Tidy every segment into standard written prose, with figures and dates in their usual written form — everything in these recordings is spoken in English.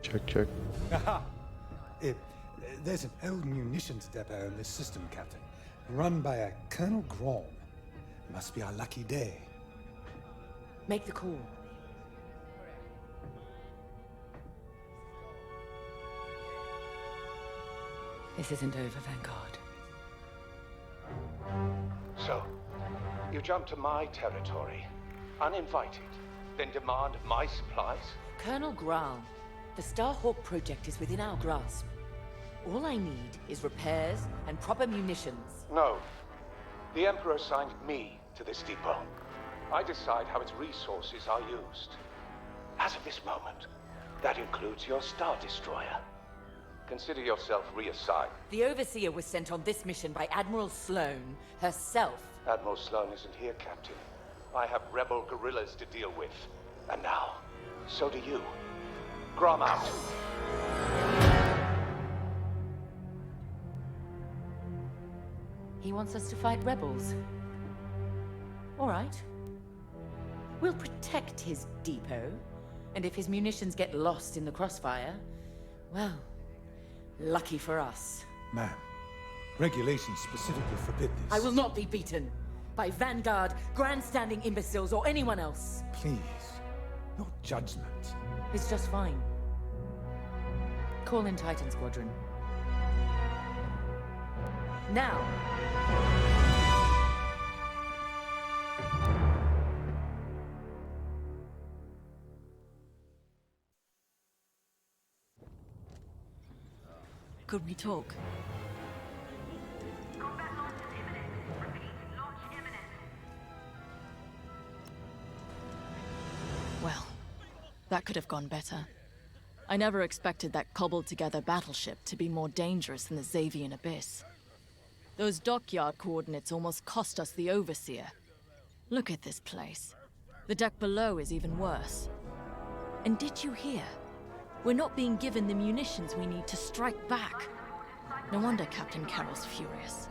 Check, check. Aha! There's an old munitions depot in this system, Captain. Run by a Colonel Grom. Must be our lucky day. Make the call. This isn't over, Vanguard. So, you jump to my territory, uninvited, then demand my supplies? Colonel Graal, the Starhawk project is within our grasp. All I need is repairs and proper munitions. No. The Emperor assigned me to this depot. I decide how its resources are used. As of this moment, that includes your Star Destroyer. Consider yourself reassigned. The Overseer was sent on this mission by Admiral Sloane herself. Admiral Sloane isn't here, Captain. I have rebel guerrillas to deal with. And now, so do you. Grom out. He wants us to fight rebels. All right. We'll protect his depot, and if his munitions get lost in the crossfire, well, lucky for us. Ma'am, regulations specifically forbid this. I will not be beaten by Vanguard, grandstanding imbeciles, or anyone else. Please, your judgment. It's just fine. Call in Titan Squadron. Now! Could we talk? Combat launch is imminent. Repeat, launch imminent. Well, that could have gone better. I never expected that cobbled-together battleship to be more dangerous than the Xavian Abyss. Those dockyard coordinates almost cost us the Overseer. Look at this place. The deck below is even worse. And did you hear? We're not being given the munitions we need to strike back. No wonder Captain Carroll's furious.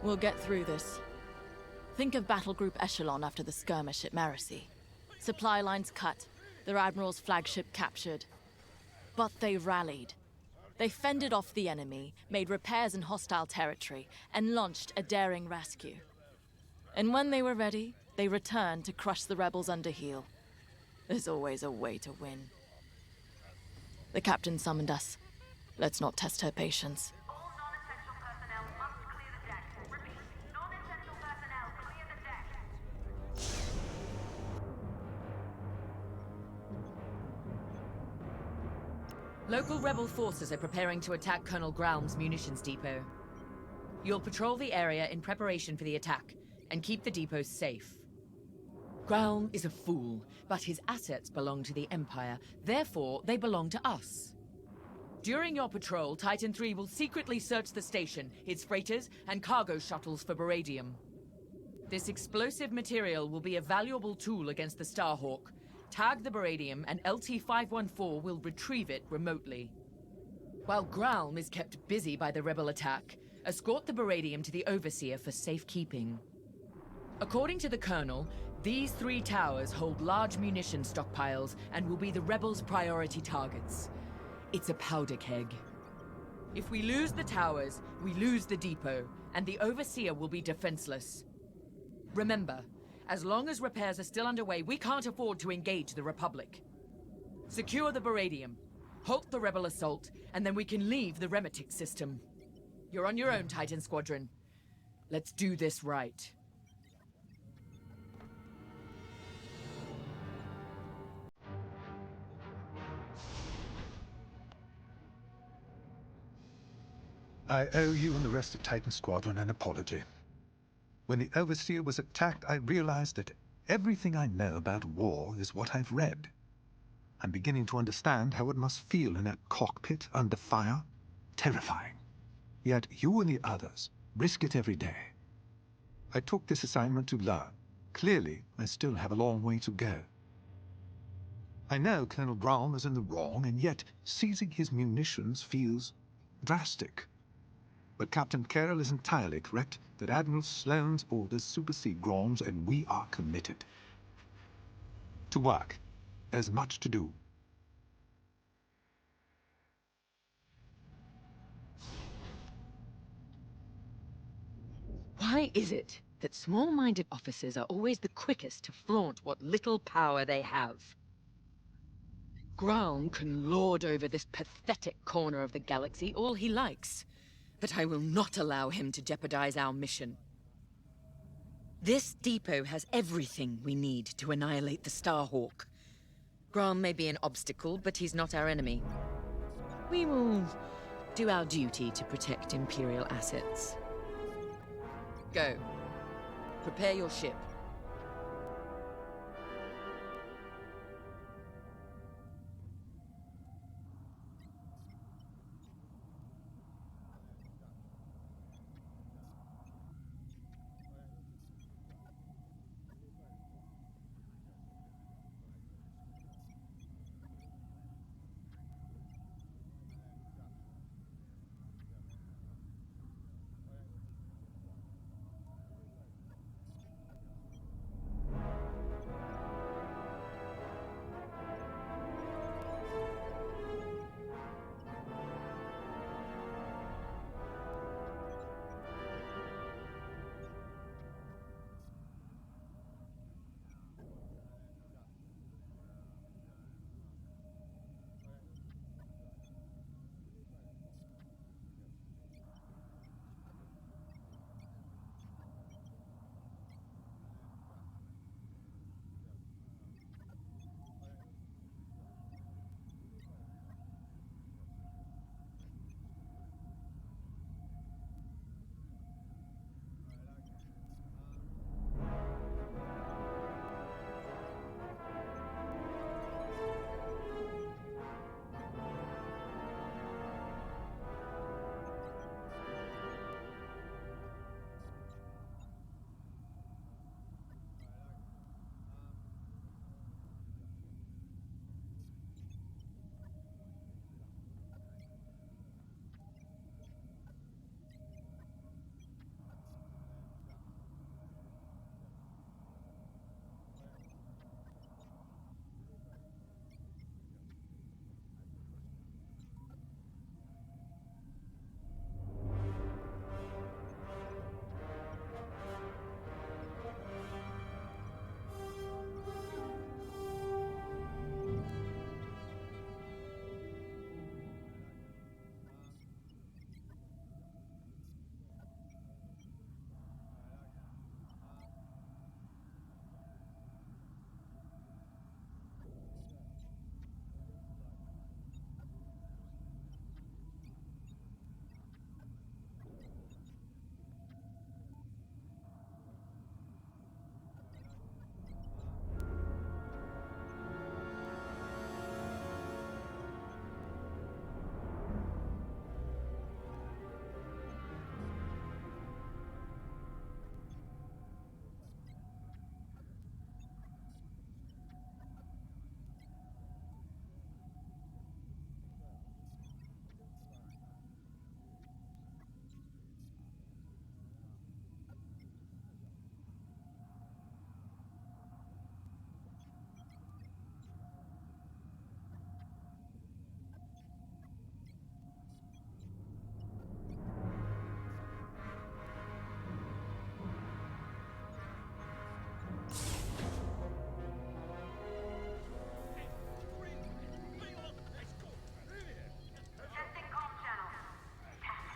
We'll get through this. Think of Battle Group Echelon after the skirmish at Marasy. Supply lines cut, their admiral's flagship captured. But they rallied. They fended off the enemy, made repairs in hostile territory, and launched a daring rescue. And when they were ready, they returned to crush the rebels under heel. There's always a way to win. The captain summoned us. Let's not test her patience. All non-essential personnel must clear the deck. Repeat, non-essential personnel clear the deck. Local rebel forces are preparing to attack Colonel Graum's munitions depot. You'll patrol the area in preparation for the attack, and keep the depot safe. Graum is a fool, but his assets belong to the Empire. Therefore, they belong to us. During your patrol, Titan III will secretly search the station, its freighters, and cargo shuttles for beradium. This explosive material will be a valuable tool against the Starhawk. Tag the beradium, and LT-514 will retrieve it remotely. While Graum is kept busy by the rebel attack, escort the beradium to the Overseer for safekeeping. According to the Colonel, these 3 towers hold large munition stockpiles and will be the rebels' priority targets. It's a powder keg. If we lose the towers, we lose the depot, and the Overseer will be defenseless. Remember, as long as repairs are still underway, we can't afford to engage the Republic. Secure the beradium, halt the rebel assault, and then we can leave the Remetic system. You're on your own, Titan Squadron. Let's do this right. I owe you and the rest of Titan Squadron an apology. When the Overseer was attacked, I realized that everything I know about war is what I've read. I'm beginning to understand how it must feel in that cockpit under fire. Terrifying. Yet you and the others risk it every day. I took this assignment to learn. Clearly, I still have a long way to go. I know Colonel Brown is in the wrong, and yet seizing his munitions feels drastic. But Captain Carroll is entirely correct that Admiral Sloane's orders supersede Grom's, and we are committed. To work. There's much to do. Why is it that small-minded officers are always the quickest to flaunt what little power they have? Graum can lord over this pathetic corner of the galaxy all he likes, but I will not allow him to jeopardize our mission. This depot has everything we need to annihilate the Starhawk. Graum may be an obstacle, but he's not our enemy. We will do our duty to protect Imperial assets. Go. Prepare your ship. Testing comm channel. Test.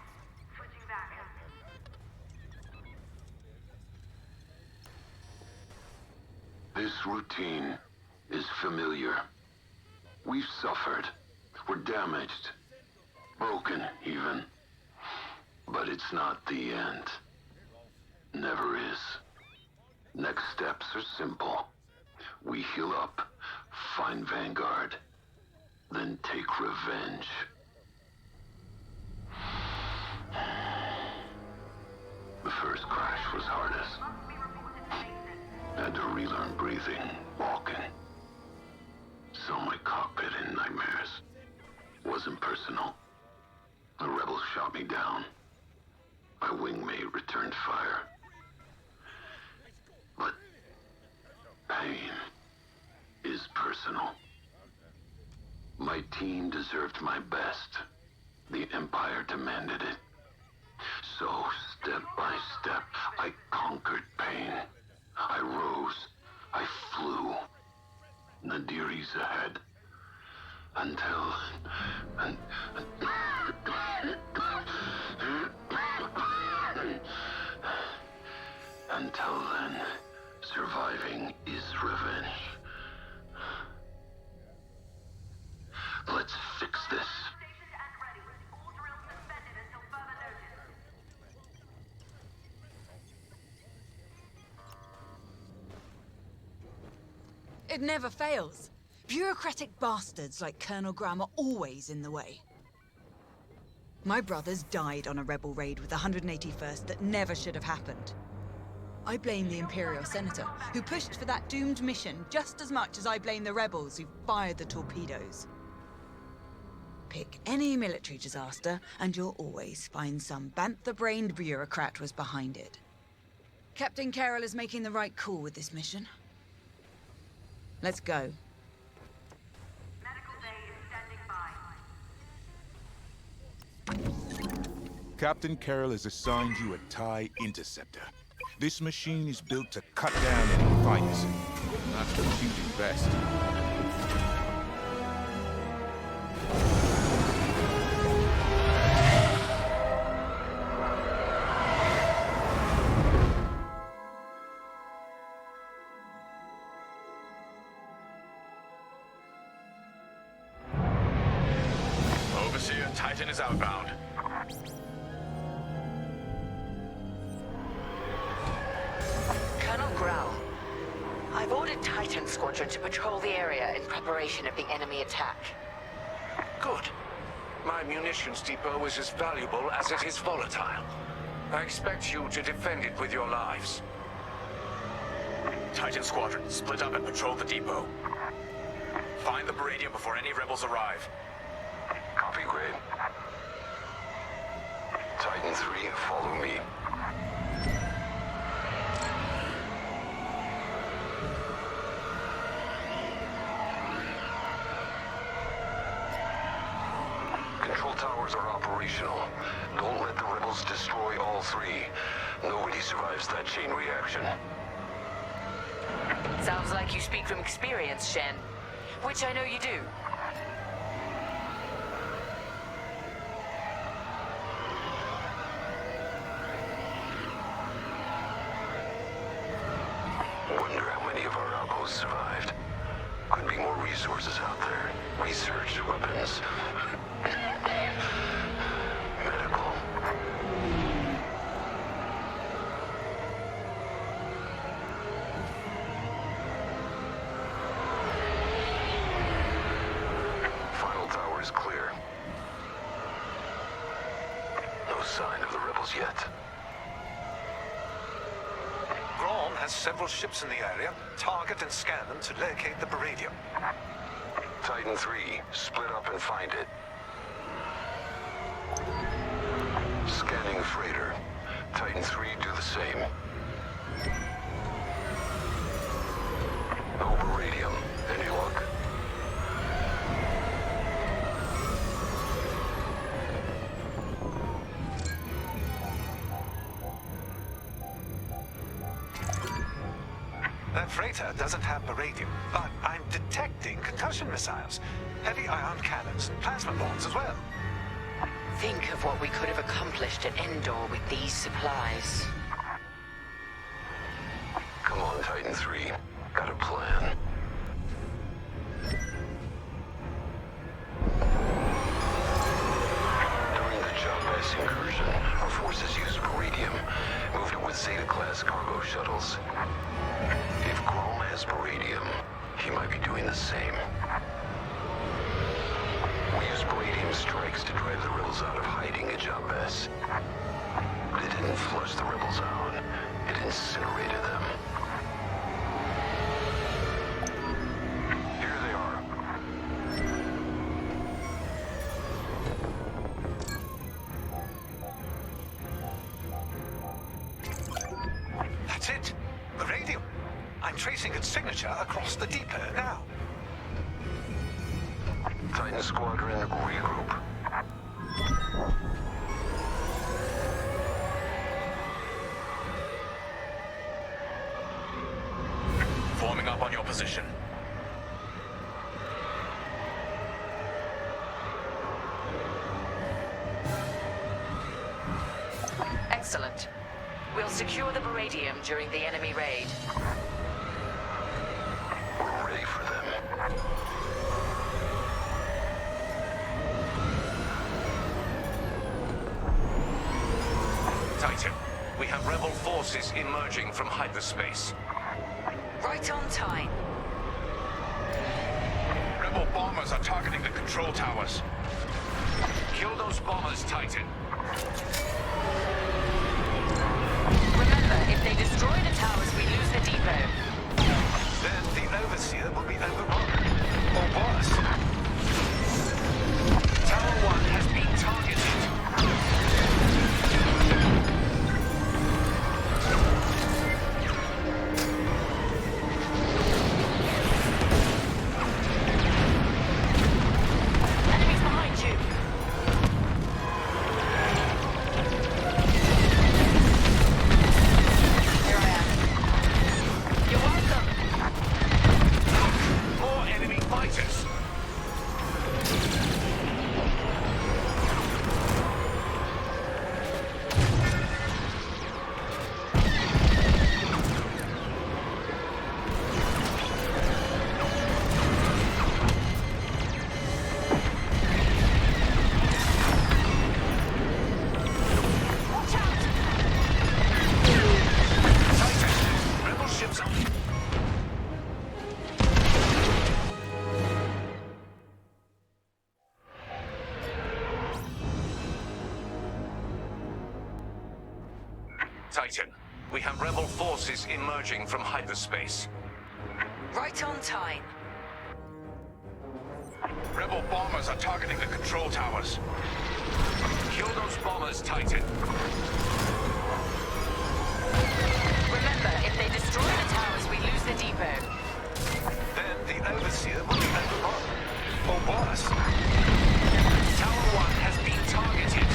Switching back. This routine is familiar. We've suffered. We're damaged. Broken, even. But it's not the end. Never is. Next steps are simple. We heal up, find Vanguard, then take revenge. The first crash was hardest. Had to relearn breathing, walking. Saw my cockpit in nightmares. Wasn't personal. The rebels shot me down. My wingmate returned fire. But pain is personal. My team deserved my best. The Empire demanded it. So Step by step, I conquered pain. I rose. I flew. Nadiri's ahead. Until then, surviving is revenge. Let's fix this. Stationed and ready. All drills suspended until further notice. It never fails. Bureaucratic bastards like Colonel Graham are always in the way. My brothers died on a rebel raid with the 181st that never should have happened. I blame the Imperial Senator, who pushed for that doomed mission just as much as I blame the rebels who fired the torpedoes. Pick any military disaster, and you'll always find some bantha-brained bureaucrat was behind it. Captain Carroll is making the right call with this mission. Let's go. Medical bay is standing by. Captain Carroll has assigned you a TIE Interceptor. This machine is built to cut down enemy fighters. That's what you do best. Overseer, Titan is outbound. Colonel Grau, I've ordered Titan Squadron to patrol the area in preparation of the enemy attack. Good. My munitions depot is as valuable as it is volatile. I expect you to defend it with your lives. Titan Squadron, split up and patrol the depot. Find the Baradium before any rebels arrive. Copy, Gray. Titan 3, follow me. Control towers are operational. Don't let the rebels destroy all three. Nobody survives that chain reaction. Sounds like you speak from experience, Shen. Which I know you do. Wonder how many of our outposts survived. Could be more resources out there. Research, weapons, medical. Final tower is clear. No sign of the rebels yet. Grom has several ships in the area. Target and scan them to locate the Baradium. Titan 3, split up and find it. Scanning freighter. Titan 3, do the same. No Baradium. Any luck? That freighter doesn't have Baradium, but I'm detecting concussion missiles, heavy ion cannons, and plasma bombs as well. Think of what we could have accomplished at Endor with these supplies. Come on, Titan 3. Got a plan. During the Jabez incursion, our forces used Baradium, moved it with Zeta-class cargo shuttles. If Grom has Baradium, he might be doing the same. We used Baradium strikes to drive the rebels out of hiding at Jabez. But it didn't flush the rebels out. It incinerated them. Here they are. That's it. Baradium. I'm tracing its signature across the depot now. Titan Squadron, regroup. position. Excellent. We'll secure the Baradium during the enemy raid. We're ready for them. Titan, we have rebel forces emerging from hyperspace. Right on time. Rebel bombers are targeting the control towers. Kill those bombers, Titan. Remember, if they destroy the towers, we lose the depot. Then the Overseer will be overrun. Or worse. Tower 1 has been targeted. Enemies behind you. Here I am. You're welcome. More enemy fighters. Watch out! Titan, rebel ships are... Titan, we have rebel forces emerging from hyperspace. Right on time. Rebel bombers are targeting the control towers. Kill those bombers, Titan. Remember, if they destroy the towers, we lose the depot. Then the Overseer will be overrun. Or worse. Tower 1 has been targeted.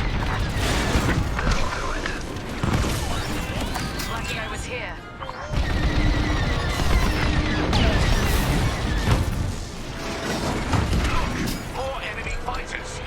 That'll do it. Lucky I was here. More enemy fighters.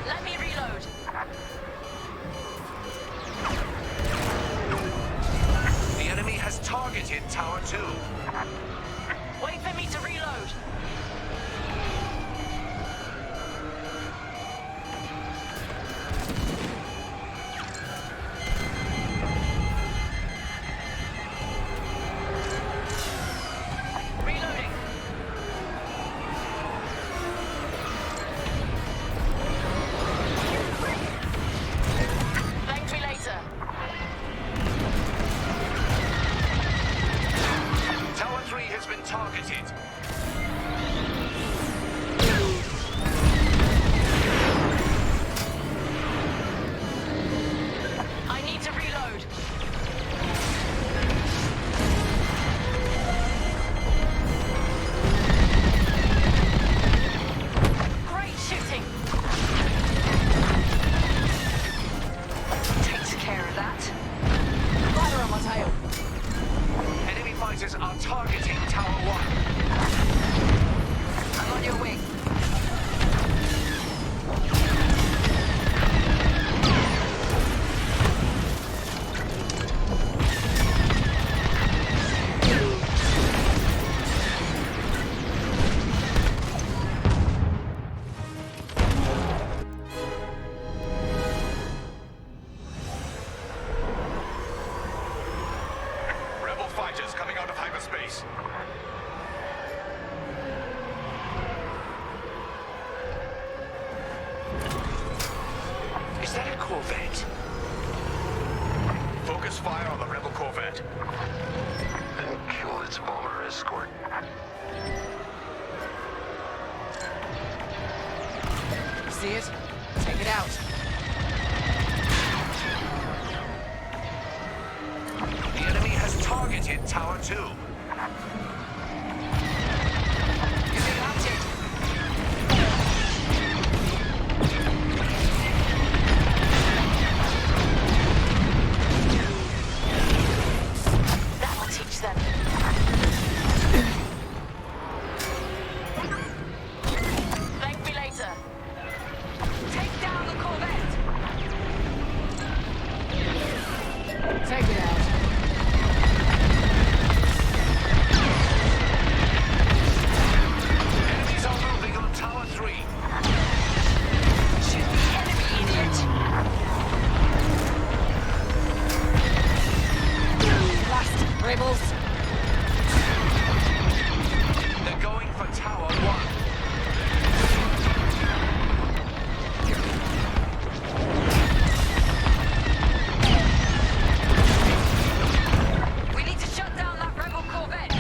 Let me reload. The enemy has targeted Tower 2. Wait for me to reload. Reloading. Thank me later. Tower 3 has been targeted. I need to reload. Great shooting. Takes care of that. Fire on my tail. Enemy fighters are targeting Tower 1. I'm on your wing. Rebel fighters coming out of hyperspace. Is that a Corvette? Focus fire on the rebel Corvette. And kill its bomber escort. See it? Take it out. Tower 2. You're being hunted. That'll teach them. Thank me later. Take down the Corvette. Take it out. Enemies are moving on Tower 3. Shoot the enemy, idiot. Blast, rebels! They're going for Tower 1. We need to shut down that rebel Corvette.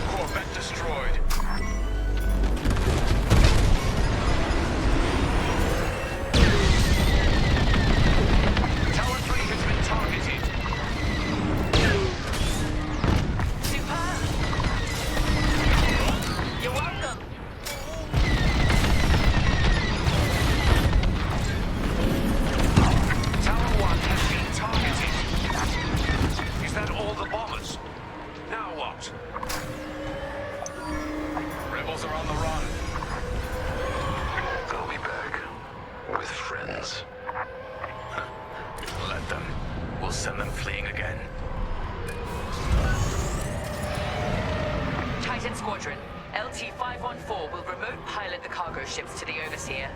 Corvette destroyed. Tower 3 has been targeted. Superb. You're welcome. Tower 1 has been targeted. Is that all the bombers? Now what? Rebels are on the run. They'll be back. With friends. Let them. We'll send them fleeing again. Titan Squadron, LT-514 will remote pilot the cargo ships to the Overseer.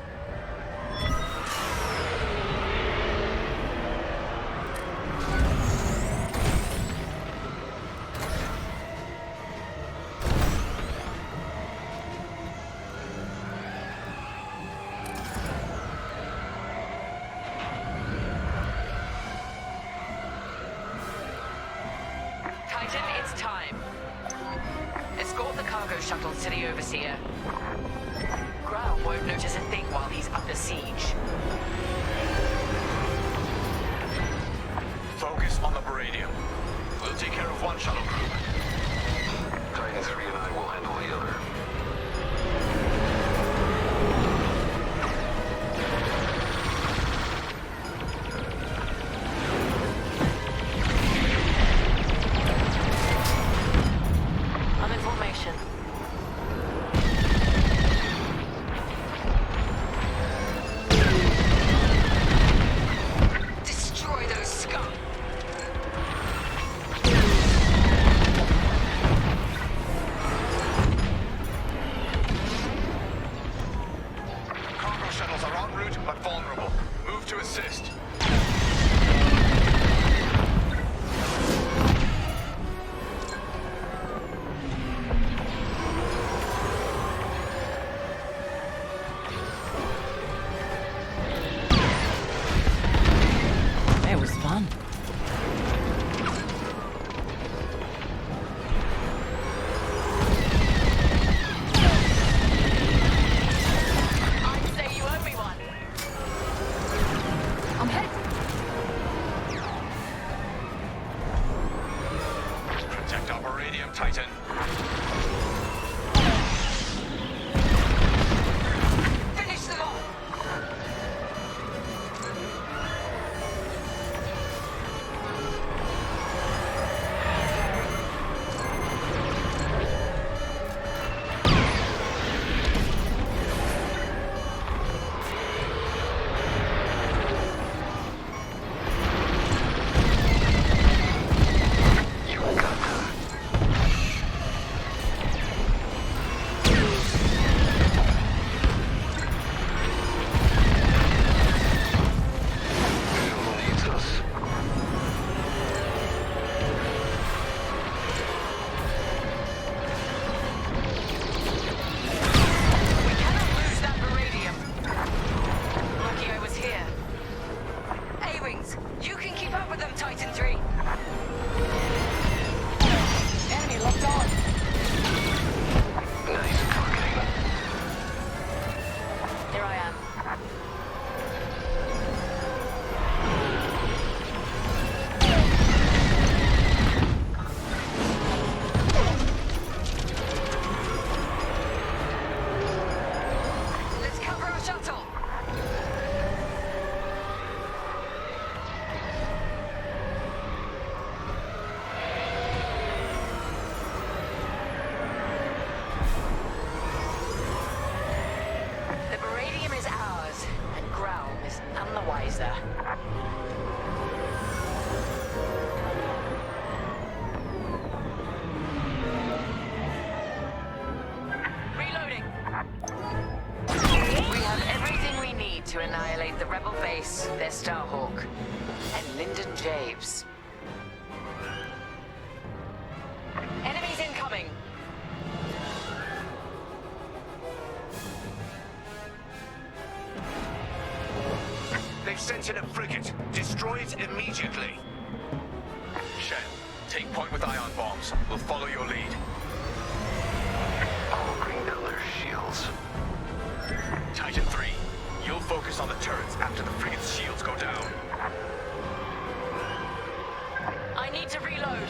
Titan, it's time. Escort the cargo shuttles to the Overseer. Ground won't notice a thing while he's under siege. Focus on the Baradium. We'll take care of one shuttle group. Titan 3 and I will handle the other. I'm in formation. Destroy those scum! Cargo shuttles are en route but vulnerable. Move to assist. It was fun. I'd say you owe me one. I'm hit! Protect our Baradium, Titan. Finish them off! You got them. there's Starhawk, and Lyndon Javes. Enemies incoming! They've sent in a frigate. Destroy it immediately. Shen, take point with ion bombs. We'll follow your lead. I'll bring down their shields. Titan 3, you'll focus on the turrets after the frigate's shields go down. I need to reload.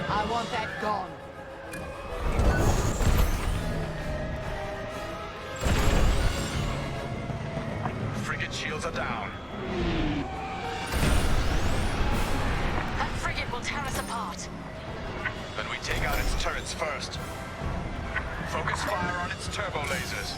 I want that gone. Frigate shields are down. That frigate will tear us apart. Then we take out its turrets first. Focus fire on its turbo lasers.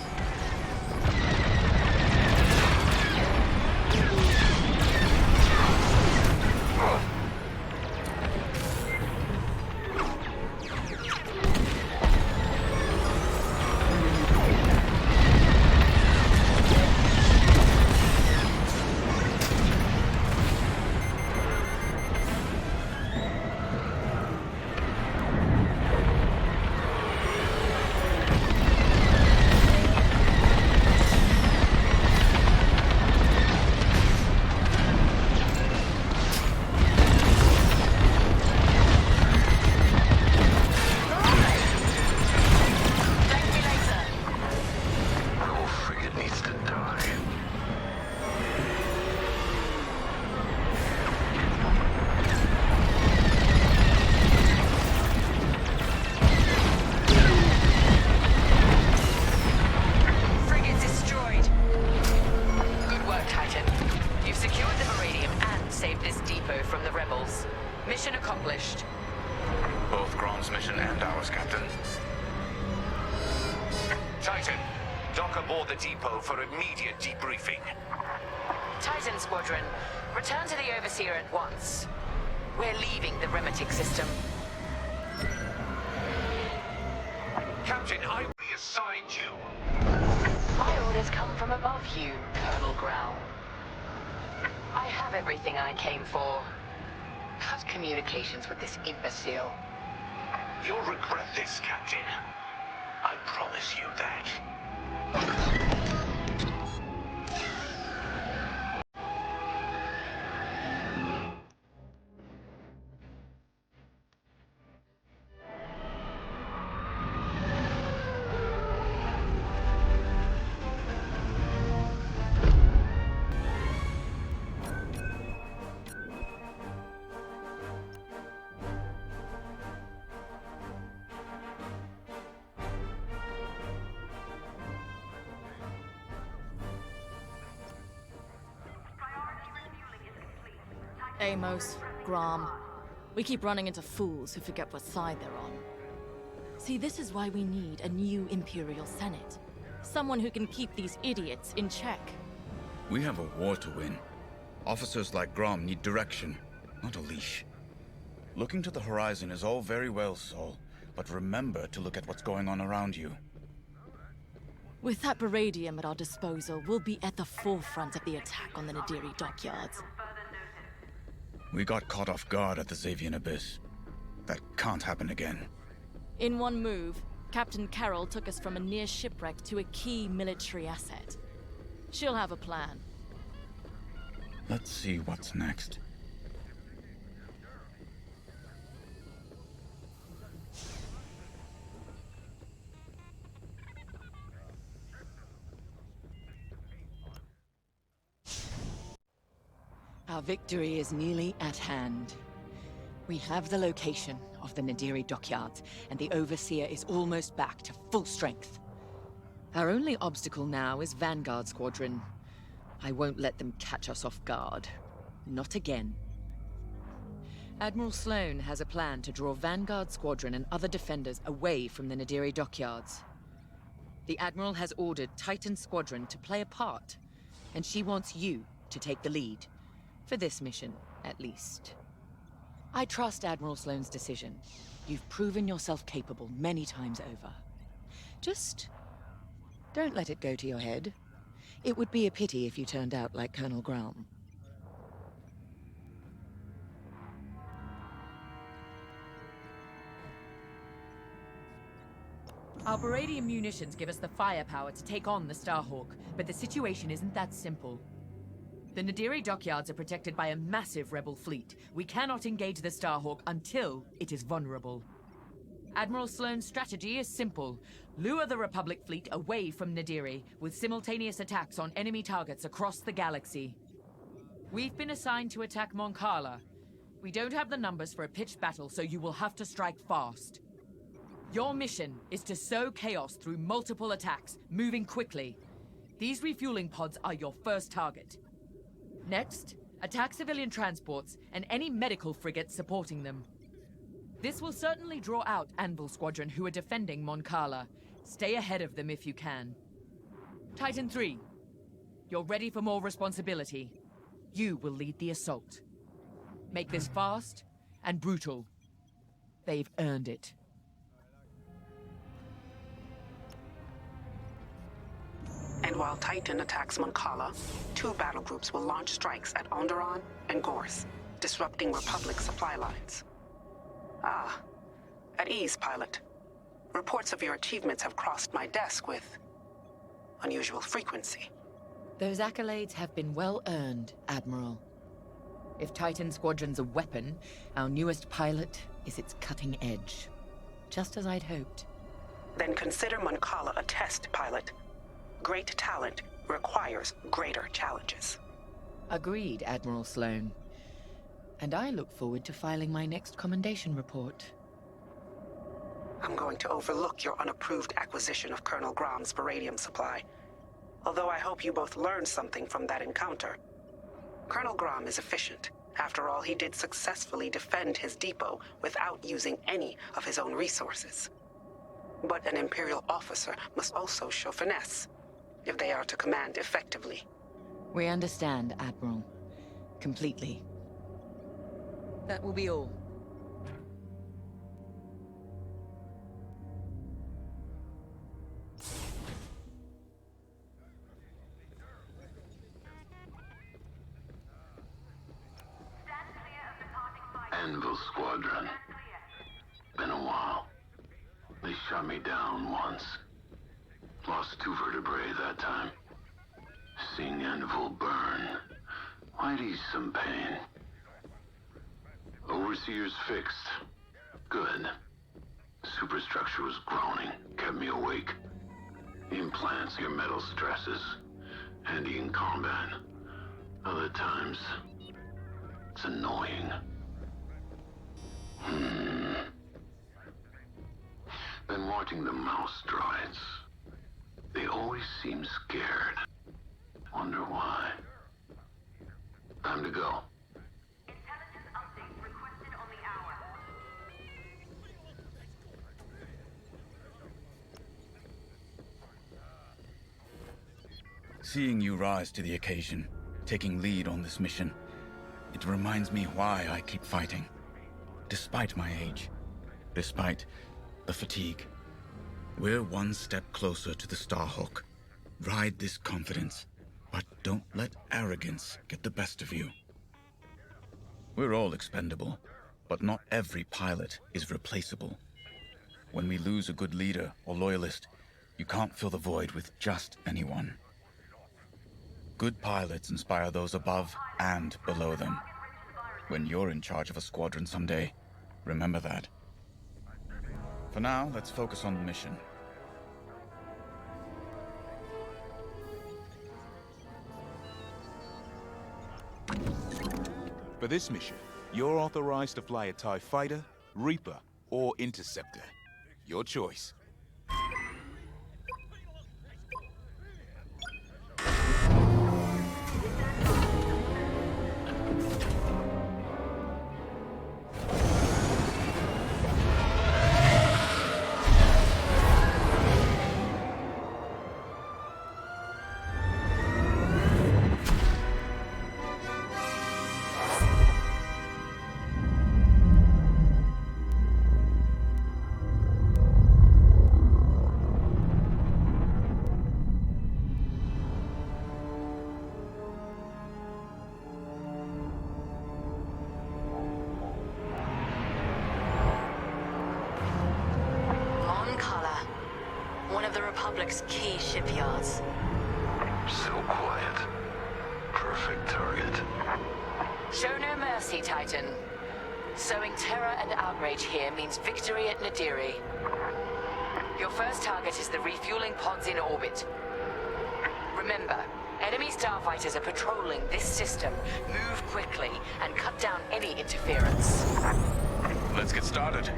Mission accomplished. Both Grom's mission and ours, Captain. Titan, dock aboard the depot for immediate debriefing. Titan Squadron, return to the Overseer at once. We're leaving the Remetic system. Captain, I reassigned you. My orders come from above you, Colonel Grau. I have everything I came for. Cut communications with this imbecile. You'll regret this, Captain. I promise you that. Amos, Grom. We keep running into fools who forget what side they're on. See, this is why we need a new Imperial Senate. Someone who can keep these idiots in check. We have a war to win. Officers like Grom need direction, not a leash. Looking to the horizon is all very well, Saul, but remember to look at what's going on around you. With that Baradium at our disposal, we'll be at the forefront of the attack on the Nadiri dockyards. We got caught off guard at the Xavian Abyss. That can't happen again. In one move, Captain Carroll took us from a near shipwreck to a key military asset. She'll have a plan. Let's see what's next. Our victory is nearly at hand. We have the location of the Nadiri dockyards, and the Overseer is almost back to full strength. Our only obstacle now is Vanguard Squadron. I won't let them catch us off guard. Not again. Admiral Sloane has a plan to draw Vanguard Squadron and other defenders away from the Nadiri dockyards. The Admiral has ordered Titan Squadron to play a part, and she wants you to take the lead. For this mission, at least. I trust Admiral Sloane's decision. You've proven yourself capable many times over. Just don't let it go to your head. It would be a pity if you turned out like Colonel Graum. Our Baradian munitions give us the firepower to take on the Starhawk, but the situation isn't that simple. The Nadiri dockyards are protected by a massive rebel fleet. We cannot engage the Starhawk until it is vulnerable. Admiral Sloane's strategy is simple. Lure the Republic fleet away from Nadiri, with simultaneous attacks on enemy targets across the galaxy. We've been assigned to attack Moncala. We don't have the numbers for a pitched battle, so you will have to strike fast. Your mission is to sow chaos through multiple attacks, moving quickly. These refueling pods are your first target. Next, attack civilian transports and any medical frigates supporting them. This will certainly draw out Anvil Squadron who are defending Moncala. Stay ahead of them if you can. Titan 3, you're ready for more responsibility. You will lead the assault. Make this fast and brutal. They've earned it. And while Titan attacks Moncala, 2 battle groups will launch strikes at Onderon and Gorse, disrupting Republic supply lines. Ah, at ease, pilot. Reports of your achievements have crossed my desk with unusual frequency. Those accolades have been well earned, Admiral. If Titan Squadron's a weapon, our newest pilot is its cutting edge. Just as I'd hoped. Then consider Moncala a test, pilot. Great talent requires greater challenges. Agreed, Admiral Sloane. And I look forward to filing my next commendation report. I'm going to overlook your unapproved acquisition of Colonel Graum's Baradium supply. Although I hope you both learned something from that encounter. Colonel Graum is efficient. After all, he did successfully defend his depot without using any of his own resources. But an Imperial officer must also show finesse, if they are to command effectively. We understand, Admiral. Completely. That will be all. Anvil Squadron. Been a while. They shot me down once. Lost 2 vertebrae that time. Seeing Anvil burn might ease some pain. Overseer's fixed. Good. Superstructure was groaning, kept me awake. Implants your metal stresses. Handy in combat. Other times, it's annoying. Been watching the mouse droids. They always seem scared. Wonder why. Time to go. Intelligence updates requested on the hour. Seeing you rise to the occasion, taking lead on this mission, it reminds me why I keep fighting. Despite my age, despite the fatigue, we're one step closer to the Starhawk. Ride this confidence, but don't let arrogance get the best of you. We're all expendable, but not every pilot is replaceable. When we lose a good leader or loyalist, you can't fill the void with just anyone. Good pilots inspire those above and below them. When you're in charge of a squadron someday, remember that. For now, let's focus on the mission. For this mission, you're authorized to fly a TIE Fighter, Reaper, or Interceptor. Your choice. of the Republic's key shipyards. So quiet. Perfect target. Show no mercy, Titan. Sowing terror and outrage here means victory at Nadiri. Your first target is the refueling pods in orbit. Remember, enemy starfighters are patrolling this system. Move quickly and cut down any interference. Let's get started.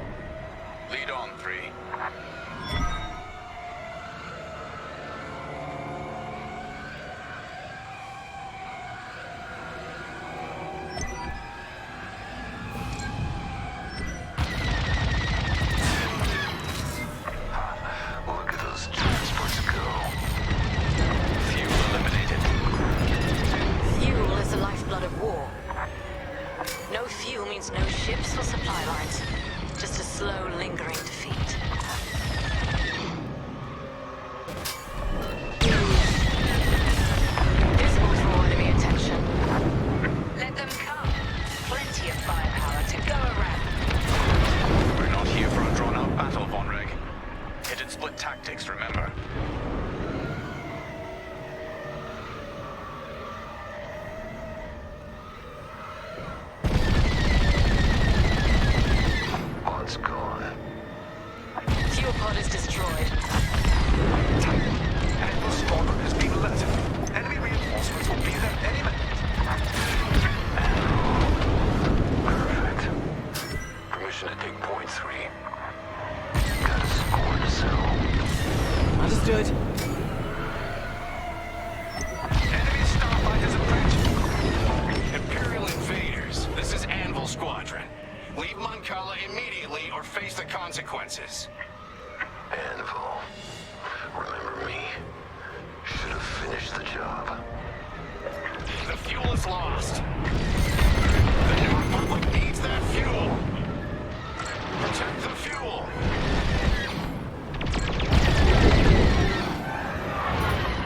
Lead on, 3. Look at those transports go. Fuel eliminated. Fuel is the lifeblood of war. No fuel means no ships or supply lines. Just a slow, lingering defeat. This will draw enemy attention. Let them come. Plenty of firepower to go around. We're not here for a drawn-out battle, Von Reg. Hit and split tactics, remember? Pod's gone. Fuel pod is destroyed. Anvil Squadron has been alerted. Enemy reinforcements will be there any minute. Perfect. Permission to take point 3. Got a score to settle. Understood. Enemy starfighters approaching. Imperial invaders, this is Anvil Squadron. Leave Mancala immediately or face the consequences. Anvil. Remember me. Should have finished the job. The fuel is lost. The New Republic needs that fuel. Protect the fuel.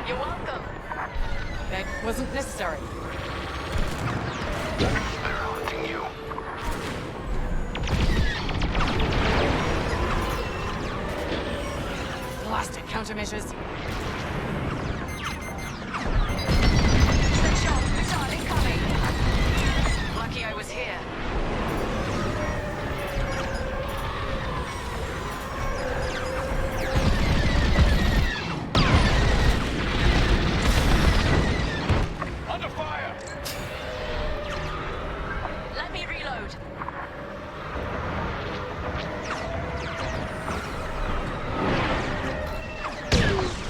You're welcome. That wasn't necessary. They're hunting you. Blasted countermeasures. The shot! Missile incoming! Lucky I was here. Under fire! Let me reload.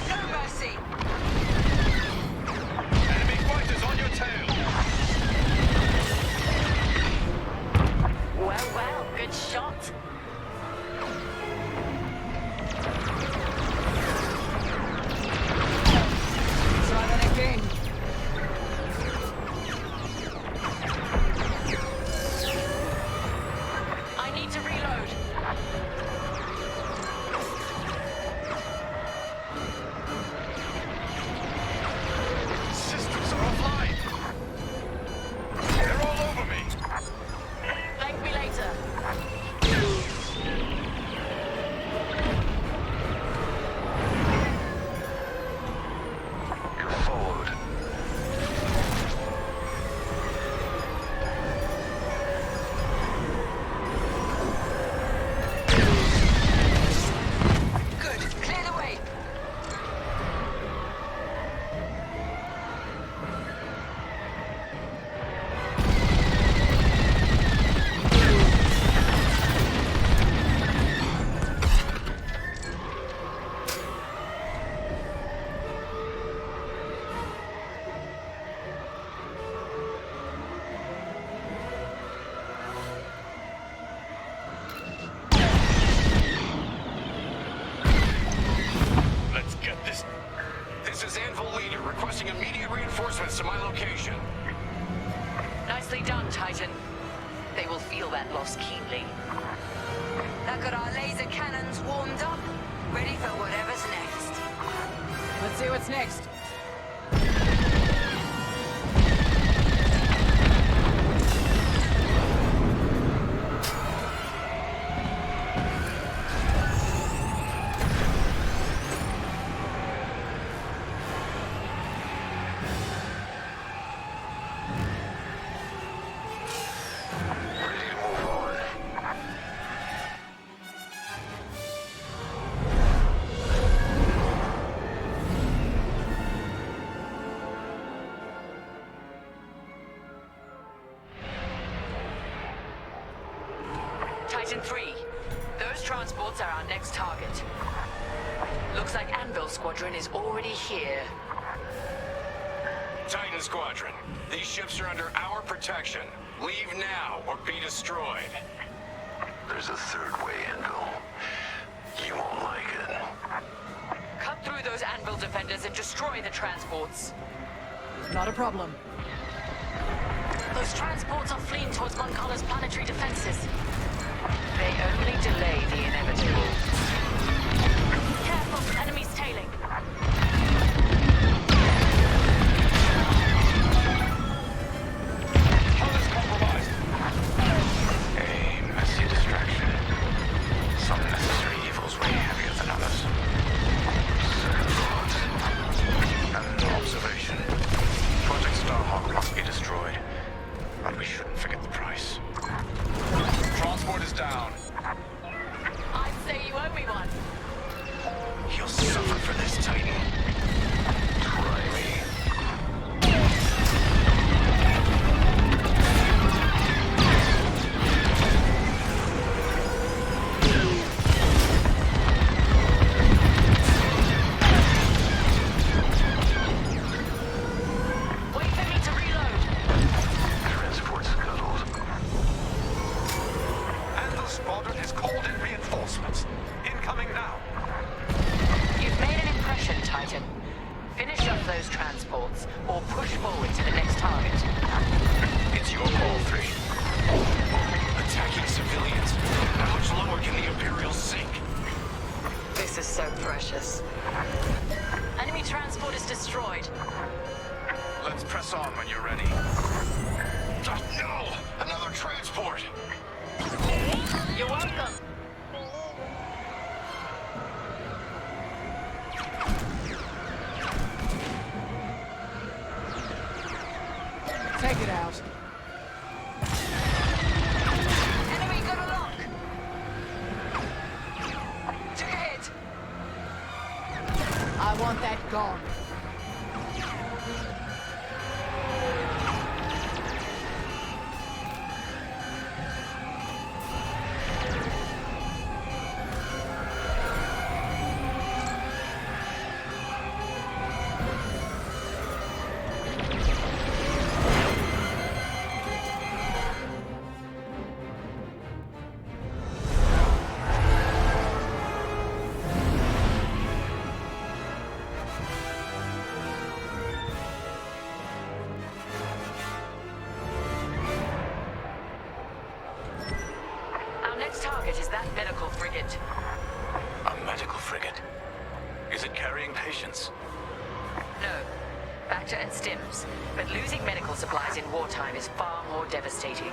No mercy! Enemy fighters on your tail! Well, well, good shot. Try that again. I need to reload. Systems are offline! They're all over me! Thank me later. You're followed. Good. Clear the way. Let's get this. This is Anvil Leader requesting immediate reinforcements to my location. Nicely done, Titan. They will feel that loss keenly. That got our laser cannons warmed up, ready for whatever's next. Let's see what's next. Titan 3. Those transports are our next target. Looks like Anvil Squadron is already here. Titan Squadron, these ships are under our protection. Leave now or be destroyed. There's a third way, Anvil. You won't like it. Cut through those Anvil defenders and destroy the transports. Not a problem. Those transports are fleeing towards Moncala's planetary defenses. They only delay the inevitable. Careful, enemies tailing. Hull is compromised. A messy distraction. Some necessary evils way heavier than others. Second thoughts. An observation. Project Starhawk must be destroyed. But we shouldn't forget the price. Transport is down. I'd say you owe me one. You'll suffer for this, Titan. Try me. Wait for me to reload. Transport scuttled. Anvil Squadron has called in reinforcements. Incoming now. You've made an impression, Titan. Finish up those transports, or push forward to the next target. It's your call, 3. Attacking civilians. How much lower can the Imperials sink? This is so precious. Enemy transport is destroyed. Let's press on when you're ready. Oh, no! Another transport! You're welcome. Take it out. Enemy got a lock! Took a hit! I want that gone. Our next target is that medical frigate. A medical frigate. Is it carrying patients? No. Bacta and stims. But losing medical supplies in wartime is far more devastating.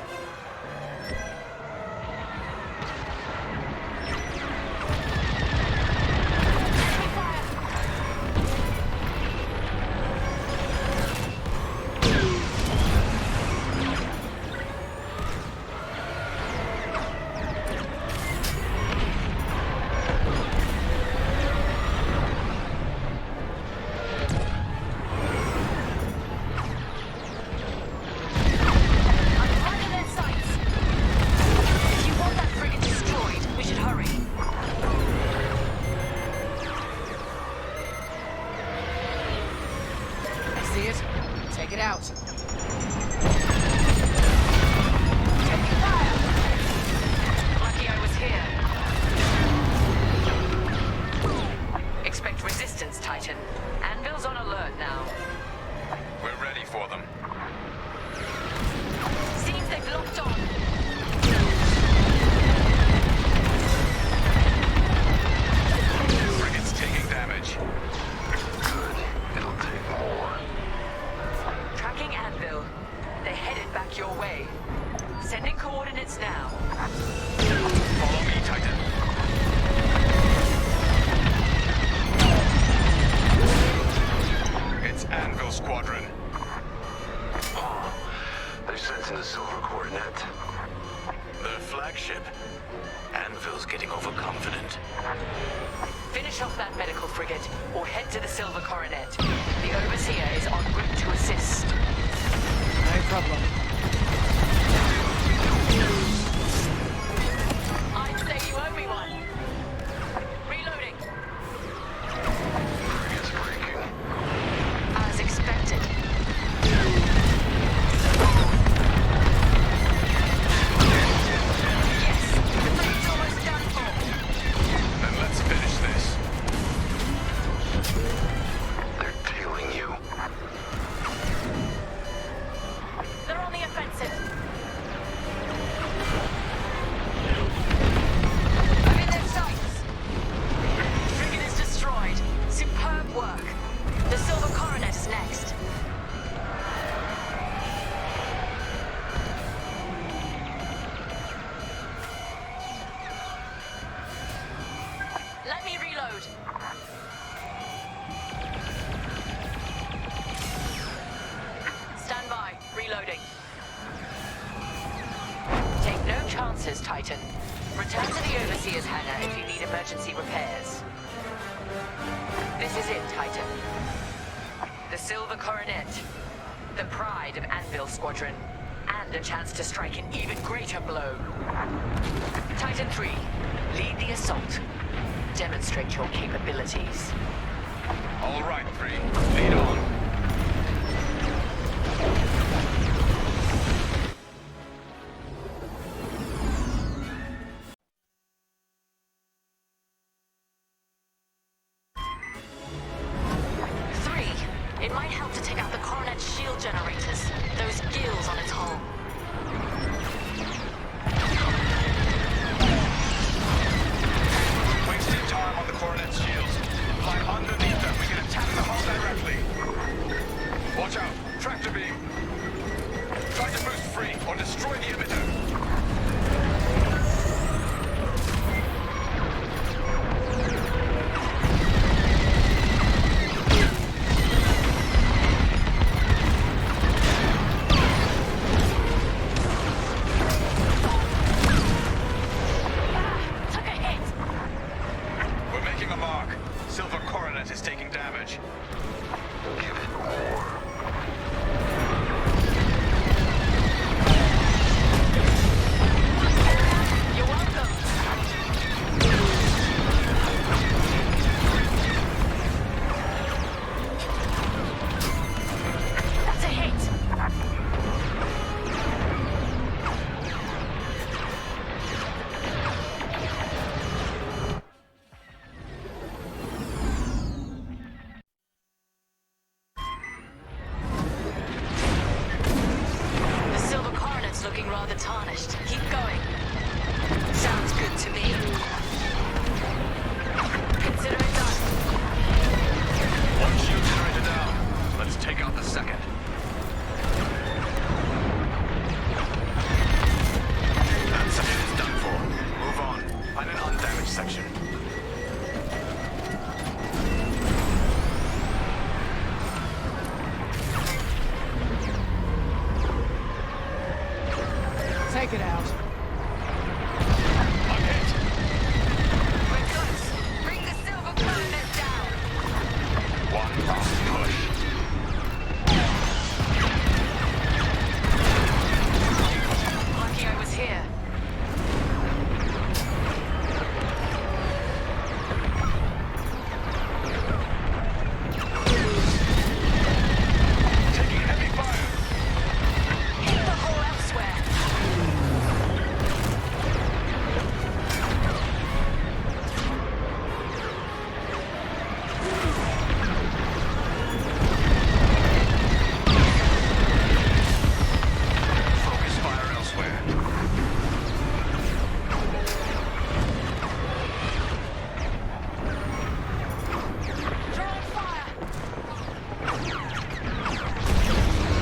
Finish off that medical frigate, or head to the Silver Coronet. The Overseer is en route to assist. No problem. Titan. Return to the Overseer's hangar if you need emergency repairs. This is it, Titan. The Silver Coronet. The pride of Anvil Squadron. And a chance to strike an even greater blow. Titan 3, lead the assault. Demonstrate your capabilities. All right, 3. Lead on. It might help to take out the Coronet's shield generators. Those gills on its hull. Wasting time on the Coronet's shields. Fly underneath them. We can attack the hull directly. Watch out. Tractor beam. Try to boost free or destroy the emitter. Take it out. I'm hit. We're close. Bring the Silver Coronet down. One last push. Lucky I was here. Taking heavy fire. Hit the hull elsewhere. Focus fire elsewhere. Drawing fire.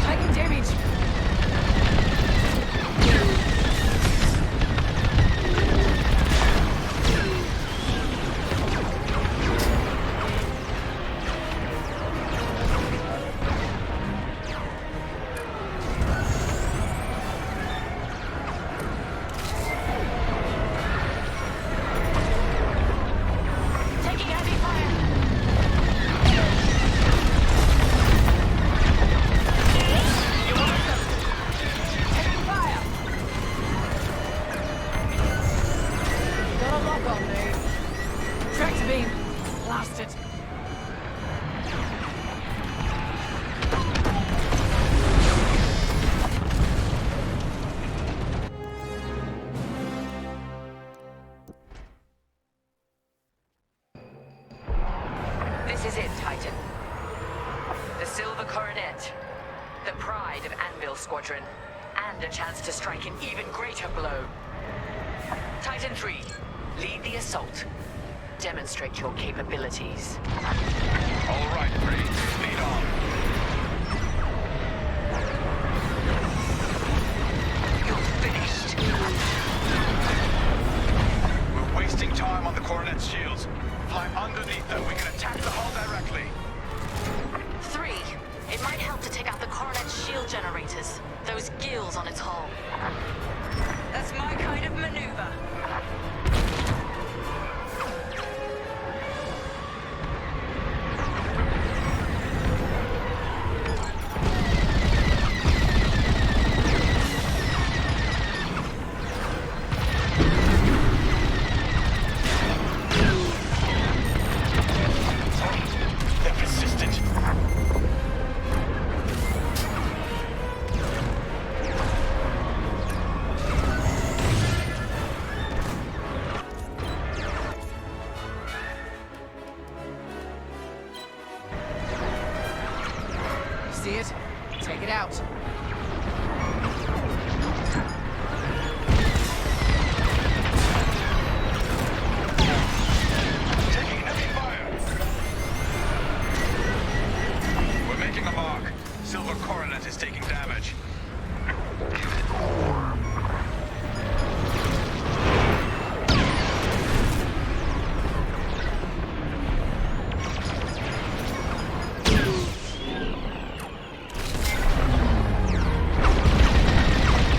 Taking damage. Taking heavy fire. You're welcome. Taking fire. Got a lock on me. Tractor beam. Blast it. This is it, Titan. The Silver Coronet. The pride of Anvil Squadron. And a chance to strike an even greater blow. Titan 3, lead the assault. Demonstrate your capabilities. All right, 3. Lead on. You're finished. We're wasting time on the Coronet's shields. Fly underneath them. We can attack the hull directly. 3. It might help to take out the Coronet's shield generators. Those gills on its hull. That's my kind of maneuver. They're persistent. See it? Take it out. Taking heavy fire. We're making a mark. Silver Coronet is taking damage.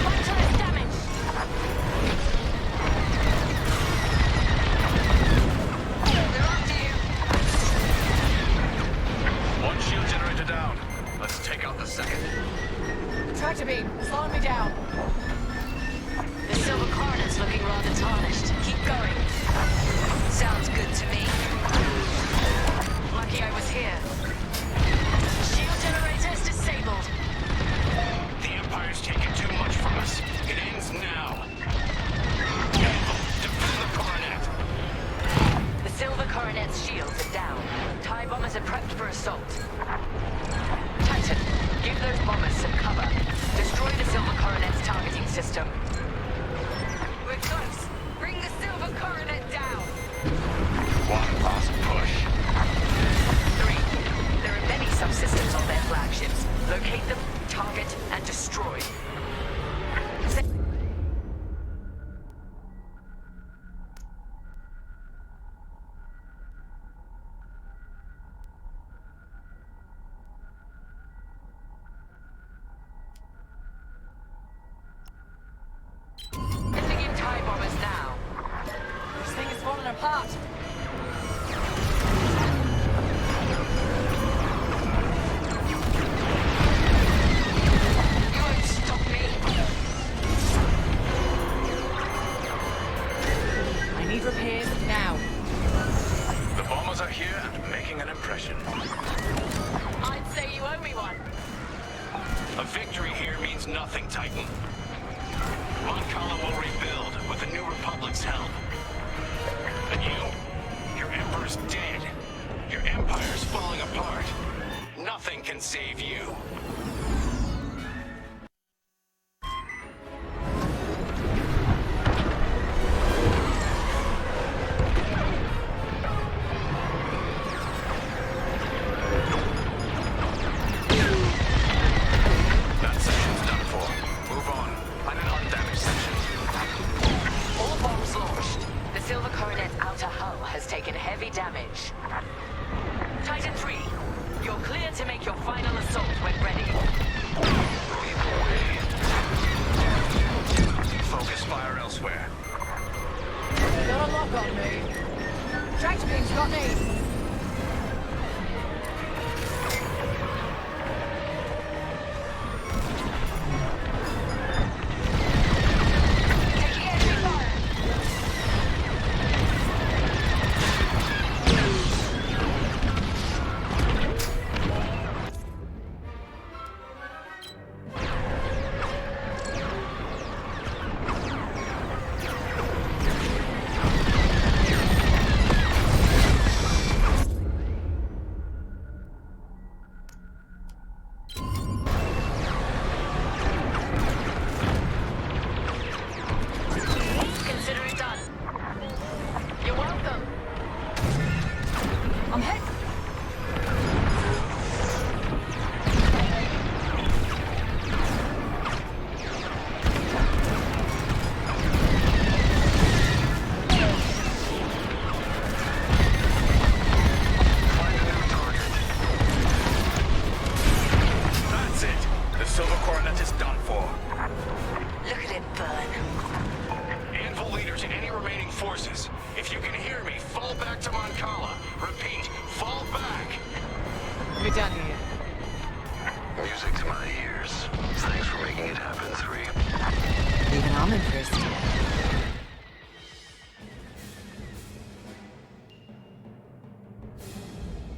Vitalize damage. They're after you. One shield generator down. Let's take out the second. Tractor beam, slowing me down. The Silver Coronet's looking rather tarnished. Keep going. Sounds good to me. Lucky I was here. Shield generators disabled. The Empire's taken too much from us. It ends now. Anvil, defend the Coronet. The Silver Coronet's shields are down. TIE bombers are prepped for assault. Titan, give those bombers some cover. Destroy the Silver Coronet's targeting system. We're close. Bring the Silver Coronet down. One last push. 3. There are many subsystems on their flagships. Locate them, target, and destroy. Sending in TIE bombers now. This thing is falling apart. You won't stop me. I need repairs now. The bombers are here and making an impression. I'd say you owe me one. A victory here means nothing, Titan. Mon Cala will rebuild with the New Republic's help. And your Emperor's dead. Your Empire's falling apart. Nothing can save you. That section's done for. Move on. Find an undamaged section. All bombs launched. The Silver Coronet's outer hull has taken heavy damage. Titan 3, you're clear to make your final assault when ready. Focus fire elsewhere. Got a lock on me. Tractor beam's got me. Taking heavy fire. Consider it done. You're welcome. I'm hit. Find a new target. That's it. The Silver Coronet is done for. Look at it burn.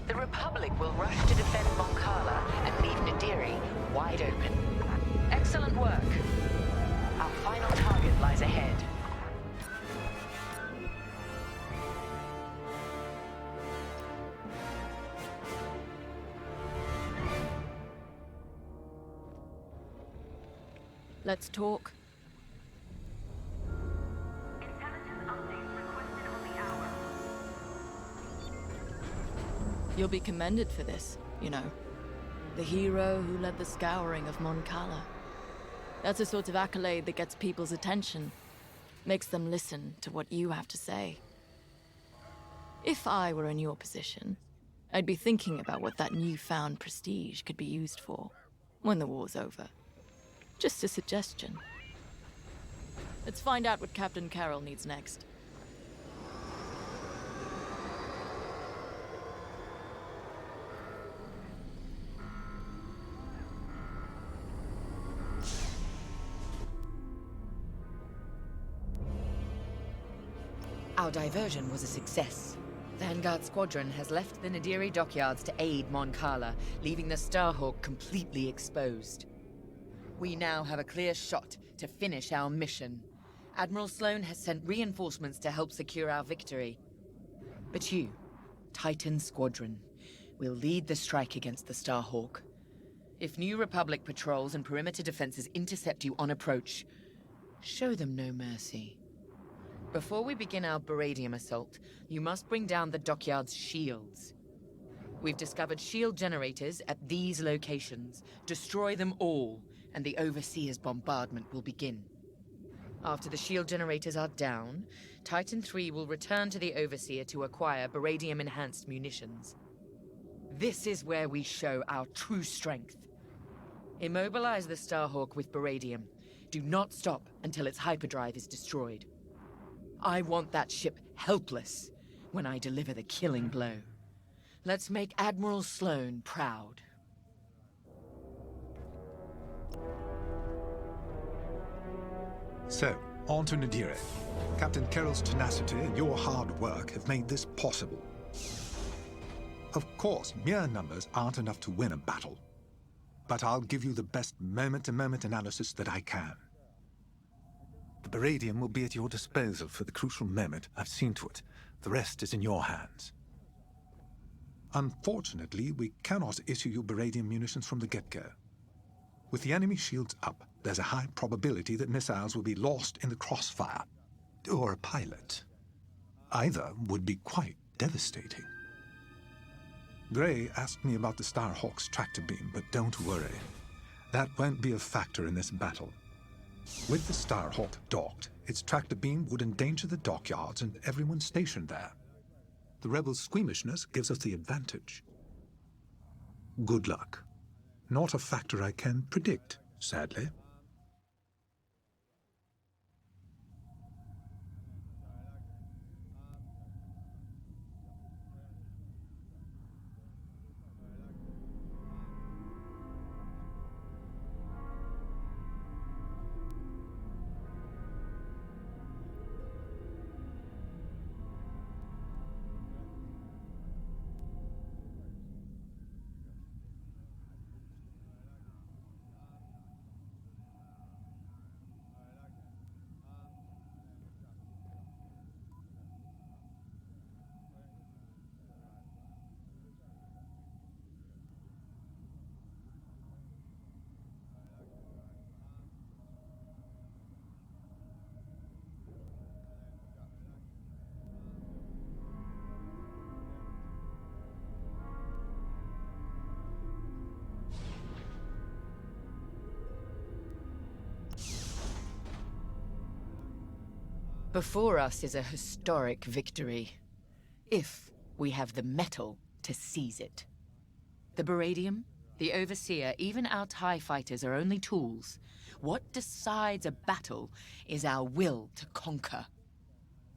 The Republic will rush to defend Moncala and leave Nadiri wide open. Excellent work. Our final target lies ahead. Let's talk. Intelligence updates requested on the hour. You'll be commended for this, you know. The hero who led the scouring of Moncala. That's the sort of accolade that gets people's attention. Makes them listen to what you have to say. If I were in your position, I'd be thinking about what that newfound prestige could be used for when the war's over. Just a suggestion. Let's find out what Captain Carroll needs next. Our diversion was a success. Vanguard Squadron has left the Nadiri dockyards to aid Moncala, leaving the Starhawk completely exposed. We now have a clear shot to finish our mission. Admiral Sloane has sent reinforcements to help secure our victory. But you, Titan Squadron, will lead the strike against the Starhawk. If New Republic patrols and perimeter defenses intercept you on approach, show them no mercy. Before we begin our Baradium assault, you must bring down the dockyard's shields. We've discovered shield generators at these locations. Destroy them all, and the Overseer's bombardment will begin. After the shield generators are down, Titan III will return to the Overseer to acquire Baradium-enhanced munitions. This is where we show our true strength. Immobilize the Starhawk with Baradium. Do not stop until its hyperdrive is destroyed. I want that ship helpless when I deliver the killing blow. Let's make Admiral Sloane proud. So, on to Nadiri. Captain Carroll's tenacity and your hard work have made this possible. Of course, mere numbers aren't enough to win a battle. But I'll give you the best moment-to-moment analysis that I can. The Baradium will be at your disposal for the crucial moment. I've seen to it. The rest is in your hands. Unfortunately, we cannot issue you Baradium munitions from the get-go. With the enemy shields up, there's a high probability that missiles will be lost in the crossfire. Or a pilot. Either would be quite devastating. Gray asked me about the Starhawk's tractor beam, but don't worry. That won't be a factor in this battle. With the Starhawk docked, its tractor beam would endanger the dockyards and everyone stationed there. The rebels' squeamishness gives us the advantage. Good luck. Not a factor I can predict, sadly. Before us is a historic victory, if we have the metal to seize it. The Baradium, the Overseer, even our TIE fighters are only tools. What decides a battle is our will to conquer.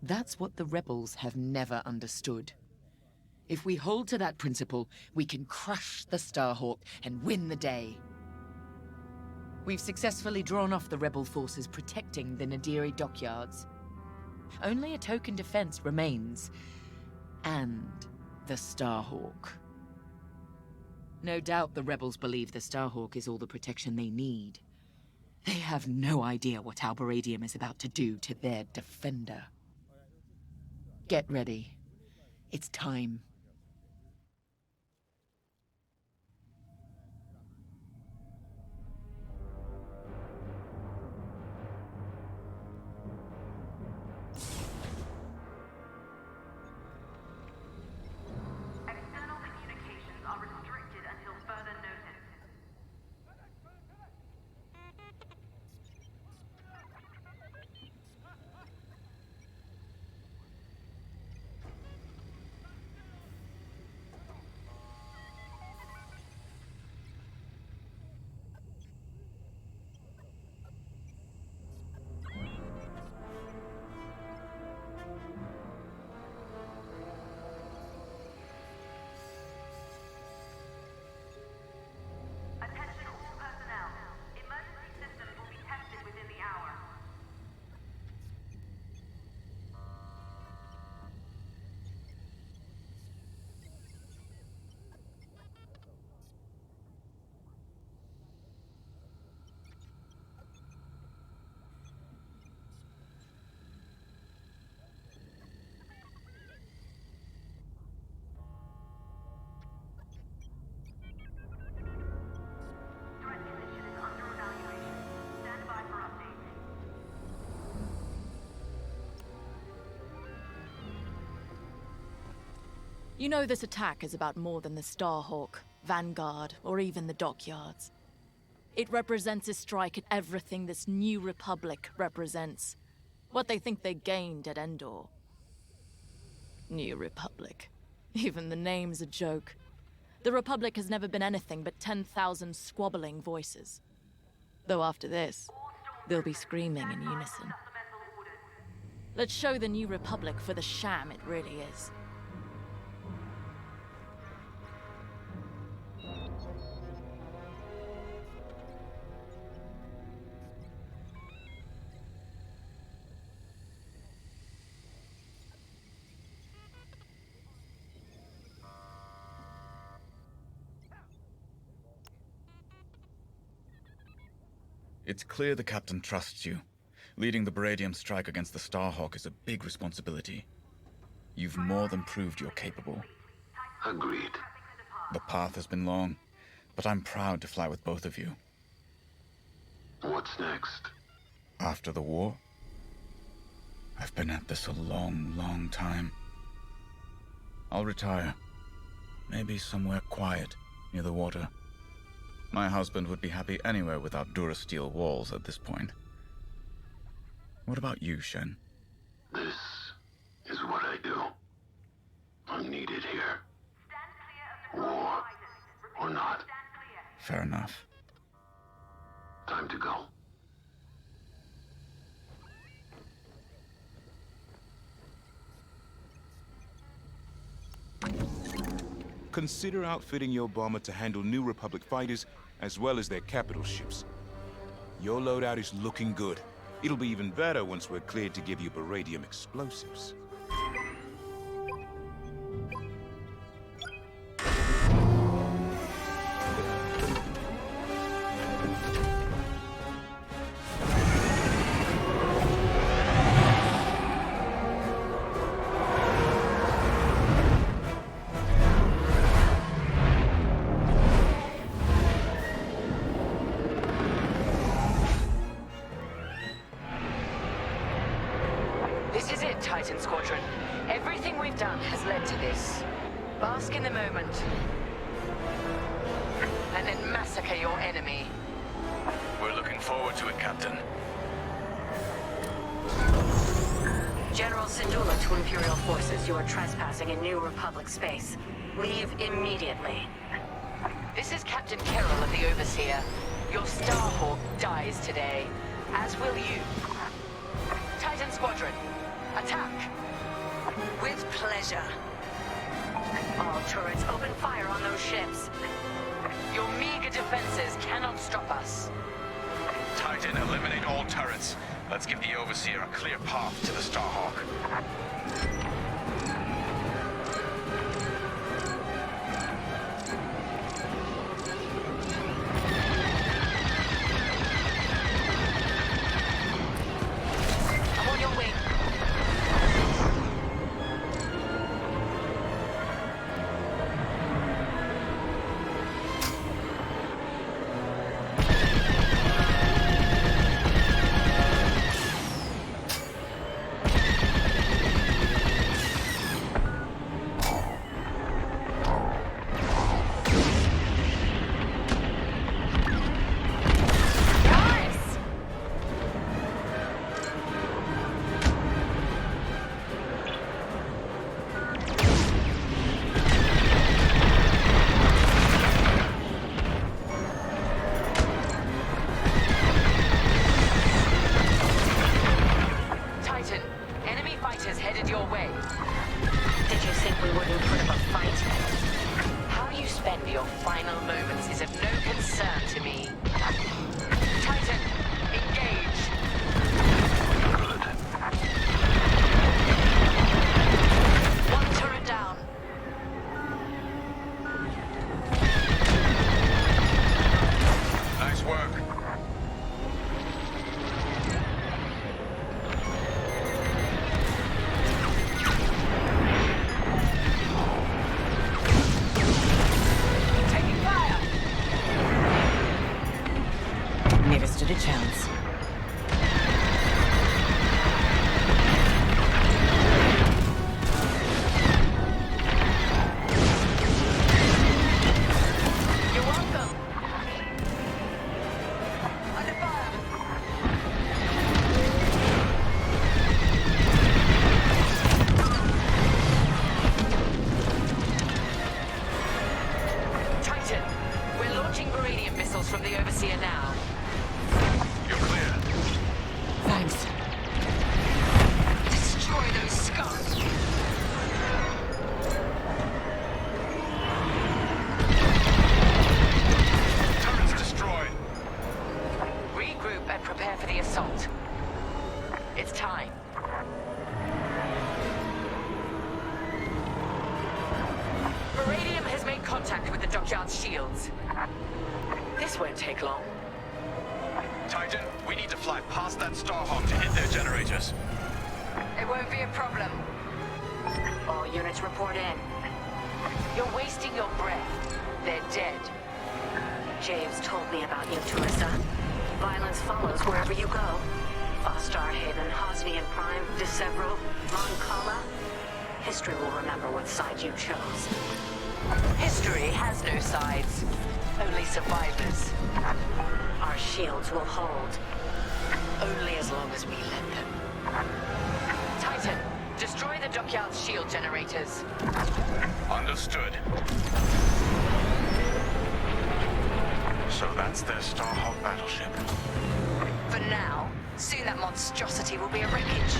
That's what the rebels have never understood. If we hold to that principle, we can crush the Starhawk and win the day. We've successfully drawn off the rebel forces protecting the Nadiri dockyards. Only a token defense remains. And the Starhawk. No doubt the rebels believe the Starhawk is all the protection they need. They have no idea what Alberadium is about to do to their defender. Get ready. It's time. External communications are restricted until further notice. Attention all personnel. Emergency systems will be tested within the hour. Threat condition is under evaluation. Stand by for updates. You know this attack is about more than the Starhawk, Vanguard, or even the dockyards. It represents a strike at everything this new Republic represents. What they think they gained at Endor. New Republic. Even the name's a joke. The Republic has never been anything but 10,000 squabbling voices. Though after this, they'll be screaming in unison. Let's show the New Republic for the sham it really is. It's clear the captain trusts you. Leading the Baradium strike against the Starhawk is a big responsibility. You've more than proved you're capable. Agreed. The path has been long, but I'm proud to fly with both of you. What's next? After the war? I've been at this a long, long time. I'll retire. Maybe somewhere quiet, near the water. My husband would be happy anywhere without Durasteel walls at this point. What about you, Shen? This is what I do. I'm needed here. War or not. Fair enough. Time to go. Consider outfitting your bomber to handle New Republic fighters as well as their capital ships. Your loadout is looking good. It'll be even better once we're cleared to give you Baradium explosives. This is it, Titan Squadron. Everything we've done has led to this. Bask in the moment. And then massacre your enemy. We're looking forward to it, Captain. General Syndulla to Imperial forces, you are trespassing in New Republic space. Leave immediately. This is Captain Carroll of the Overseer. Your Starhawk dies today, as will you. Titan Squadron, attack! With pleasure. All turrets open fire on those ships. Your meager defenses cannot stop us. Titan, eliminate all turrets. Let's give the Overseer a clear path to the Starhawk. Did you think we wouldn't put up a fight? How you spend your final moments is of no concern to me. Titan, engage! Good. One turret down. Nice work. Taking fire! Never stood a chance. You're welcome. Under fire. Titan, we're launching beryllium missiles from the Overseer now. You're clear. Thanks. Destroy those scum! Turret's destroyed. Regroup and prepare for the assault. It's time. Beryllium has made contact with the dockyard's shields. This won't take long. Titan, we need to fly past that Starhawk to hit their generators. It won't be a problem. All units report in. You're wasting your breath. They're dead. James told me about you, Tourissa. Violence follows wherever you go. Fostar Haven, Hosnian Prime, Decevral, Mon Cala. History will remember what side you chose. History has no sides, only survivors. Our shields will hold, only as long as we let them. Titan, destroy the dockyard's shield generators. Understood. So that's their Starhawk battleship. For now, soon that monstrosity will be a wreckage.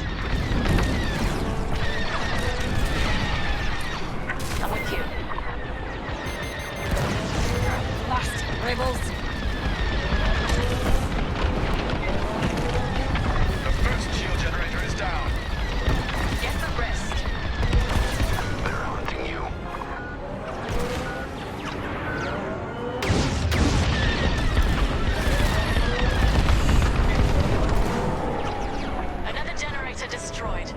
I'm with you. Last, rebels. The first shield generator is down. Get the rest. They're hunting you. Another generator destroyed.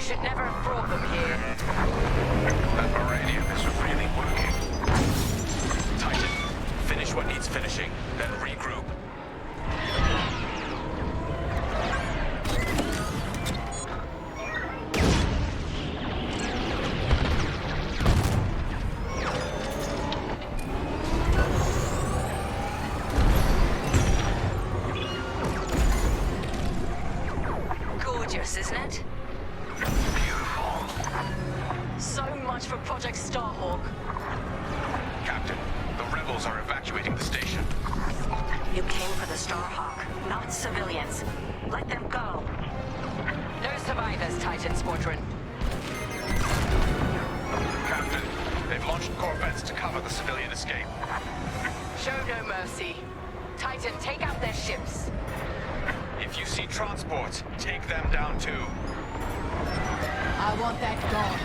should never have brought them here. That Meridian is really working. Titan, finish what needs finishing, then regroup. Gorgeous, isn't it? Beautiful. So much for Project Starhawk. Captain, the rebels are evacuating the station. You came for the Starhawk, not civilians. Let them go. No survivors, Titan Squadron. Captain, they've launched corvettes to cover the civilian escape. Show no mercy. Titan, take out their ships. If you see transports, take them down too. I want that gone.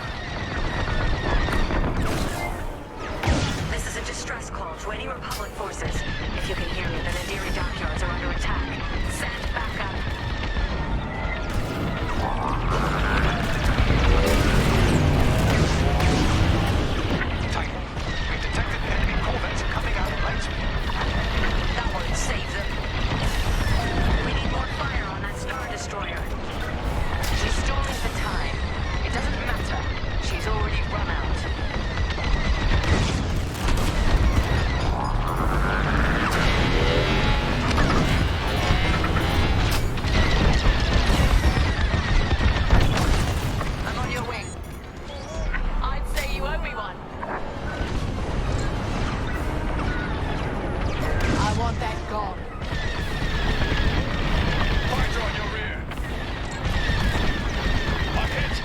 This is a distress call to any Republic forces. If you can hear me, the Nadiri dockyards are under attack. Send backup. Titan, we detected enemy corvettes coming out right. That won't save them. We need more fire on that Star Destroyer. She's stalling for time. It doesn't matter. She's already run out. I'm on your wing. I'd say you owe me one. I want that gone. Fighter on your rear. I'm hit.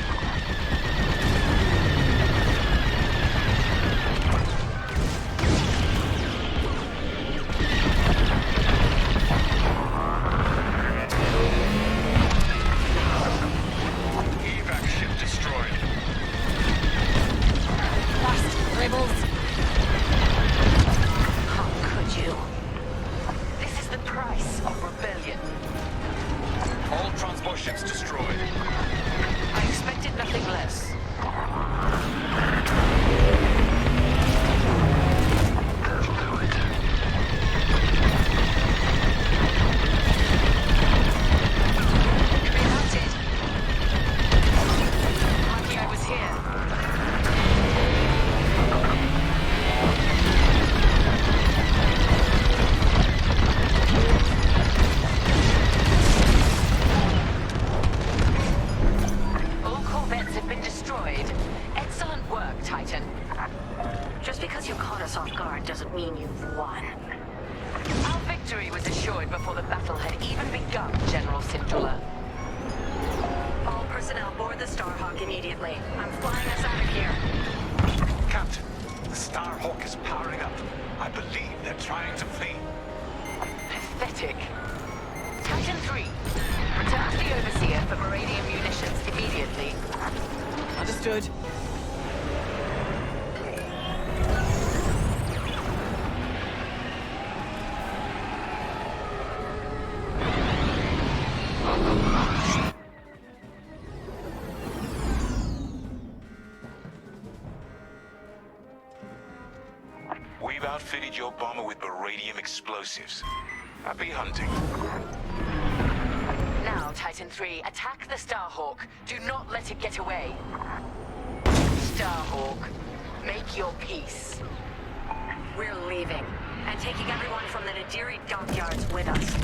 Evac ship destroyed. Fast, rebels. How could you? This is the price of rebellion. All transport ships destroyed. I expected nothing less. That'll do it. You've been hunted. Lucky I was here. All corvettes have been destroyed. Excellent work, Titan. Just because you caught us off guard doesn't mean you've won. Our victory was assured before the battle had even begun, General Syndulla. All personnel board the Starhawk immediately. I'm flying us out of here. Captain, the Starhawk is powering up. I believe they're trying to flee. Pathetic. Titan 3, return to the Overseer for Meridian munitions immediately. Understood. We've outfitted your bomber with beradium explosives. Happy hunting. Now, Titan 3, attack the Starhawk. Do not let it get away. Starhawk, make your peace. We're leaving, and taking everyone from the Nadiri dockyards with us.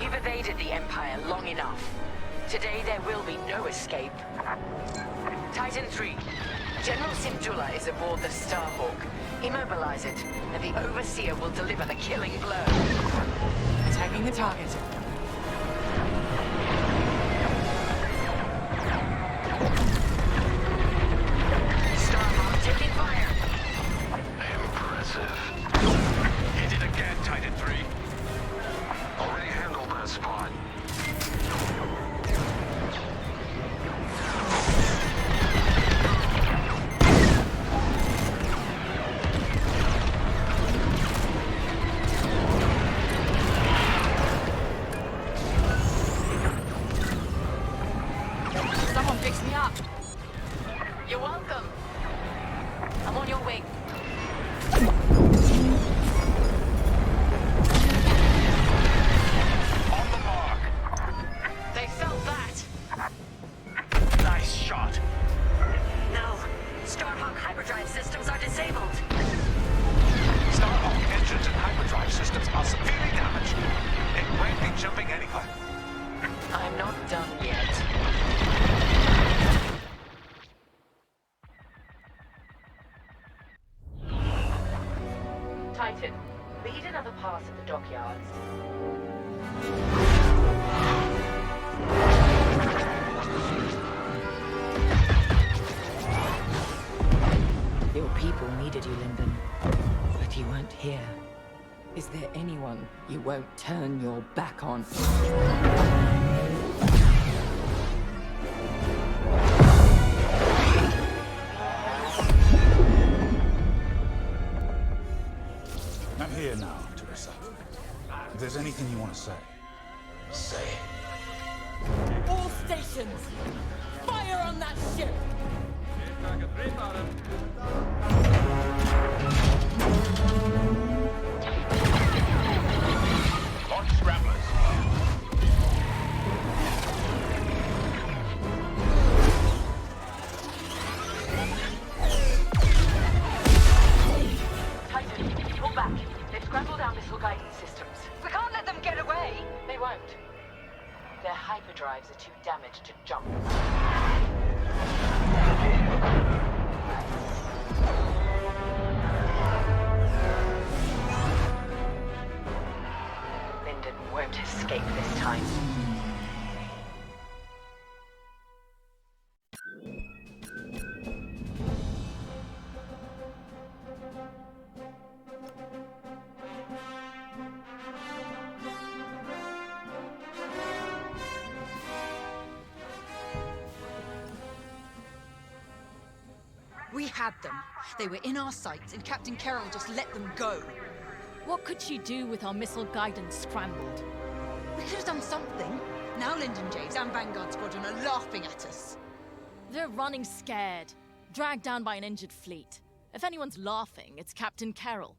You've evaded the Empire long enough. Today there will be no escape. Titan 3, General Syndulla is aboard the Starhawk. Immobilize it, and the Overseer will deliver the killing blow. Attacking the target. Starhawk taking fire. Impressive. Hit it again, Titan 3. Already handled that spot. Fix me up. You're welcome. I'm on your way. On the mark. They felt that. Nice shot. No. Starhawk hyperdrive systems are disabled. Starhawk engines and hyperdrive systems are severely damaged. It won't be jumping anywhere. I'm not done yet. Titan, lead another pass at the dockyards. Your people needed you, Lyndon. But you weren't here. Is there anyone you won't turn your back on? I'm here now, Teresa. If there's anything you want to say, say it. All stations! Fire on that ship! Launch scramblers. Titan, pull back. They've scrambled our missile guidance systems. We can't let them get away! They won't. Their hyperdrives are too damaged to jump. Lyndon won't escape this time. We had them. They were in our sights, and Captain Carroll just let them go. What could she do with our missile guidance scrambled? We could have done something. Now Lyndon James and Vanguard Squadron are laughing at us. They're running scared, dragged down by an injured fleet. If anyone's laughing, it's Captain Carroll.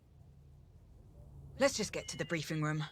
Let's just get to the briefing room.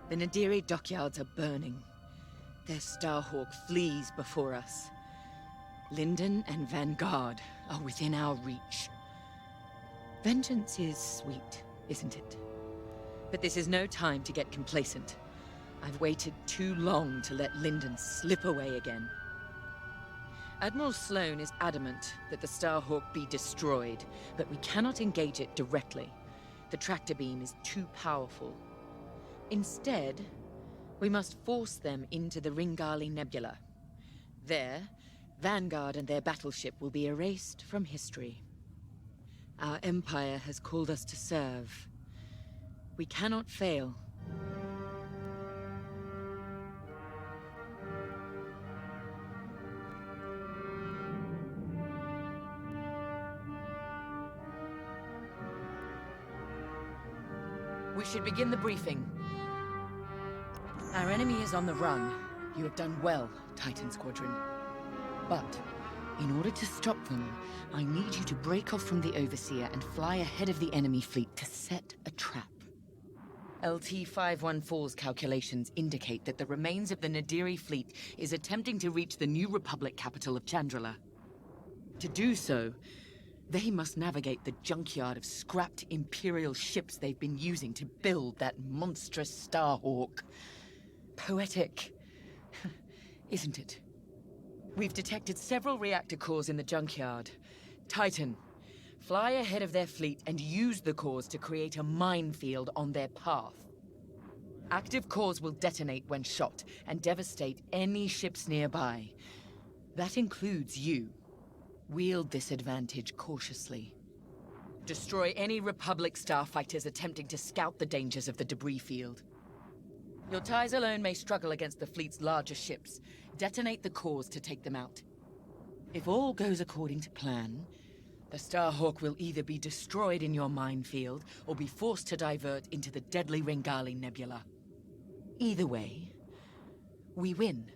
The Nadiri dockyards are burning. Their Starhawk flees before us. Lyndon and Vanguard are within our reach. Vengeance is sweet, isn't it? But this is no time to get complacent. I've waited too long to let Linden slip away again. Admiral Sloane is adamant that the Starhawk be destroyed, but we cannot engage it directly. The tractor beam is too powerful. Instead, we must force them into the Ringali Nebula. There, Vanguard and their battleship will be erased from history. Our Empire has called us to serve. We cannot fail. We should begin the briefing. Our enemy is on the run. You have done well, Titan Squadron. But, in order to stop them, I need you to break off from the Overseer and fly ahead of the enemy fleet to set a trap. LT-514's calculations indicate that the remains of the Nadiri fleet is attempting to reach the New Republic capital of Chandrila. To do so, they must navigate the junkyard of scrapped Imperial ships they've been using to build that monstrous Starhawk. Poetic, isn't it? We've detected several reactor cores in the junkyard. Titan, fly ahead of their fleet and use the cores to create a minefield on their path. Active cores will detonate when shot and devastate any ships nearby. That includes you. Wield this advantage cautiously. Destroy any Republic starfighters attempting to scout the dangers of the debris field. Your ties alone may struggle against the fleet's larger ships. Detonate the cores to take them out. If all goes according to plan, the Starhawk will either be destroyed in your minefield or be forced to divert into the deadly Ringali Nebula. Either way, we win.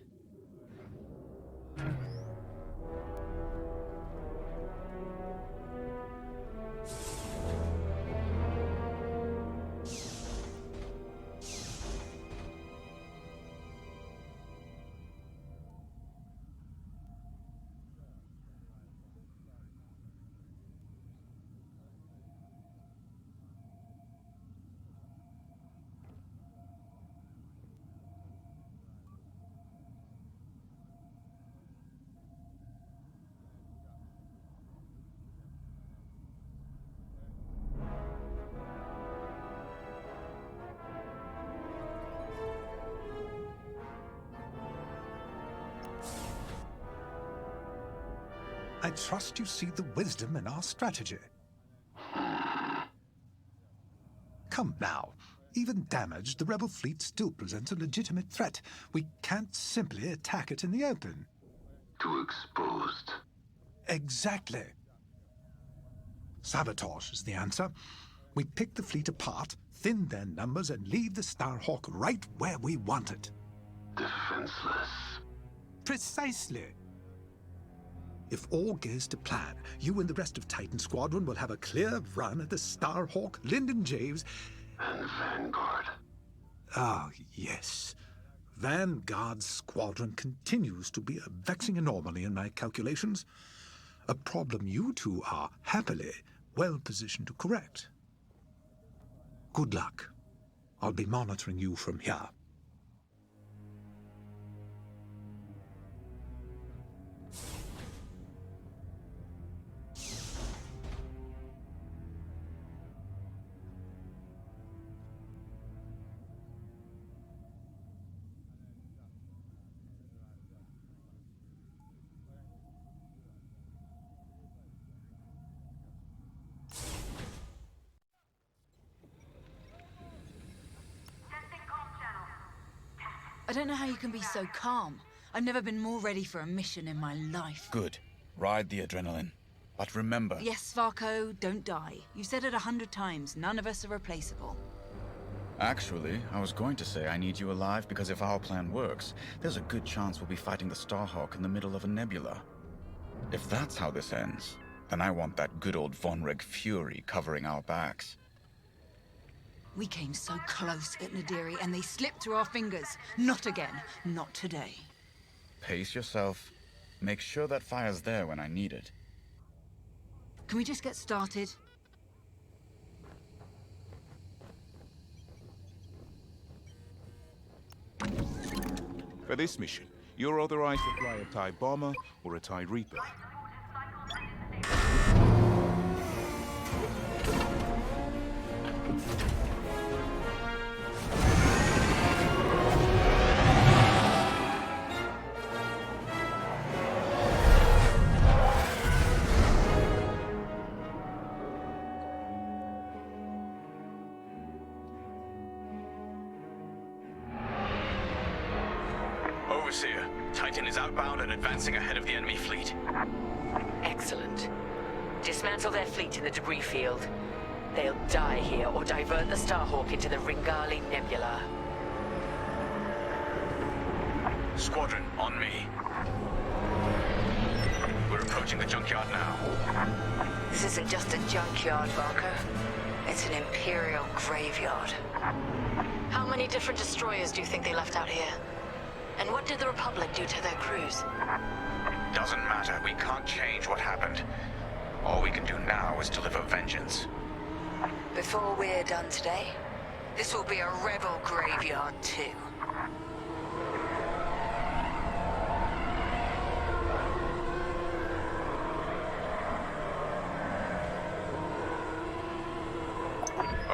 I trust you see the wisdom in our strategy. Come now. Even damaged, the rebel fleet still presents a legitimate threat. We can't simply attack it in the open. Too exposed. Exactly. Sabotage is the answer. We pick the fleet apart, thin their numbers, and leave the Starhawk right where we want it. Defenseless. Precisely. If all goes to plan, you and the rest of Titan Squadron will have a clear run at the Starhawk, Lyndon Javes, and Vanguard. Ah, yes. Vanguard's squadron continues to be a vexing anomaly in my calculations. A problem you two are, happily, well positioned to correct. Good luck. I'll be monitoring you from here. I don't know how you can be so calm. I've never been more ready for a mission in my life. Good. Ride the adrenaline. But remember... Yes, Varko, don't die. You've said it 100 times. None of us are replaceable. Actually, I was going to say I need you alive because if our plan works, there's a good chance we'll be fighting the Starhawk in the middle of a nebula. If that's how this ends, then I want that good old Von Reg fury covering our backs. We came so close at Nadiri and they slipped through our fingers. Not again. Not today. Pace yourself. Make sure that fire's there when I need it. Can we just get started? For this mission, you're authorized to fly a TIE bomber or a TIE Reaper. Overseer, Titan is outbound and advancing ahead of the enemy fleet. Excellent. Dismantle their fleet in the debris field. They'll die here or divert the Starhawk into the Ringali Nebula. Squadron, on me. We're approaching the junkyard now. This isn't just a junkyard, Varko. It's an Imperial graveyard. How many different destroyers do you think they left out here? And what did the Republic do to their crews? Doesn't matter. We can't change what happened. All we can do now is deliver vengeance. Before we're done today, this will be a rebel graveyard too.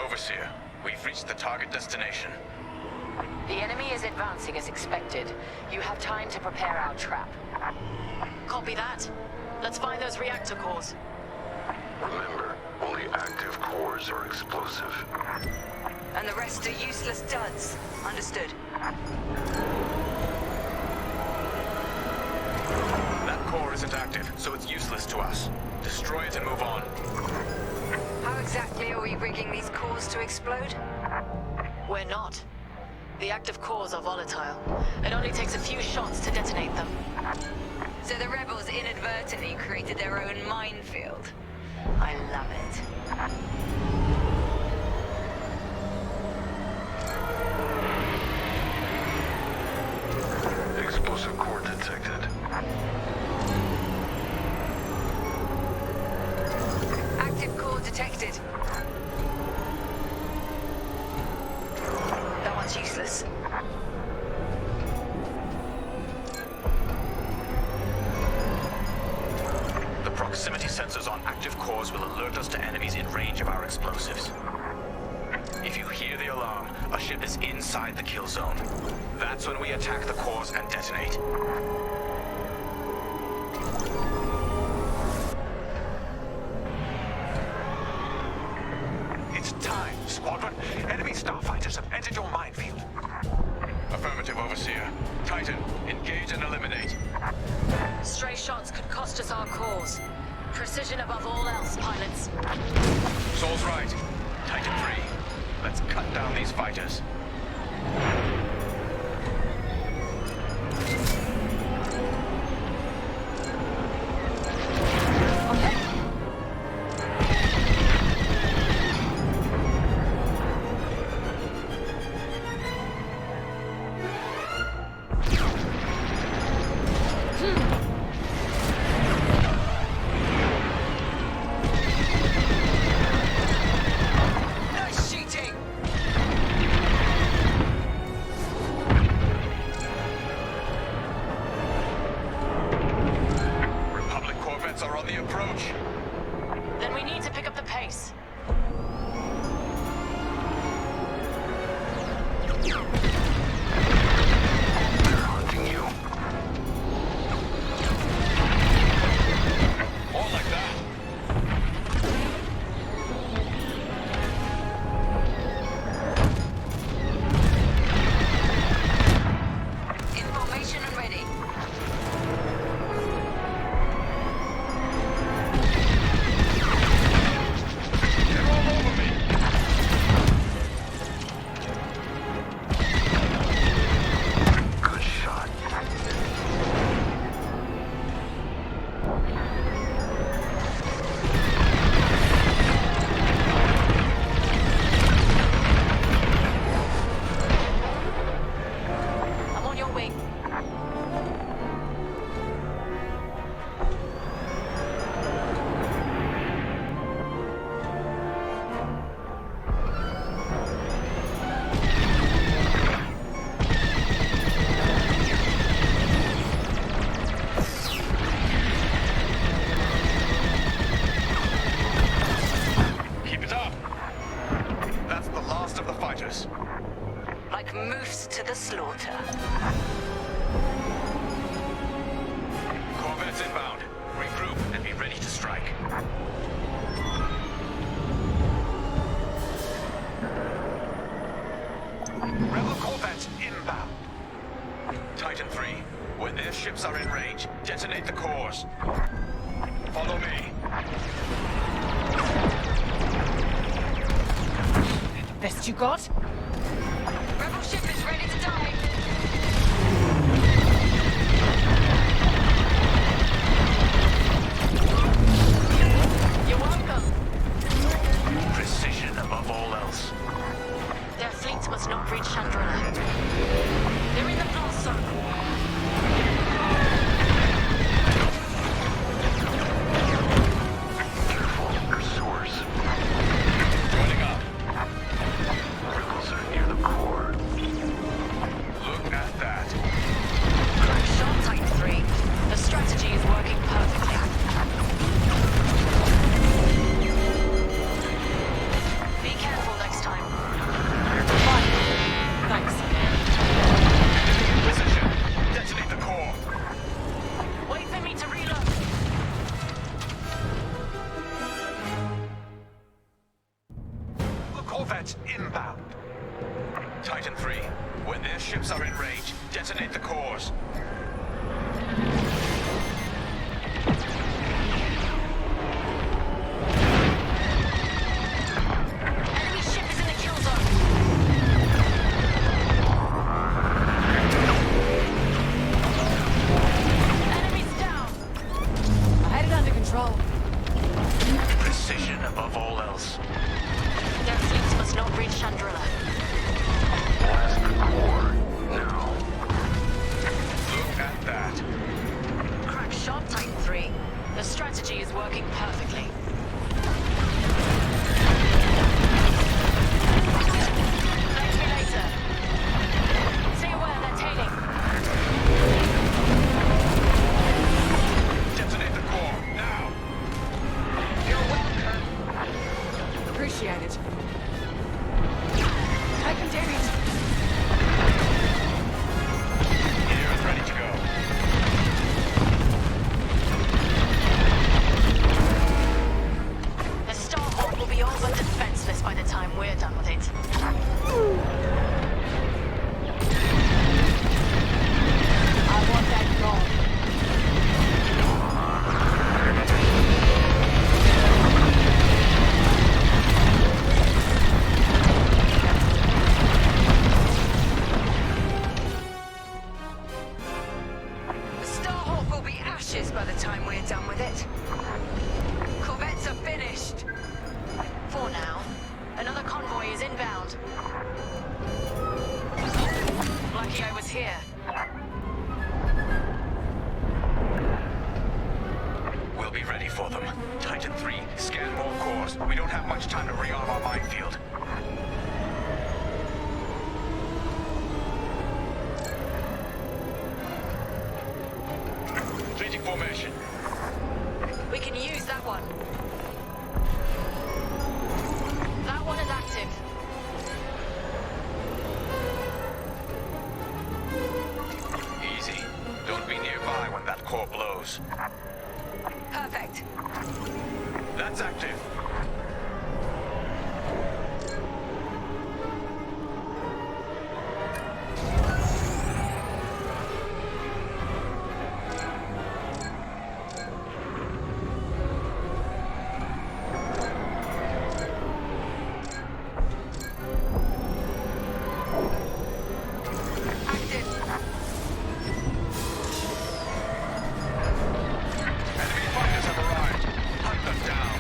Overseer, we've reached the target destination. The enemy is advancing as expected. You have time to prepare our trap. Copy that. Let's find those reactor cores. Remember, only active cores are explosive. And the rest are useless duds. Understood. That core isn't active, so it's useless to us. Destroy it and move on. How exactly are we rigging these cores to explode? We're not. The active cores are volatile. It only takes a few shots to detonate them. So the rebels inadvertently created their own minefield. I love it. Explosive core detected. Active core detected. That one's useless. The proximity sensors on active cores will alert us to enemies in range of our explosives. If you hear the alarm, a ship is inside the kill zone. That's when we attack the cores and detonate. It's time, Squadron. Enemy starfighters have entered your minefield. Affirmative, Overseer. Titan, engage and eliminate. Stray shots could cost us our cores. Precision above all else, pilots. Saul's right. Titan 3. Let's cut down these fighters. Nice shooting! Republic corvettes are on the approach. Then we need to pick up the pace. They're hunting you. More like that. In formation and ready. They're all over me. rest of the fighters? Like moose to the slaughter. Corvettes inbound. Regroup and be ready to strike. Rebel Corvettes inbound. Titan 3, when their ships are in range, detonate the cores. Follow me. Best you got? Rebel ship is ready to die. You're welcome. Precision above all else. Their fleet must not reach Chandrila. They're in the blast zone. Careful, your source. Joining up. Ripples are near the core. Look at that. Shot Titan 3. The strategy is working perfectly. Be careful next time. Fine. Thanks. Position. Detonate the core. Wait for me to reload. The Corvettes inbound. Titan 3, when their ships are in range, detonate the cores. Enemy ship is in the kill zone. Enemies down. I had it under control. Precision above all else. Their fleets must not reach Chandrila. Blast the core. Now. Look at that. Crack shot Titan 3. The strategy is working perfectly. Thank me later. Stay aware, they're tailing. Detonate the core, now! You're welcome. Appreciate it. I can do it. Here and ready to go. The Starhawk will be all but defenseless by the time we're done with it. I want that gone. The Starhawk will be ashes by the time we're done with it. Corvettes are finished. For now. Another convoy is inbound. Lucky I was here. We'll be ready for them. Titan 3, scan more cores. We don't have much time to rearm our minefield. Completing formation. We can use that one. That one is active. Easy. Don't be nearby when that core blows. Perfect. That's active. Enemy fighters have arrived. Hunt them down.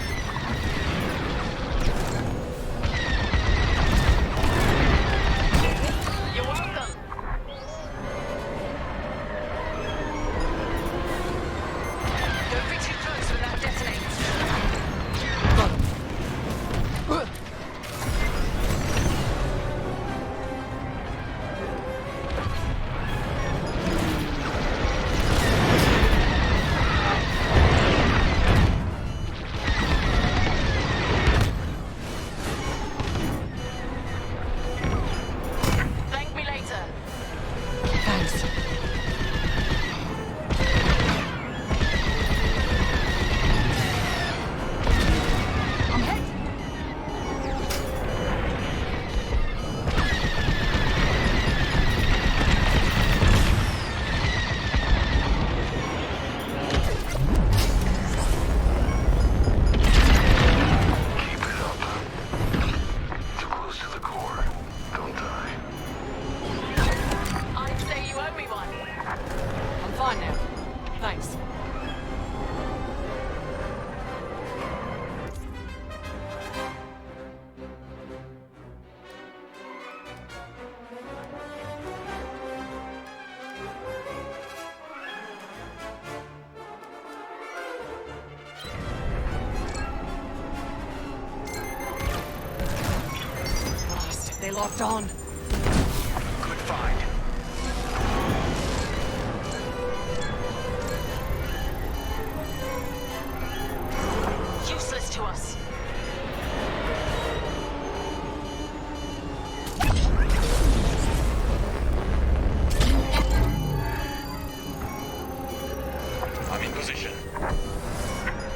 they locked on. Good find. Useless to us. I'm in position.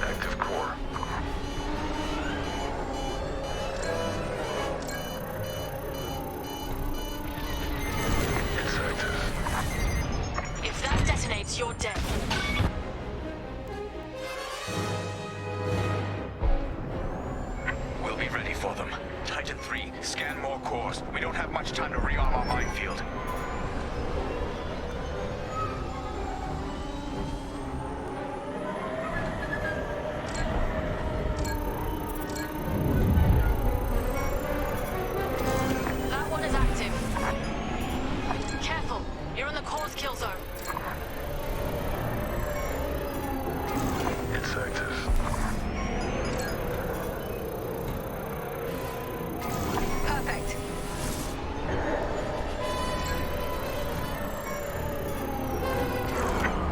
Active core. It's active. If that detonates, you're dead. We'll be ready for them. Titan 3, scan more cores. We don't have much time to rearm our minefield. That one is active. Careful, you're in the core's kill zone. It's active. Perfect.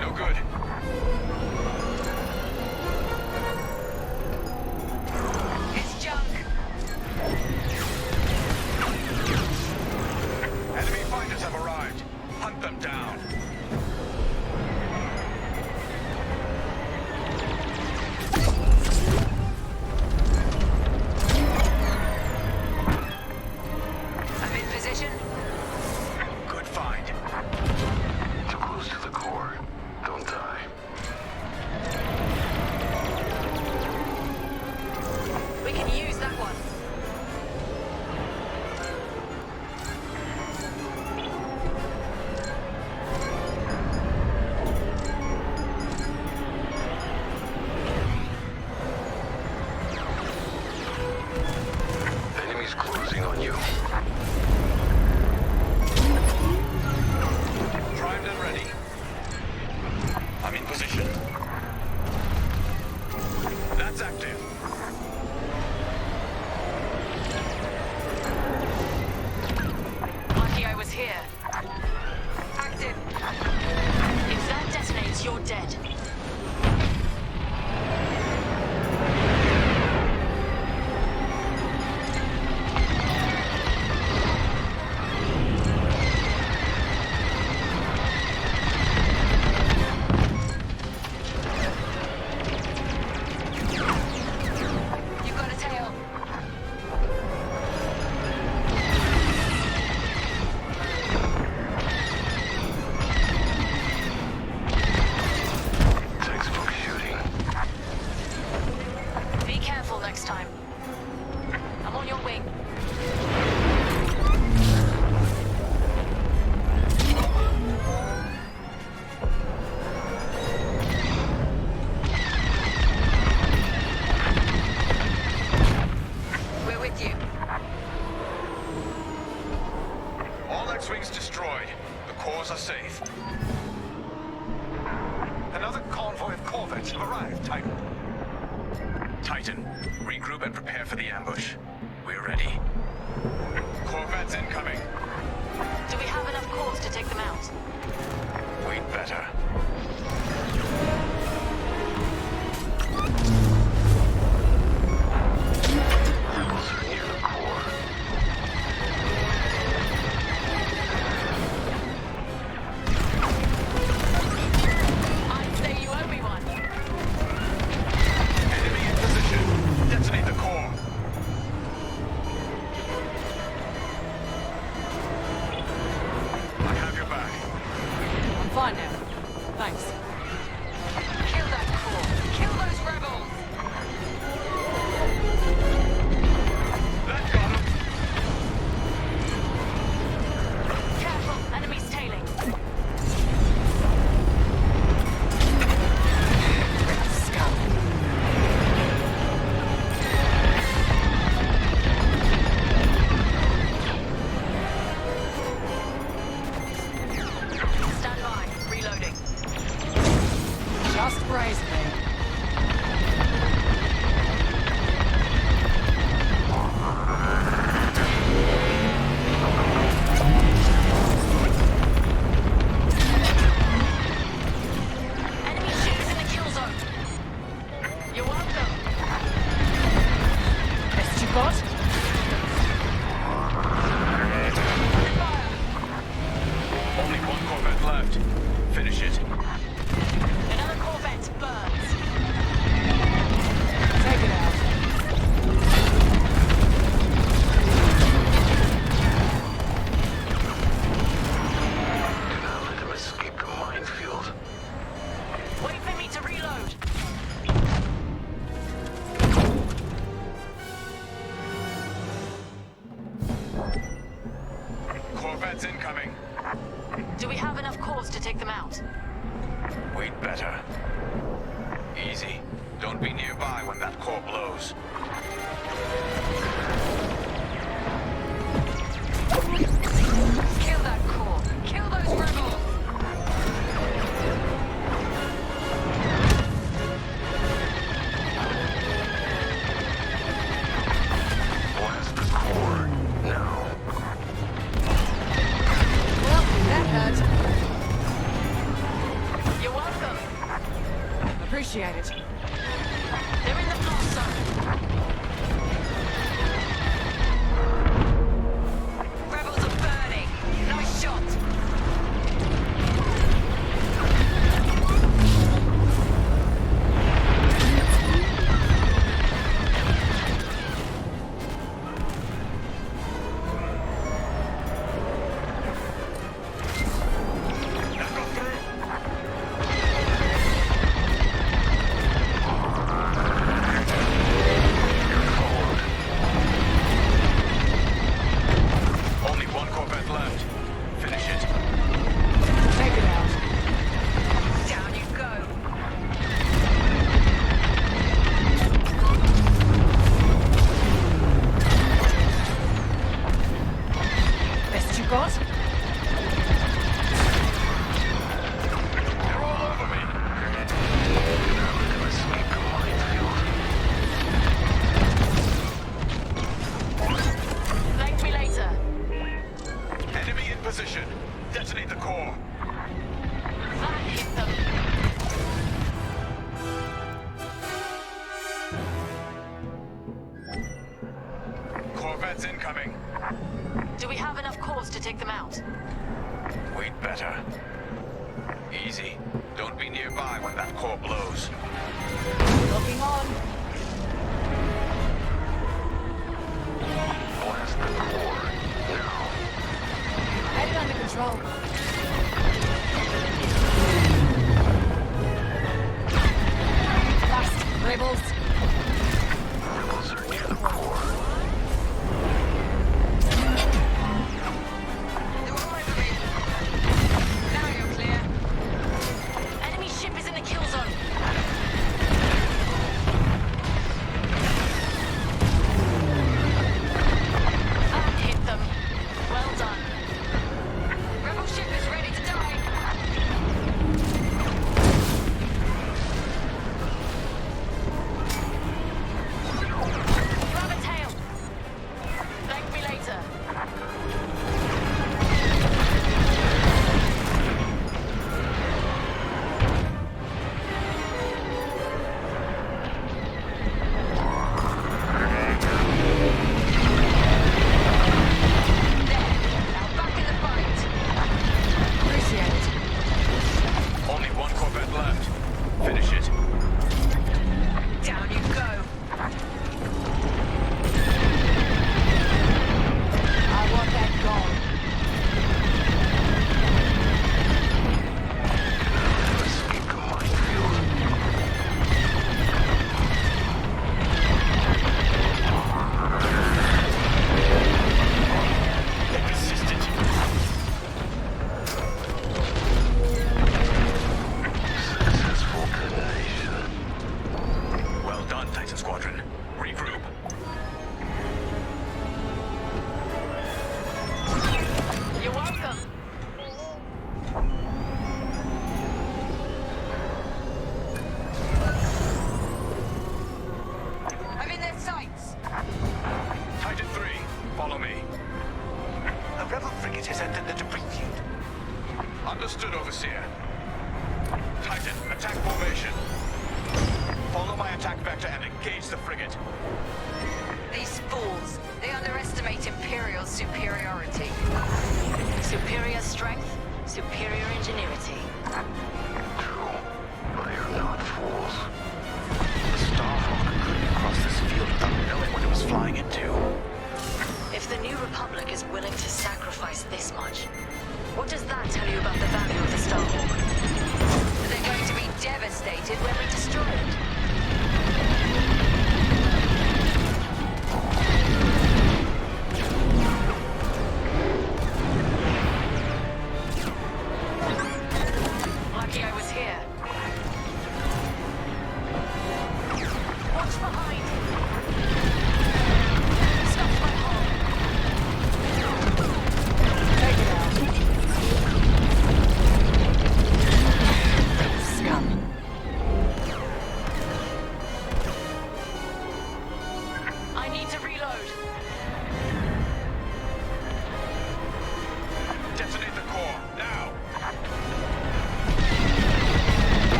No good. It's junk. Enemy fighters have arrived. Hunt them down. I'm in position. Good find. Too close to the core. Don't die. We can use that one. Enemies closing on you. Primed and ready. I'm in position. That's active. Lucky I was here. Active. If that detonates, you're dead. You've got a tail. Textbook shooting. Be careful next time. I'm on your wing. We're with you. All X-Wings destroyed. The cores are safe. Another convoy of corvettes have arrived, Titan. Titan, regroup and prepare for the ambush. We're ready. Corvettes incoming. Do we have enough cores to take them out? We'd better. Rebels are near the core. I'd say you owe me one. Enemy in position. Detonate the core. Corvettes incoming. Do we have enough cores to take them out? We'd better. Easy. Don't be nearby when that core blows. Kill that core. Kill those rebels! Blast the core now. Well, that hurt. You're welcome. Appreciate it. They're in the blast zone. Rebels are burning. Nice shot. Only one Corvette left. Finish it. Take it out. Down you go. Best you got? They're all over me. Escape the minefield. Thank me later. Enemy in position. Detonate the core. That hit them. Corvettes incoming. Do we have enough cores to take them out? We'd better. Easy. Don't be nearby when that core blows. Looking on. Blast the core now. Had it under control. Fast, rebels. Rebels are near the core. They're all over me. Now you're clear. Enemy ship is in the kill zone. That hit them. Well done. Rebel ship is ready to die. Grab a tail. Thank me later. Now back in the fight. Appreciate it. Only one Corvette left. Finish it. Down you go. I want that gone. Escape the minefield. They resisted. Successful detonation. Well done, Titan Squadron. Regroup. You're welcome. I'm in their sights. Titan 3, follow me. A rebel frigate has entered the debris field. Understood, Overseer. Titan, attack formation. Follow my attack vector and engage the frigate. These fools, they underestimate Imperial superiority. Superior strength, superior ingenuity. True, but they are not fools. The Starhawk couldn't cross this field without knowing what it was flying into. If the New Republic is willing to sacrifice this much, what does that tell you about the value of the Starhawk? They're going to be devastated when we destroy it.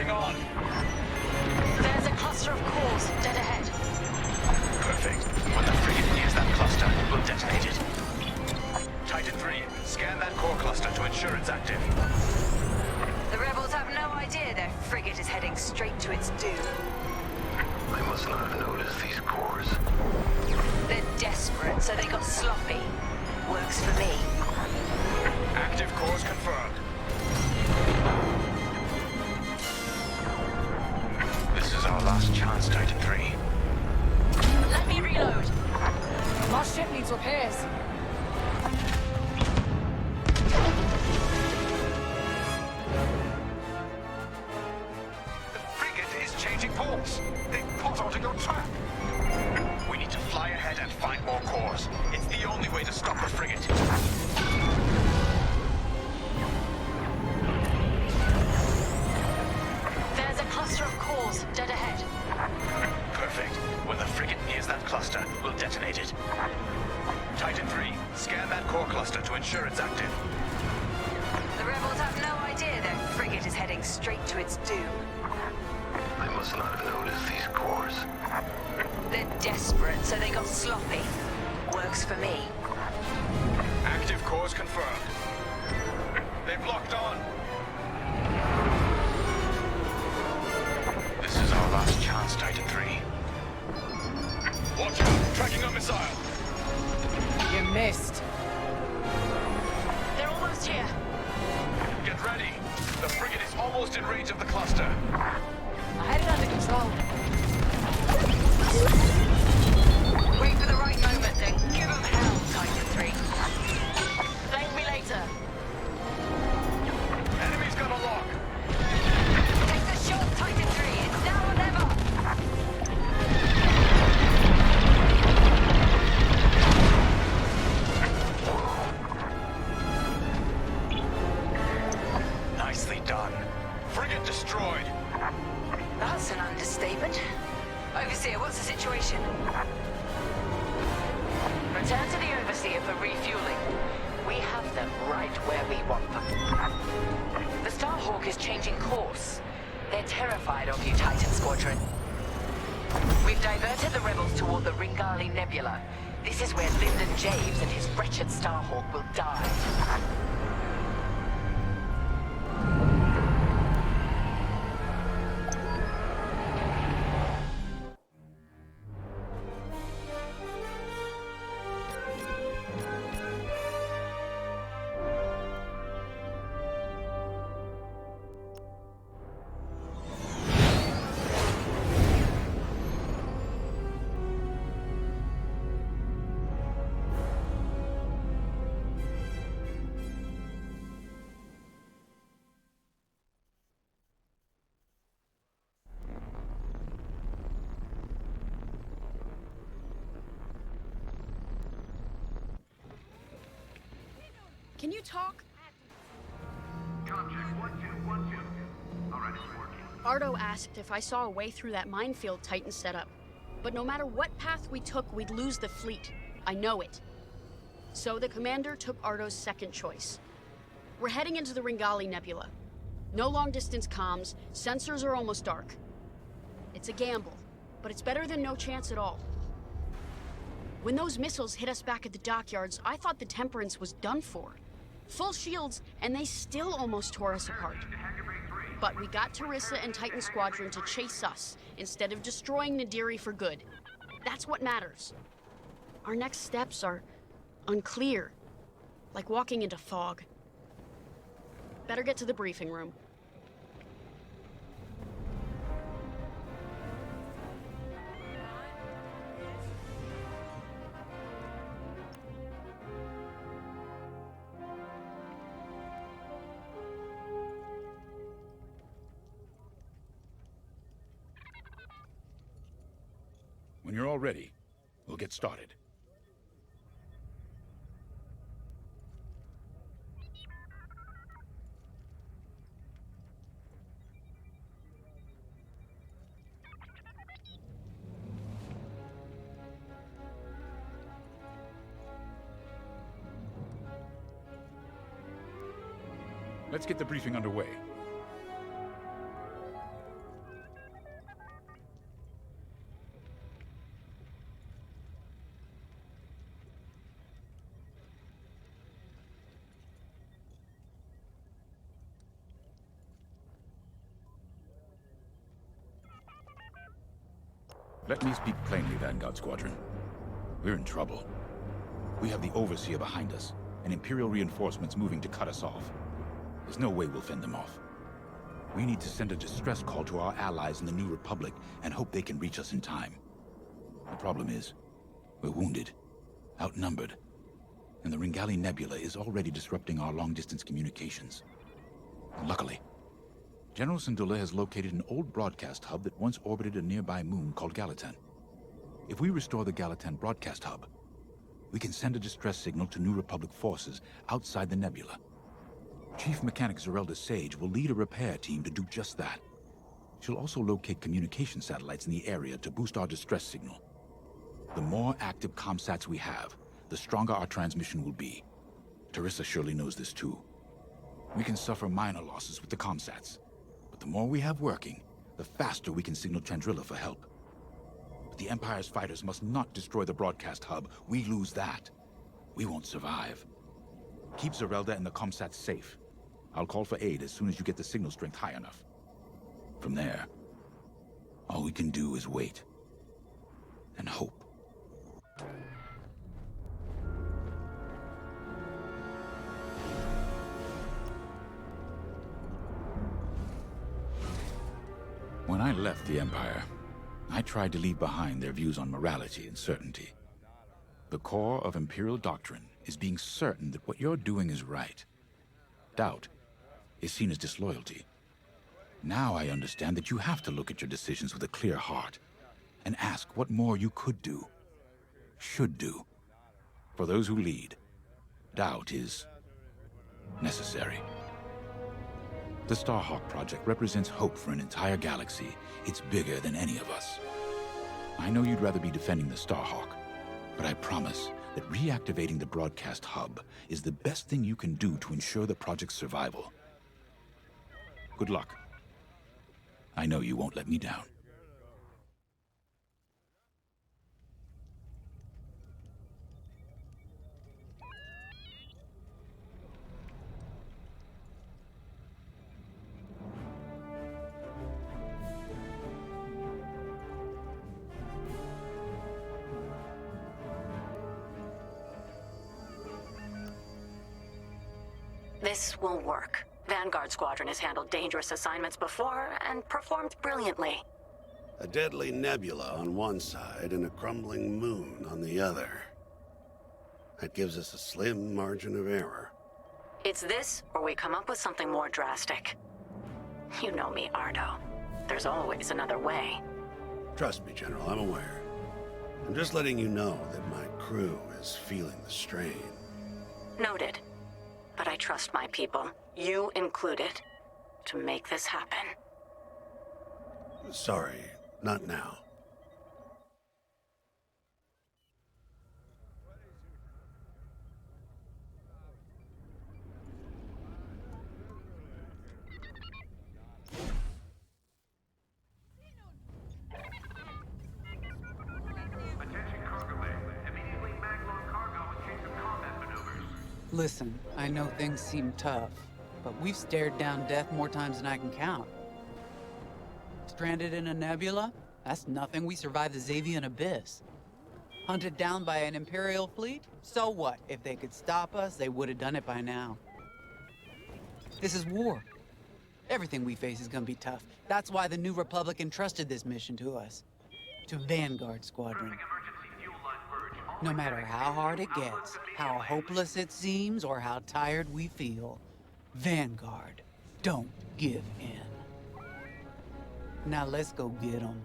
locking on. There's a cluster of cores dead ahead. Perfect. When the frigate nears that cluster, we'll detonate it. Titan 3, scan that core cluster to ensure it's active. The rebels have no idea their frigate is heading straight to its doom. I must not have noticed these cores. They're desperate, so they got sloppy. Works for me. Active cores confirmed. This is our last chance, Titan 3. Let me reload. My ship needs repairs. The frigate is changing course. They caught onto your trap. We need to fly ahead and find more cores. It's the only way to stop the frigate. There's a cluster of cores dead ahead. Perfect. When the frigate nears that cluster, we'll detonate it. Titan 3, scan that core cluster to ensure it's active. The rebels have no idea their frigate is heading straight to its doom. I must not have noticed these cores. They're desperate, so they got sloppy. Works for me. Active cores confirmed. They've locked on. This is our last chance, Titan 3. Watch out! Tracking a missile! You missed. They're almost here. Get ready! The frigate is almost in range of the cluster. I had it under control. Wait for the right moment, then give them hell, Titan 3. Thank me later. Enemy's got a lock. Take the shot, Titan 3. It's now or never. Nicely done. Frigate destroyed. That's an understatement. Overseer, what's the situation? Return to the Overseer for refueling. We have them right where we want them. The Starhawk is changing course. They're terrified of you, Titan Squadron. We've diverted the rebels toward the Ringali Nebula. This is where Lyndon James and his wretched Starhawk will die. Can you talk? Ardo asked if I saw a way through that minefield Titan set up. But no matter what path we took, we'd lose the fleet. I know it. So the commander took Ardo's second choice. We're heading into the Ringali Nebula. No long-distance comms, sensors are almost dark. It's a gamble, but it's better than no chance at all. When those missiles hit us back at the dockyards, I thought the Temperance was done for. Full shields, and they still almost tore us apart. But we got Teresa and Titan Squadron to chase us, instead of destroying Nadiri for good. That's what matters. Our next steps are unclear, like walking into fog. Better get to the briefing room. When you're all ready, we'll get started. Let's get the briefing underway. Let me speak plainly, Vanguard Squadron. We're in trouble. We have the Overseer behind us, and Imperial reinforcements moving to cut us off. There's no way we'll fend them off. We need to send a distress call to our allies in the New Republic and hope they can reach us in time. The problem is, we're wounded, outnumbered, and the Ringali Nebula is already disrupting our long-distance communications. Luckily, General Syndulla has located an old broadcast hub that once orbited a nearby moon called Gallatin. If we restore the Gallatin broadcast hub, we can send a distress signal to New Republic forces outside the nebula. Chief Mechanic Zerelda Sage will lead a repair team to do just that. She'll also locate communication satellites in the area to boost our distress signal. The more active comsats we have, the stronger our transmission will be. Teresa surely knows this too. We can suffer minor losses with the comsats, but the more we have working, the faster we can signal Chandrila for help. But the Empire's fighters must not destroy the broadcast hub. We lose that, we won't survive. Keep Zerelda and the comsats safe. I'll call for aid as soon as you get the signal strength high enough. From there, all we can do is wait and hope. When I left the Empire, I tried to leave behind their views on morality and certainty. The core of Imperial doctrine is being certain that what you're doing is right. Doubt is seen as disloyalty. Now I understand that you have to look at your decisions with a clear heart and ask what more you could do, should do. For those who lead, doubt is necessary. The Starhawk project represents hope for an entire galaxy. It's bigger than any of us. I know you'd rather be defending the Starhawk, but I promise that reactivating the broadcast hub is the best thing you can do to ensure the project's survival. Good luck. I know you won't let me down. This will work. Vanguard Squadron has handled dangerous assignments before and performed brilliantly. A deadly nebula on one side and a crumbling moon on the other. That gives us a slim margin of error. It's this, or we come up with something more drastic. You know me, Ardo. There's always another way. Trust me, General, I'm aware. I'm just letting you know that my crew is feeling the strain. Noted. But I trust my people, you included, to make this happen. Sorry, not now. Listen, I know things seem tough, but we've stared down death more times than I can count. Stranded in a nebula? That's nothing. We survived the Xavian Abyss. Hunted down by an Imperial fleet? So what? If they could stop us, they would have done it by now. This is war. Everything we face is gonna be tough. That's why the New Republic entrusted this mission to us. To Vanguard Squadron. No matter how hard it gets, how hopeless it seems, or how tired we feel, Vanguard don't give in. Now let's go get them.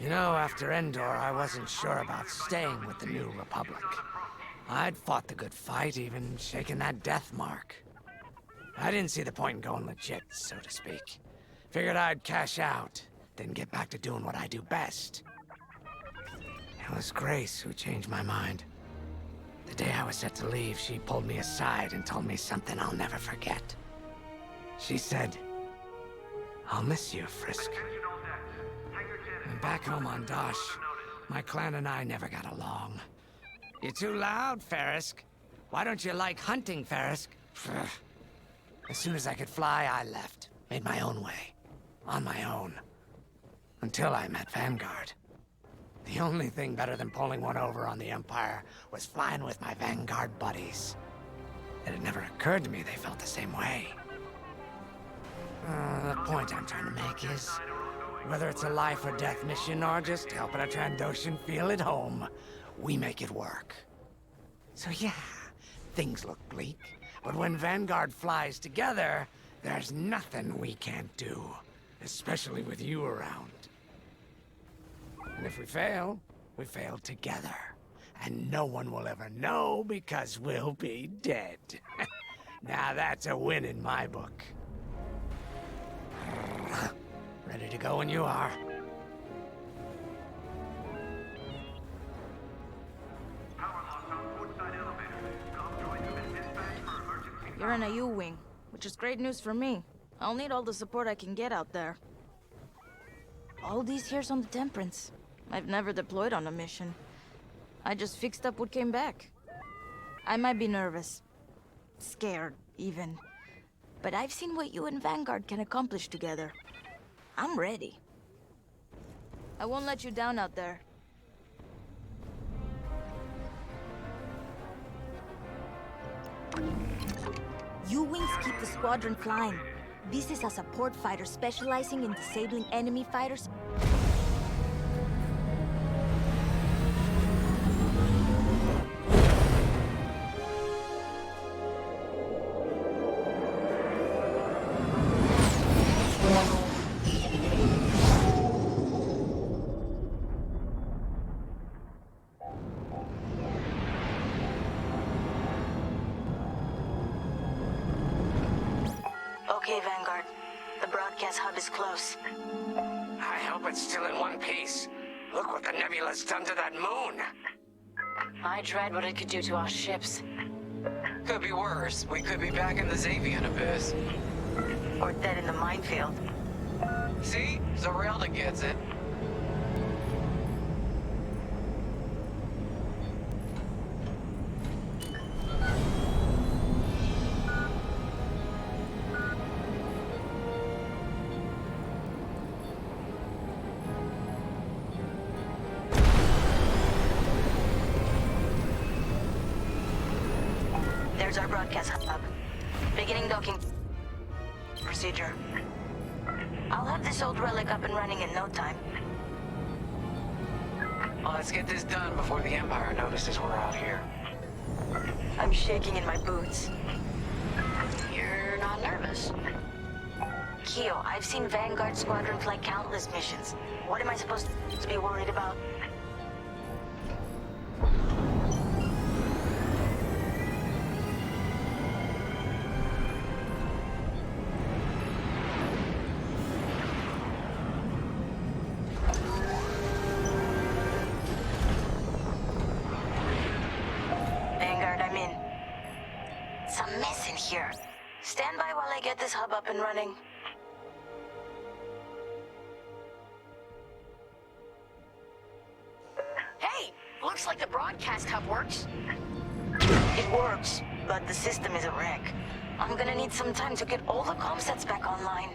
You know, after Endor, I wasn't sure about staying with the New Republic. I'd fought the good fight, even shaken that death mark. I didn't see the point in going legit, so to speak. Figured I'd cash out, then get back to doing what I do best. It was Grace who changed my mind. The day I was set to leave, she pulled me aside and told me something I'll never forget. She said, "I'll miss you, Frisk." And back home on Dosh, my clan and I never got along. You're too loud, Ferrisk. Why don't you like hunting, Ferrisk? As soon as I could fly, I left. Made my own way. On my own. Until I met Vanguard. The only thing better than pulling one over on the Empire was flying with my Vanguard buddies. It had never occurred to me they felt the same way. The point I'm trying to make is, whether it's a life or death mission or just helping a Trandoshan feel at home, we make it work. So yeah, things look bleak, but when Vanguard flies together, there's nothing we can't do, especially with you around. And if we fail together. And no one will ever know because we'll be dead. Now that's a win in my book. Ready to go when you are. You're in a U-wing, which is great news for me. I'll need all the support I can get out there. All these years on the Temperance, I've never deployed on a mission. I just fixed up what came back. I might be nervous. Scared, even. But I've seen what you and Vanguard can accomplish together. I'm ready. I won't let you down out there. U-wings keep the squadron flying. This is a support fighter specializing in disabling enemy fighters. Okay, Vanguard. The broadcast hub is close. I hope it's still in one piece. Look what the nebula's done to that moon. I dread what it could do to our ships. Could be worse. We could be back in the Xavian Abyss. Or dead in the minefield. See? Zarelda gets it. There's our broadcast hub. Beginning docking procedure. I'll have this old relic up and running in no time. Well, let's get this done before the Empire notices we're out here. I'm shaking in my boots. You're not nervous? Keo, I've seen Vanguard Squadron fly countless missions. What am I supposed to be worried about? Vanguard, I'm in. It's a mess in here. Stand by while I get this hub up and running. Hey! Looks like the broadcast hub works. It works, but the system is a wreck. I'm gonna need some time to get all the comm sets back online.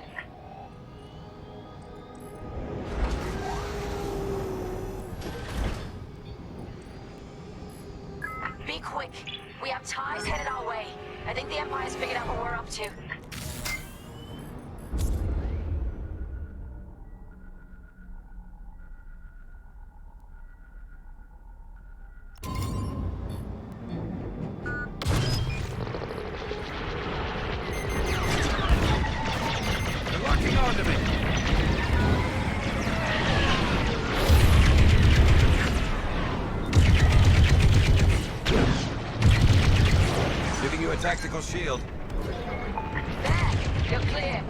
Be quick. We have ties headed our way. I think the Empire's figured out what we're up to. They're locking onto me. Giving you a tactical shield. There! You're clear.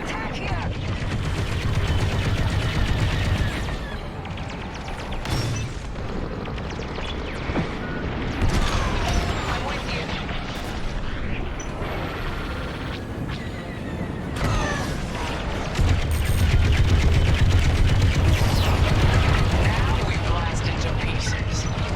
Attack here! I'm with you. Now we blast into pieces.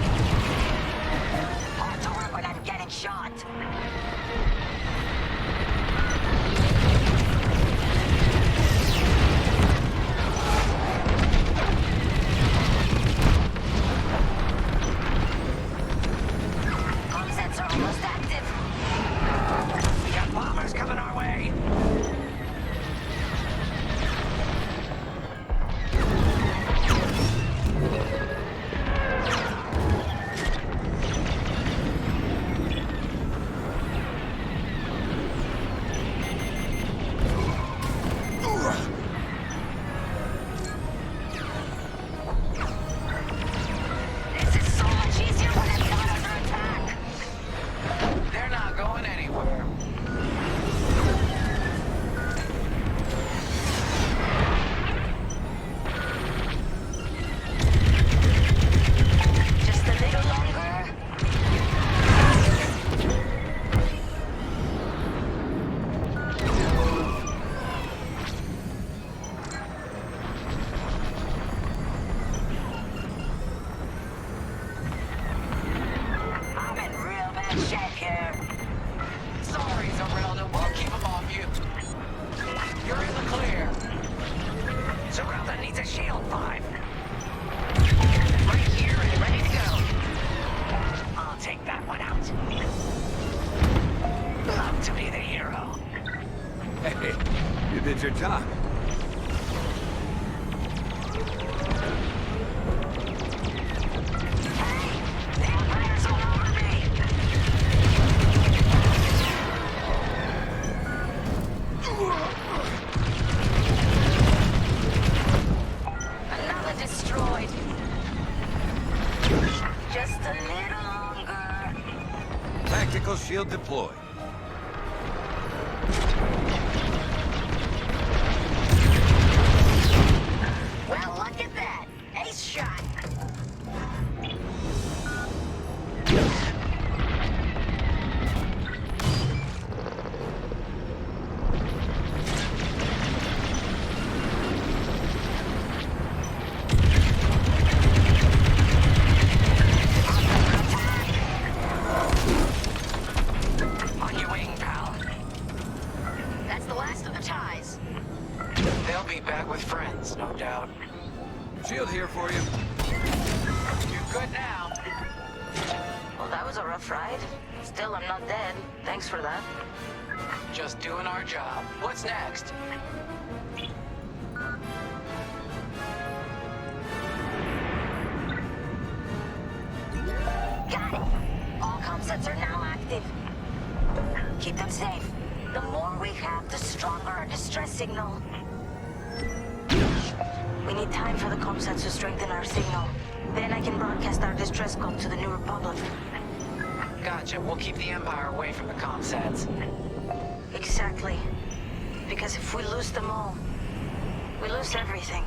shield 5. Right here and ready to go. I'll take that one out. Love to be the hero. Hey, you did your job. Another destroyed. Just a little longer. Tactical shield deployed. Well, look at that. Ace shot. On your wing, pal. That's the last of the ties. They'll be back with friends, no doubt. Shield here for you. You're good now. Well, that was a rough ride. Still, I'm not dead. Thanks for that. Just doing our job. What's next? Got it. All comsets are now active. Keep them safe. The more we have, the stronger our distress signal. We need time for the comsets to strengthen our signal. Then I can broadcast our distress call to the New Republic. Gotcha. We'll keep the Empire away from the comsats. Exactly. Because if we lose them all, we lose everything.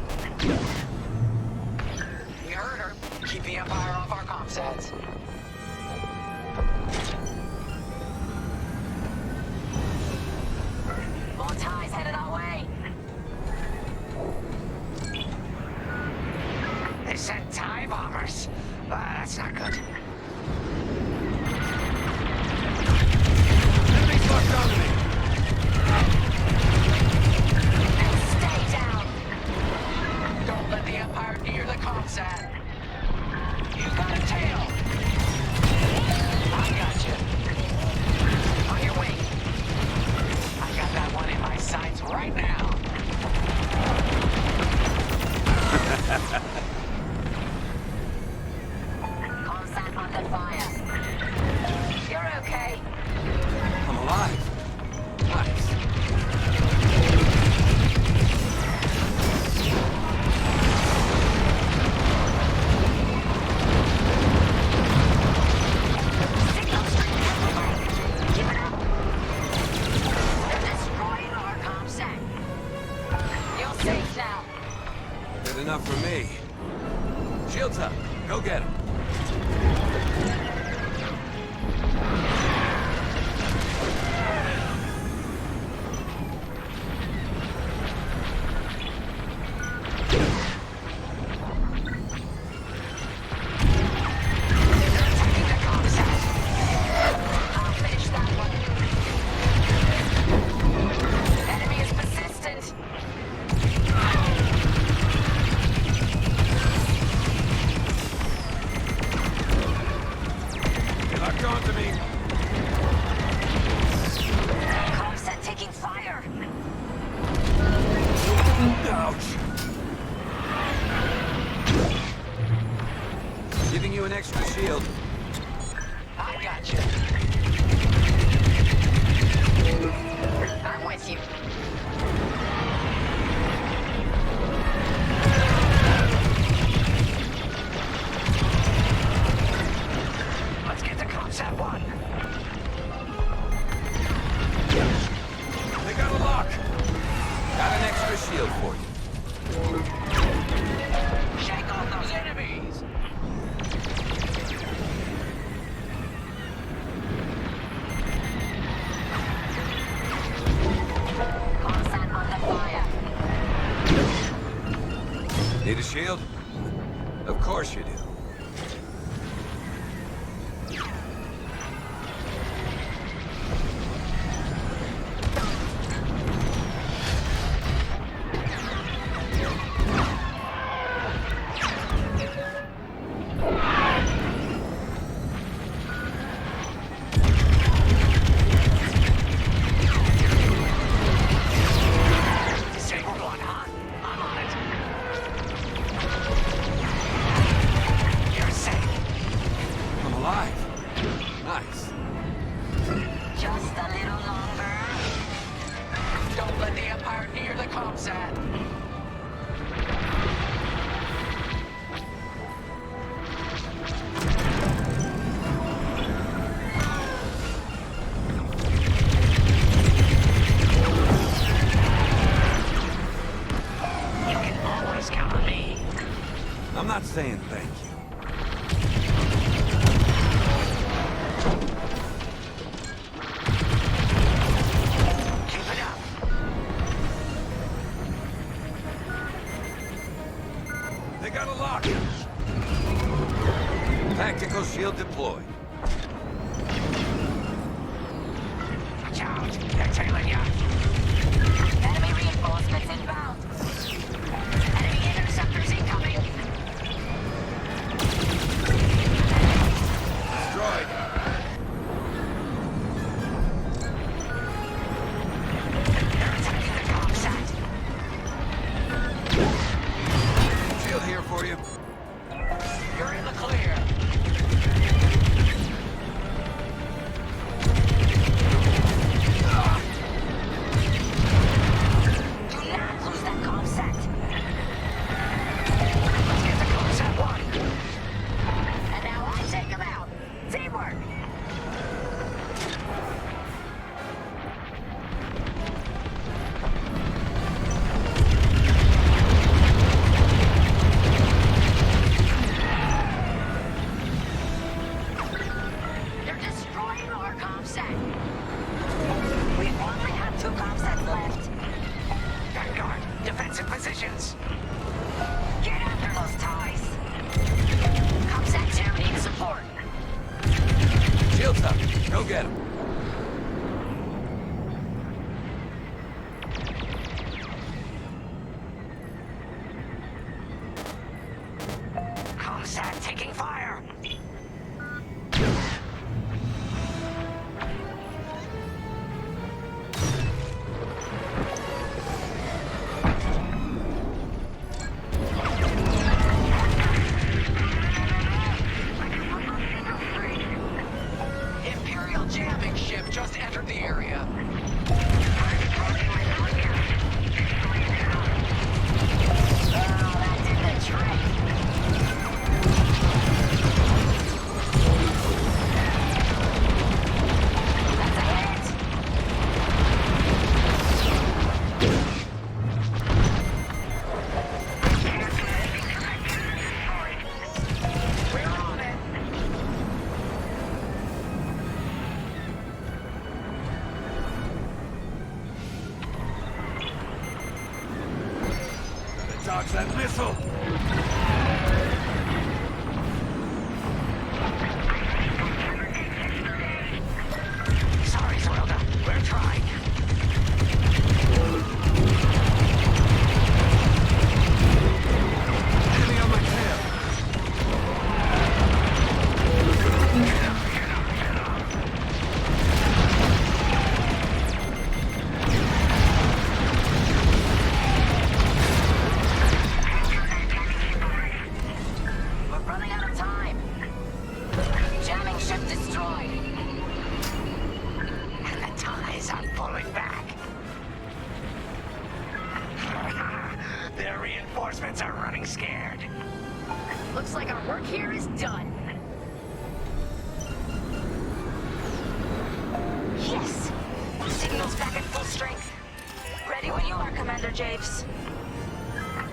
You heard her. Keep the Empire off our comsats. More ties headed our way. They sent TIE bombers. That's not good. Enemy's locked onto me. Stay down. Don't let the Empire near the comsat. You got a tail. I got you. On your way. I got that one in my sights right now. Comsat under fire. You're okay. I'm alive. Nice. Signal strength everywhere. Keep it up. They're destroying our comsat. You're safe now. Good enough for me. Shields up. Go get him. I'll finish that one. Enemy is persistent. They locked onto me. Comsat taking fire. Ouch. Giving you an extra shield. I got you. I'm with you. Let's get the comsat one. They got a lock. Got an extra shield for you. Shake off those enemies. Comsat under fire. Need a shield? Of course you do. I'm not saying thank you. Keep it up. They got a lock. Tactical shield deployed. Watch out! They're tailing you. Enemy reinforcements inbound. Enemy interceptors incoming. Destroyed. They're attacking the comm set. Shield here for you. You're in the clear. Do not lose that comm set. Let's get the comm set one. And now I take them out. Teamwork. They're destroying our comm set. We only have 2 comm sets left. Vanguard, defensive positions. Get after those ties. Comm set 2 needs support. Shields up. Go get him. Comm set taking fire. Imperial jamming ship just entered the area. Oh, that did the trick. That's a hit. We're on it. Dodge that missile. Sorry, Zorelda. We're trying. Enemy on my tail. We're running out of time. Jamming ship destroyed. And the ties are pulling back. Their reinforcements are running scared. Looks like our work here is done. Yes! Signal's back at full strength. Ready when you are, Commander Javes.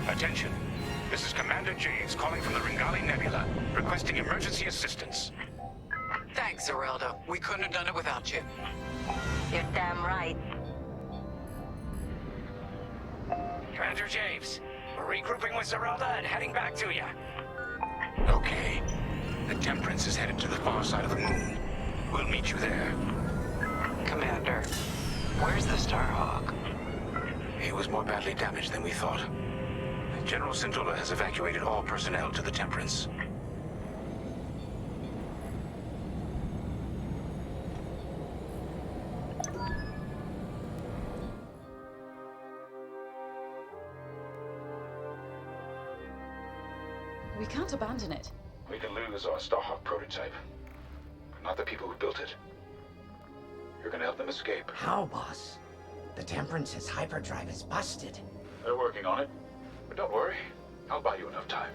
Attention. This is Commander Javes calling from the Ringali Nebula, requesting emergency assistance. Thanks, Zorelda. We couldn't have done it without you. You're damn right. Commander Javes, we're regrouping with Zorelda and heading back to you. Okay. The Temperance is headed to the far side of the moon. We'll meet you there. Commander, where's the Starhawk? He was more badly damaged than we thought. General Syndulla has evacuated all personnel to the Temperance. We can't abandon it. We can lose our Starhawk prototype, but not the people who built it. You're gonna help them escape. How, boss? The Temperance's hyperdrive is busted. They're working on it, but don't worry. I'll buy you enough time.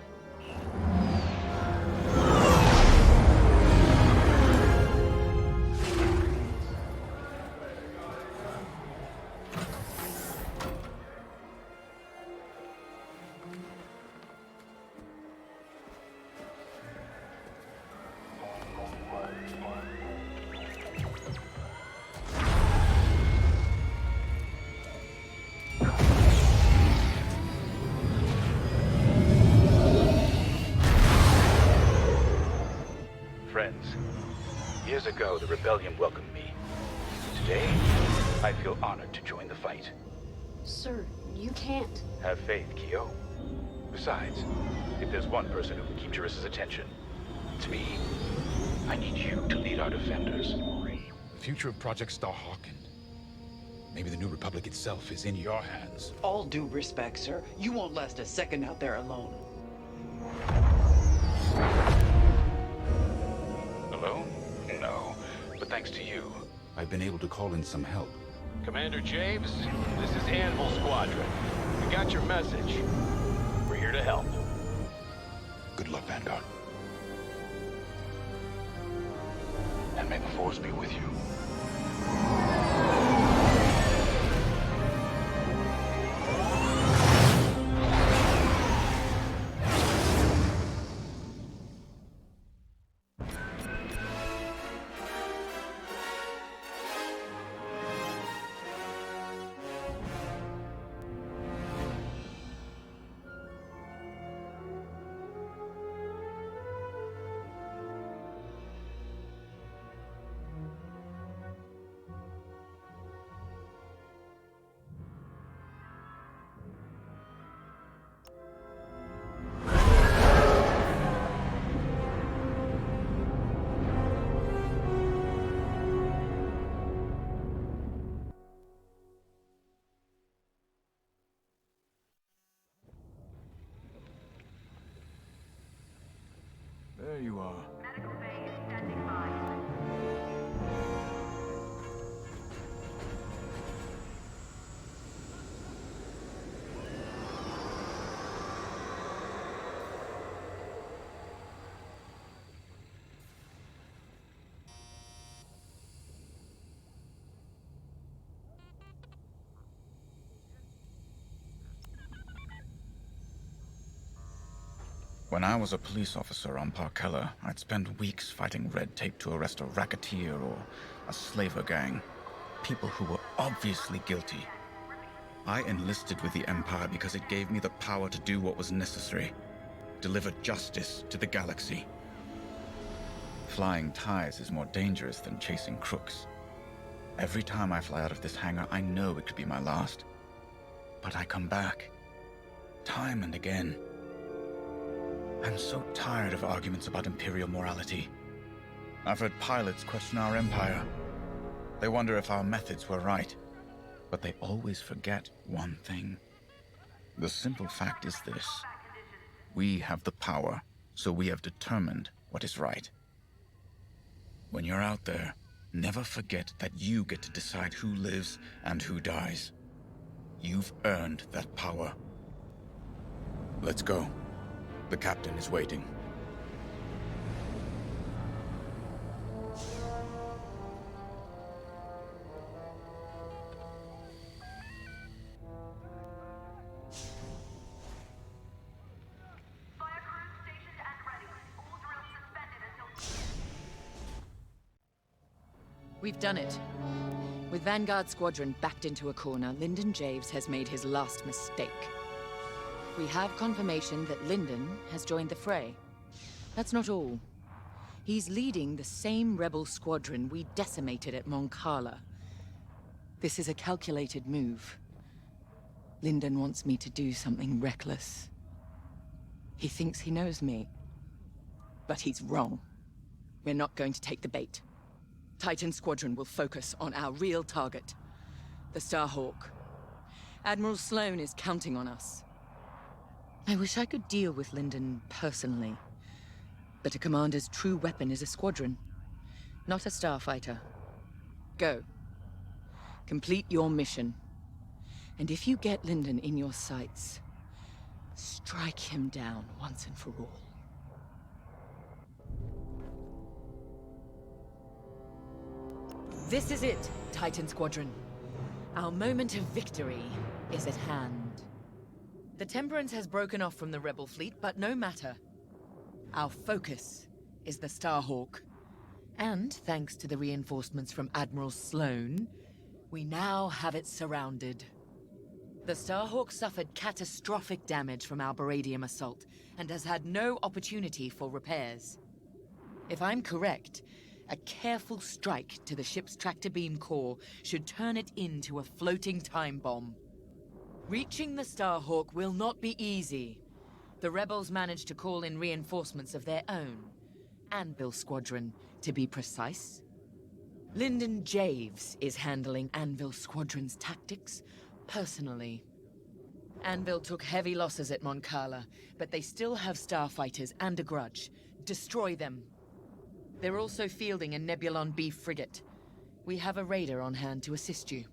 friends. Years ago, the rebellion welcomed me. Today, I feel honored to join the fight. Sir, you can't. Have faith, Kyo. Besides, if there's one person who can keep Juris's attention, it's me. I need you to lead our defenders. The future of Project Starhawk and maybe the New Republic itself is in your hands. All due respect, sir. You won't last a second out there alone. Alone? No. But thanks to you, I've been able to call in some help. Commander James, this is Anvil Squadron. We got your message. We're here to help. Good luck, Vanguard. and may the Force be with you. There you are. Medical bay is standing by. When I was a police officer on Parkella, I'd spend weeks fighting red tape to arrest a racketeer or a slaver gang. People who were obviously guilty. I enlisted with the Empire because it gave me the power to do what was necessary. Deliver justice to the galaxy. Flying ties is more dangerous than chasing crooks. Every time I fly out of this hangar, I know it could be my last. But I come back. Time and again. I'm so tired of arguments about Imperial morality. I've heard pilots question our Empire. They wonder if our methods were right. But they always forget one thing. The simple fact is this. We have the power, so we have determined what is right. When you're out there, never forget that you get to decide who lives and who dies. You've earned that power. Let's go. The captain is waiting. Fire crews stationed and ready. All drills suspended until... We've done it. With Vanguard Squadron backed into a corner, Lyndon Javes has made his last mistake. We have confirmation that Lyndon has joined the fray. That's not all. He's leading the same rebel squadron we decimated at Moncala. This is a calculated move. Lyndon wants me to do something reckless. He thinks he knows me. But he's wrong. We're not going to take the bait. Titan Squadron will focus on our real target, the Starhawk. Admiral Sloane is counting on us. I wish I could deal with Lyndon personally. But a commander's true weapon is a squadron, not a starfighter. Go. Complete your mission. And if you get Lyndon in your sights, strike him down once and for all. This is it, Titan Squadron. Our moment of victory is at hand. The Temperance has broken off from the Rebel fleet, but no matter. Our focus is the Starhawk. And thanks to the reinforcements from Admiral Sloane, we now have it surrounded. The Starhawk suffered catastrophic damage from our Baradium assault, and has had no opportunity for repairs. If I'm correct, a careful strike to the ship's tractor beam core should turn it into a floating time bomb. Reaching the Starhawk will not be easy. The rebels managed to call in reinforcements of their own. Anvil Squadron, to be precise. Lyndon Javes is handling Anvil Squadron's tactics personally. Anvil took heavy losses at Mon Cala, but they still have starfighters and a grudge. Destroy them. They're also fielding a Nebulon B frigate. We have a raider on hand to assist you.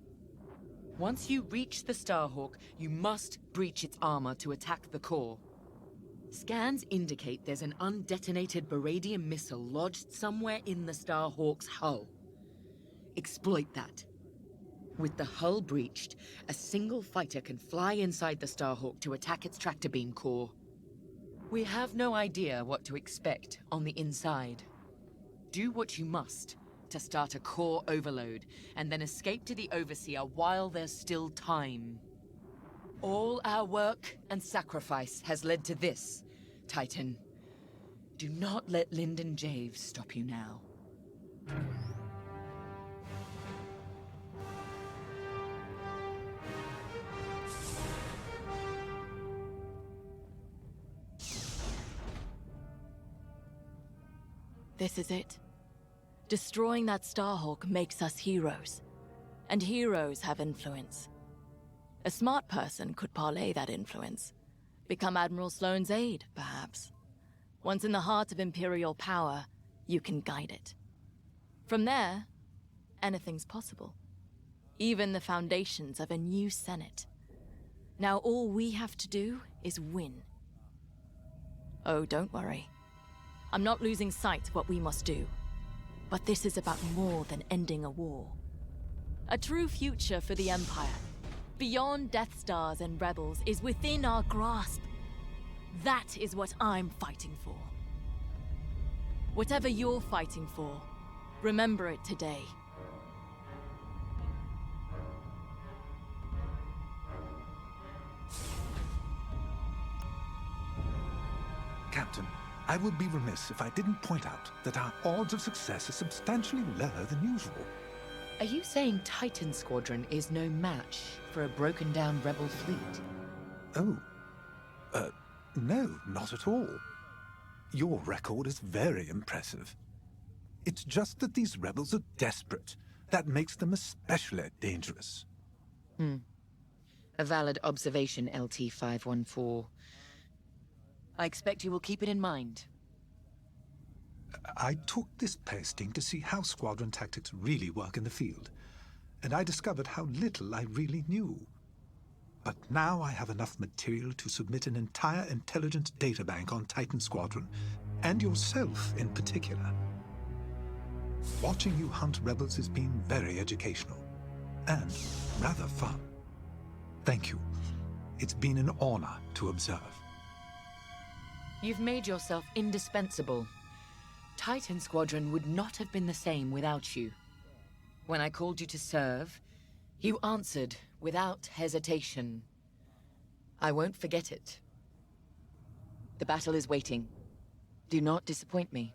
Once you reach the Starhawk, you must breach its armor to attack the core. Scans indicate there's an undetonated Baradian missile lodged somewhere in the Starhawk's hull. Exploit that. With the hull breached, a single fighter can fly inside the Starhawk to attack its tractor beam core. We have no idea what to expect on the inside. Do what you must to start a core overload, and then escape to the Overseer while there's still time. All our work and sacrifice has led to this, Titan. Do not let Lyndon Javes stop you now. This is it. Destroying that Starhawk makes us heroes. And heroes have influence. A smart person could parlay that influence. Become Admiral Sloane's aide, perhaps. Once in the heart of Imperial power, you can guide it. From there, anything's possible. Even the foundations of a new Senate. Now all we have to do is win. Oh, don't worry. I'm not losing sight of what we must do. But this is about more than ending a war. A true future for the Empire, beyond Death Stars and Rebels, is within our grasp. That is what I'm fighting for. Whatever you're fighting for, remember it today. Captain, I would be remiss if I didn't point out that our odds of success are substantially lower than usual. Are you saying Titan Squadron is no match for a broken-down rebel fleet? Oh. No, not at all. Your record is very impressive. It's just that these rebels are desperate. That makes them especially dangerous. A valid observation, LT-514. I expect you will keep it in mind. I took this posting to see how squadron tactics really work in the field, and I discovered how little I really knew. But now I have enough material to submit an entire intelligence databank on Titan Squadron, and yourself in particular. Watching you hunt rebels has been very educational, and rather fun. Thank you. It's been an honor to observe. You've made yourself indispensable. Titan Squadron would not have been the same without you. When I called you to serve, you answered without hesitation. I won't forget it. The battle is waiting. Do not disappoint me.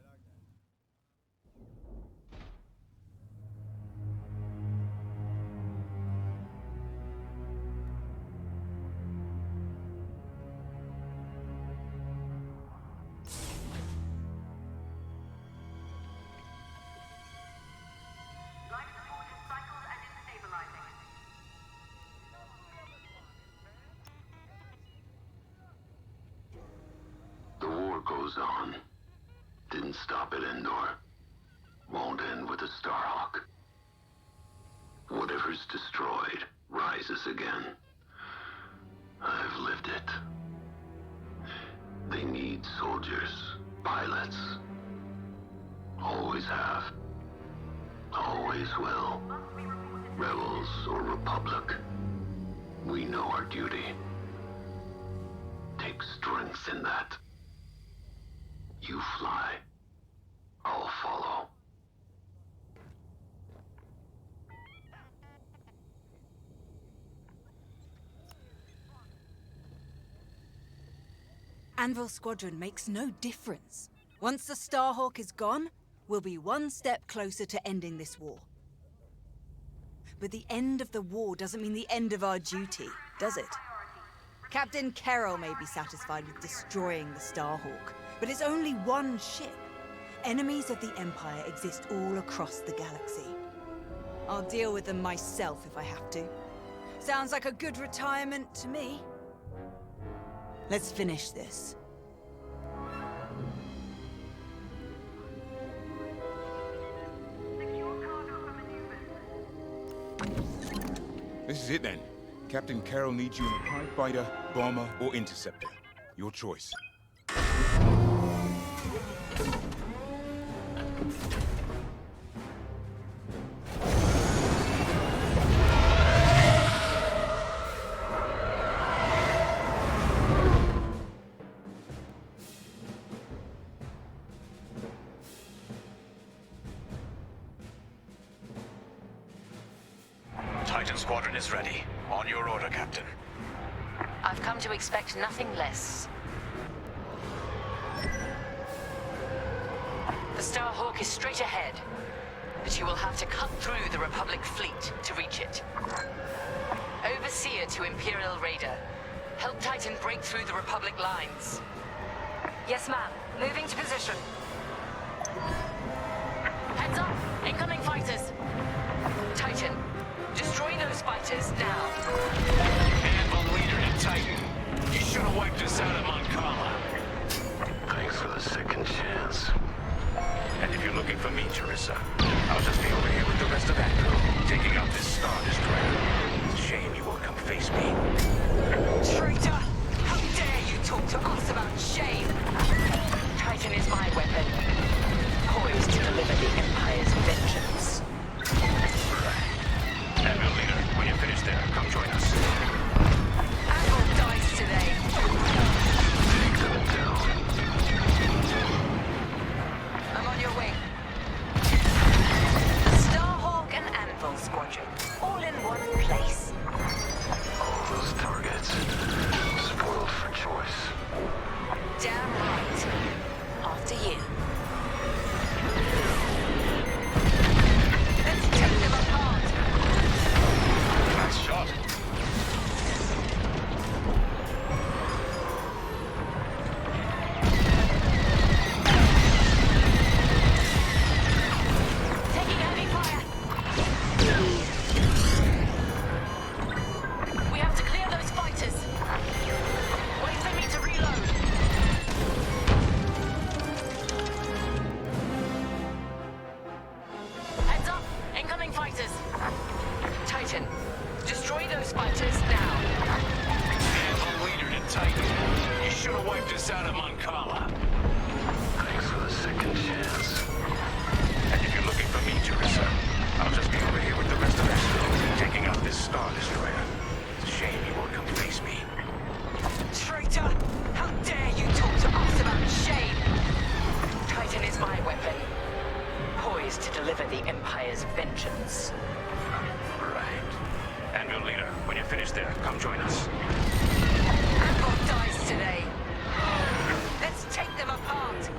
Goes on. Didn't stop at Endor. Won't end with a Starhawk. Whatever's destroyed rises again. I've lived it. They need soldiers, pilots. Always have. Always will. Rebels or Republic. We know our duty. Take strength in that. You fly. I'll follow. Anvil Squadron makes no difference. Once the Starhawk is gone, we'll be one step closer to ending this war. But the end of the war doesn't mean the end of our duty, does it? Captain Carroll may be satisfied with destroying the Starhawk, but it's only one ship. Enemies of the Empire exist all across the galaxy. I'll deal with them myself if I have to. Sounds like a good retirement to me. Let's finish this. This is it then. Captain Carroll needs you in a TIE fighter, bomber, or interceptor. Your choice. Titan Squadron is ready. On your order, Captain. I've come to expect nothing less. The Starhawk is straight ahead, but you will have to cut through the Republic fleet to reach it. Overseer to Imperial Raider. Help Titan break through the Republic lines. Yes, ma'am. Moving to position. Heads up! Incoming fighters! Titan, destroy those fighters now. Anvil leader to Titan. You should have wiped us out of Moncala. Thanks for the second chance. And if you're looking for me, Teresa, I'll just be over here with the rest of Andrew, taking out this Star Destroyer. It's a shame you won't come face me. Traitor! How dare you talk to us about shame? Titan is my weapon, poised to deliver the Empire's vengeance. Anvil leader, when you're finished there, come join us. Anvil dies today. Take them down. I'm on your way. Starhawk and Anvil Squadron, all in one place. All those targets, spoiled for choice. Damn right. After you. Let's take them apart. Nice shot. Taking heavy fire. We have to clear those fighters. Wait for me to reload. Heads up! Incoming fighters. Titan, destroy those fighters now. Anvil leader to Titan. You should have wiped us out of Moncala. Thanks for the second chance. And if you're looking for me, Teresa, I'll just be over here with the rest of Astro, taking out this Star Destroyer. It's a shame you won't come face me. Traitor! How dare you talk to us about shame? Titan is my weapon, poised to deliver the Empire's vengeance. Right. Anvil leader, when you're finished there, come join us. Anvil dies today. Let's take them apart.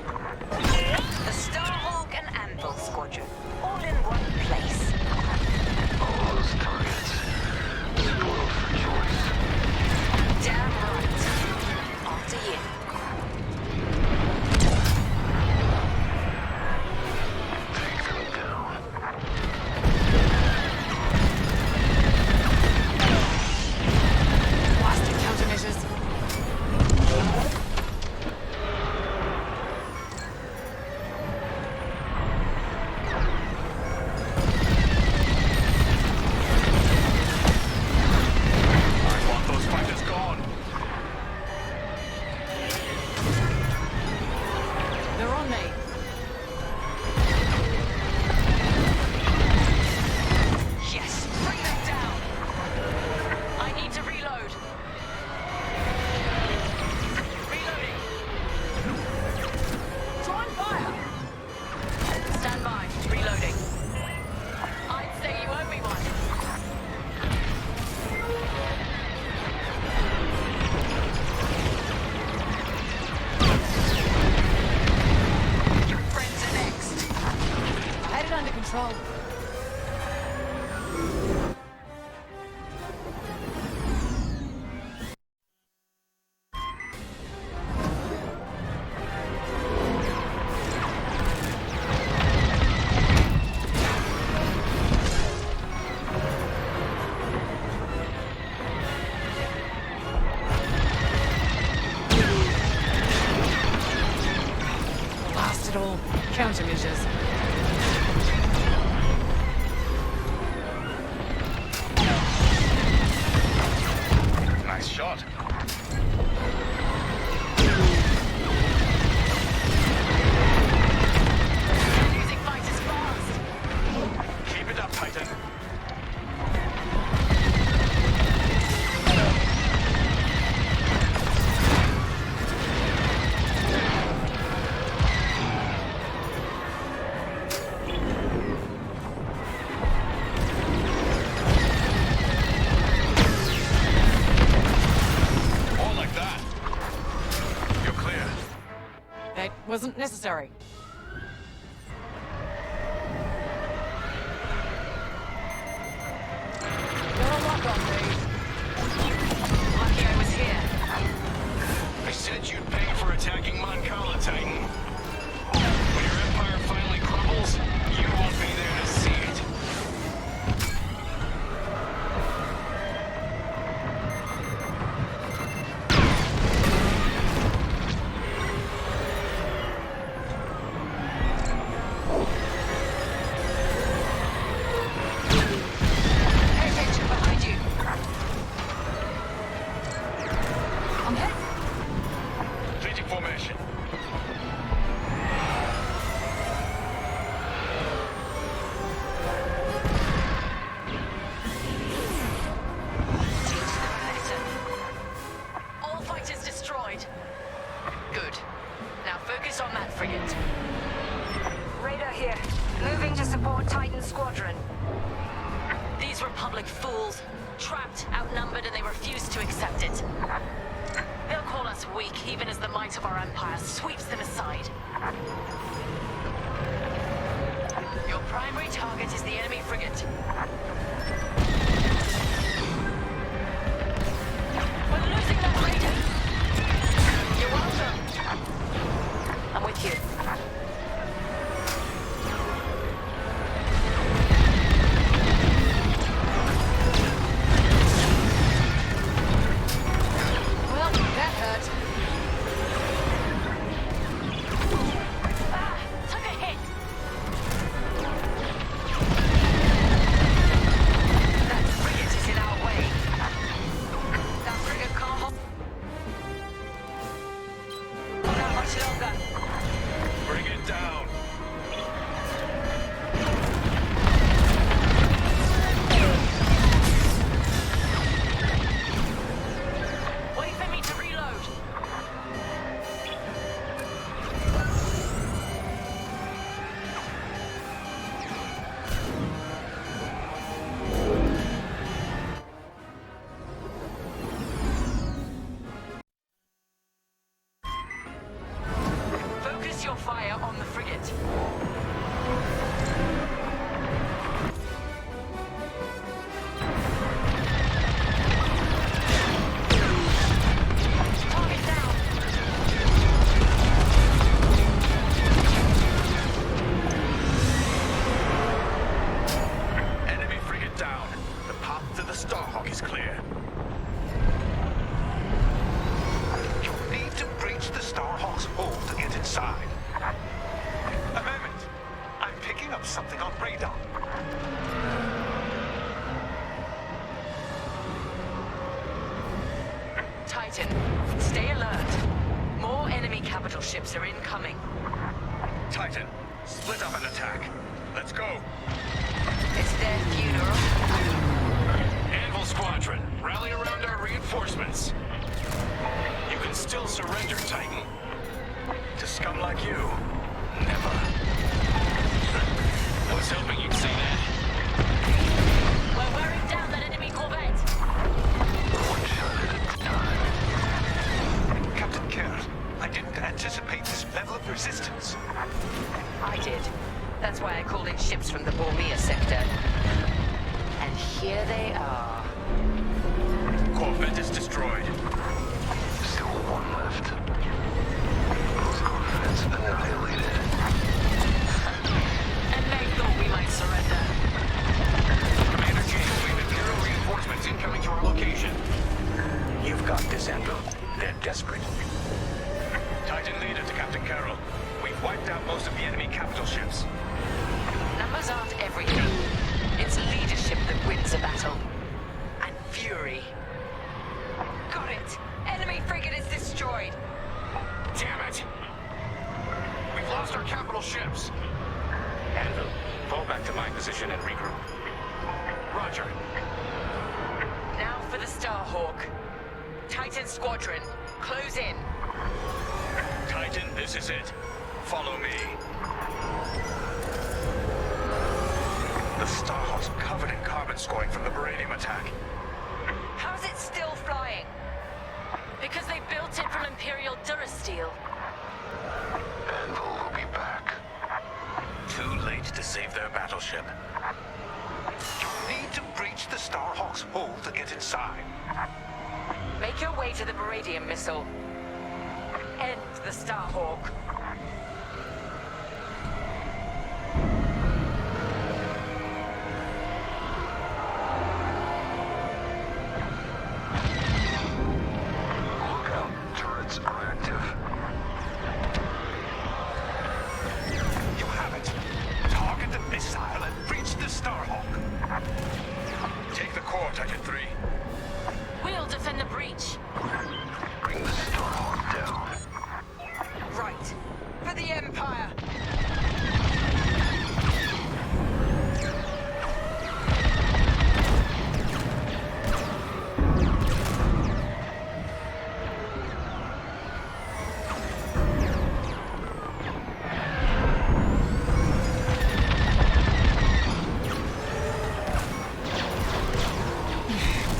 The Starhawk and Anvil Squadron, all in one place. All those targets, spoiled for choice. Damn right. After you. Take them down. Blasted countermeasures. I want those fighters gone. They're on me. Yes, bring them down. I need to reload. Reloading. Drawing fire. Stand by. Reloading. I'd say you owe me one. control. Blast it all. Countermeasures. Nice shot. Using fighters fast. Keep it up, Titan. More like that. You're clear. That wasn't necessary. Lucky I was here. I said you'd pay for attacking Moncala, Titan. When your empire finally crumbles, you won't be there to see it. Pay attention behind you. I'm hit. Changing formation. All fighters destroyed. Good. Now focus on that frigate. Radar here. Moving to support Titan Squadron. These Republic fools. Trapped, outnumbered, and they refuse to accept it. They'll call us weak, even as the might of our empire sweeps them aside. Your primary target is the enemy frigate. We're losing that radar. You're welcome. I'm with you. Well, that hurt. Took a hit. That frigate is in our way. That frigate can't hold out much longer. Bring it down. Wait for me to reload. Focus your fire on the frigate. Target down. Enemy frigate down. The path to the Starhawk is clear. You'll need to breach the Starhawk's hull to get inside. A moment. I'm picking up something on radar. Titan, stay alert. More enemy capital ships are incoming. Titan, split up and attack. Let's go. It's their funeral. Anvil Squadron, rally around our reinforcements. You can still surrender, Titan. To scum like you, never. I was hoping you'd say that. We're wearing down that enemy corvette. One shot at a time. Captain Kerr, I didn't anticipate this level of resistance. I did. That's why I called in ships from the Bormir sector. And here they are. Corvette is destroyed. Still one left. Both Corvettes annihilated. And they thought we might surrender. Commander James, we have Imperial reinforcements incoming to our location. You've got this, Andrew. They're desperate. Titan leader to Captain Carroll. We've wiped out most of the enemy capital ships. Numbers aren't everything. It's leadership that wins a battle. And fury. Got it! Enemy frigate is destroyed! Damn it! We've lost our capital ships. Andrew, fall back to my position and regroup. Roger. Now for the Starhawk. Titan Squadron, close in. Titan, this is it. Follow me. The Starhawk's covered in carbon scoring from the Beranium attack. How's it still flying? Because they built it from Imperial Durasteel. Anvil will be back. Too late to save their battleship. You need to breach the Starhawk's hull to get inside. Make your way to the Beranium missile. End the Starhawk. Look out, turrets are active. You have it. Target the missile and breach the Starhawk. Take the core, Titan 3. We'll defend the breach. Bring the Starhawk down. Right. For the Empire.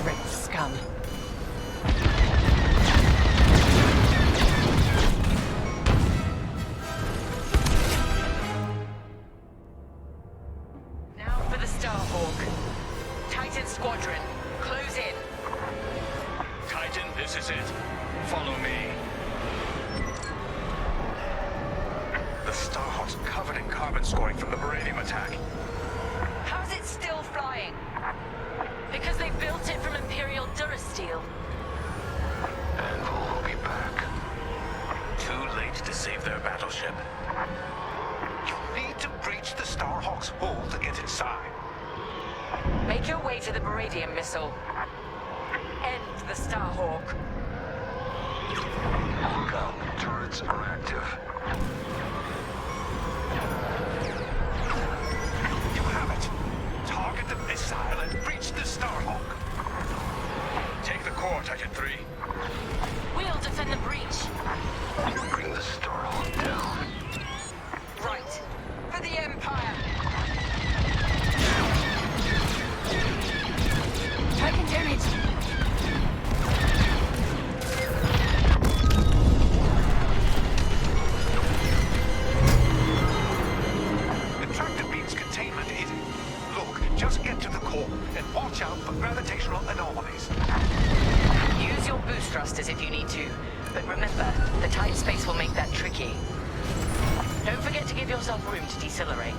Red scum. Now for the Starhawk. Titan Squadron, close in. Titan, this is it. Follow me. The Starhawk's covered in carbon scoring from the Beranium attack. How's it still flying? Because they built it from Imperial Durasteel. Anvil will be back. Too late to save their battleship. You need to breach the Starhawk's hull to get inside. Make your way to the Beranium missile. End the Starhawk. Look out, turrets are active. You have it. Target the missile and breach the Starhawk. Take the core, Titan 3. We'll defend the breach. Bring the Starhawk down. Right. For the Empire. Titan damage! The tractor beam's containment is... Look, just get to the core and watch out for gravitational anomalies. Use your boost thrusters if you need to. But remember, the tight space will make that tricky. Don't forget to give yourself room to decelerate.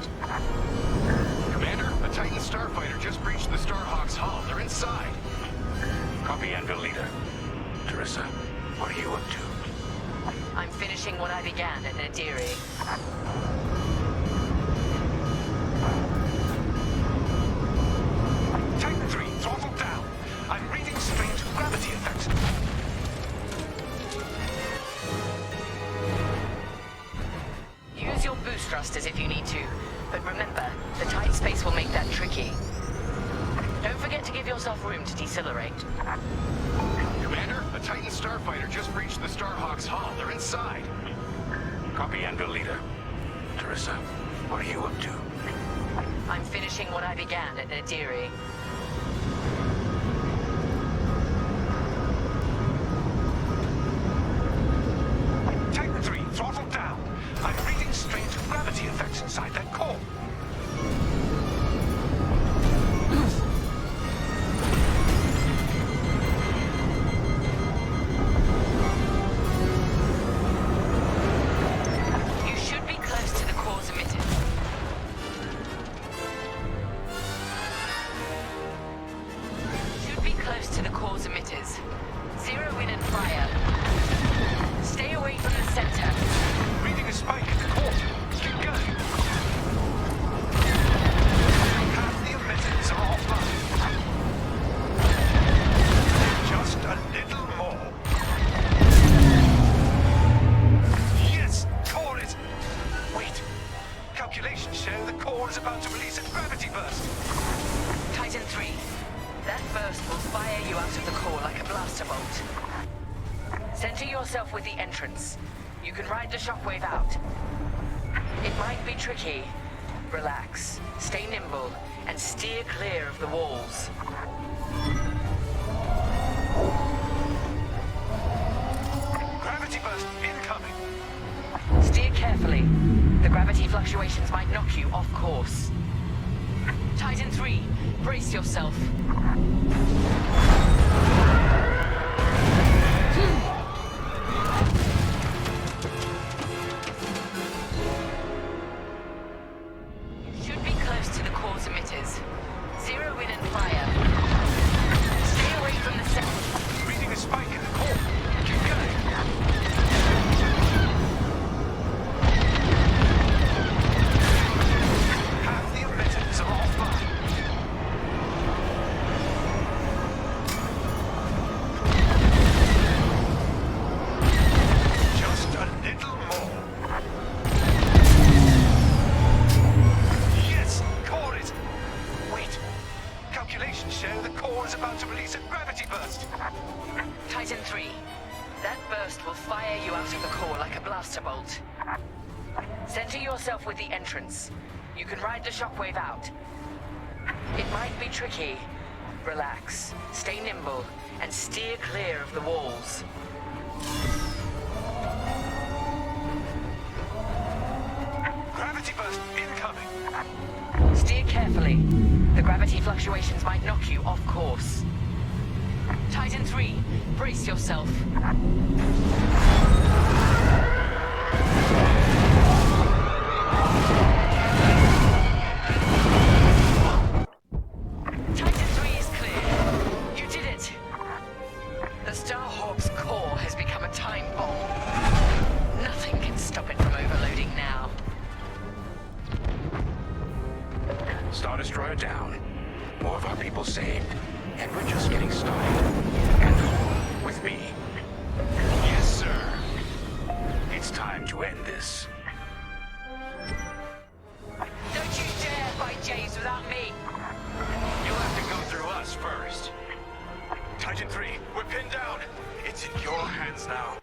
Commander, a Titan starfighter just breached the Starhawk's hull. They're inside. Copy, Anvil leader. Teresa, what are you up to? I'm finishing what I began at Nadiri. Titan 3, throttle down. I'm reading strange gravity effects. Use your boost thrusters if you need to. But remember, the tight space will make that tricky. Don't forget to give yourself room to decelerate. Commander, a Titan starfighter just breached the Starhawk's hull. They're inside. Copy, Anvil leader. Teresa, what are you up to? I'm finishing what I began at Nadiri. Titan 3, throttle down. I'm reading strange gravity effects inside that core. is about to release a gravity burst. Titan 3, that burst will fire you out of the core like a blaster bolt. Center yourself with the entrance. You can ride the shockwave out. It might be tricky. Relax, stay nimble, and steer clear of the walls. Gravity burst incoming. Steer carefully. The gravity fluctuations might knock you off course. Titan 3, brace yourself. You should be close to the core's emitters. Zero in and fire. Stay away from the center. Reading a spike in the core. Keep going. Half the emitters are offline. Just a little more. Yes, core is... Wait. Calculations show the core is about to release a gravity burst. Titan 3, that burst will fire you out of the core like a blaster bolt. Center yourself with the entrance. You can ride the shockwave out. It might be tricky. Relax, stay nimble, and steer clear of the walls. Gravity burst incoming. Steer carefully. The gravity fluctuations might knock you off course. Titan 3, brace yourself. Titan 3 is clear. You did it. The Starhawk's core has become a time bomb. Nothing can stop it from overloading now. Star Destroyer down. More of our people saved. And we're just getting started. And home with me. Yes, sir. It's time to end this. Don't you dare fight James without me! You'll have to go through us first. Titan 3, we're pinned down. It's in your hands now.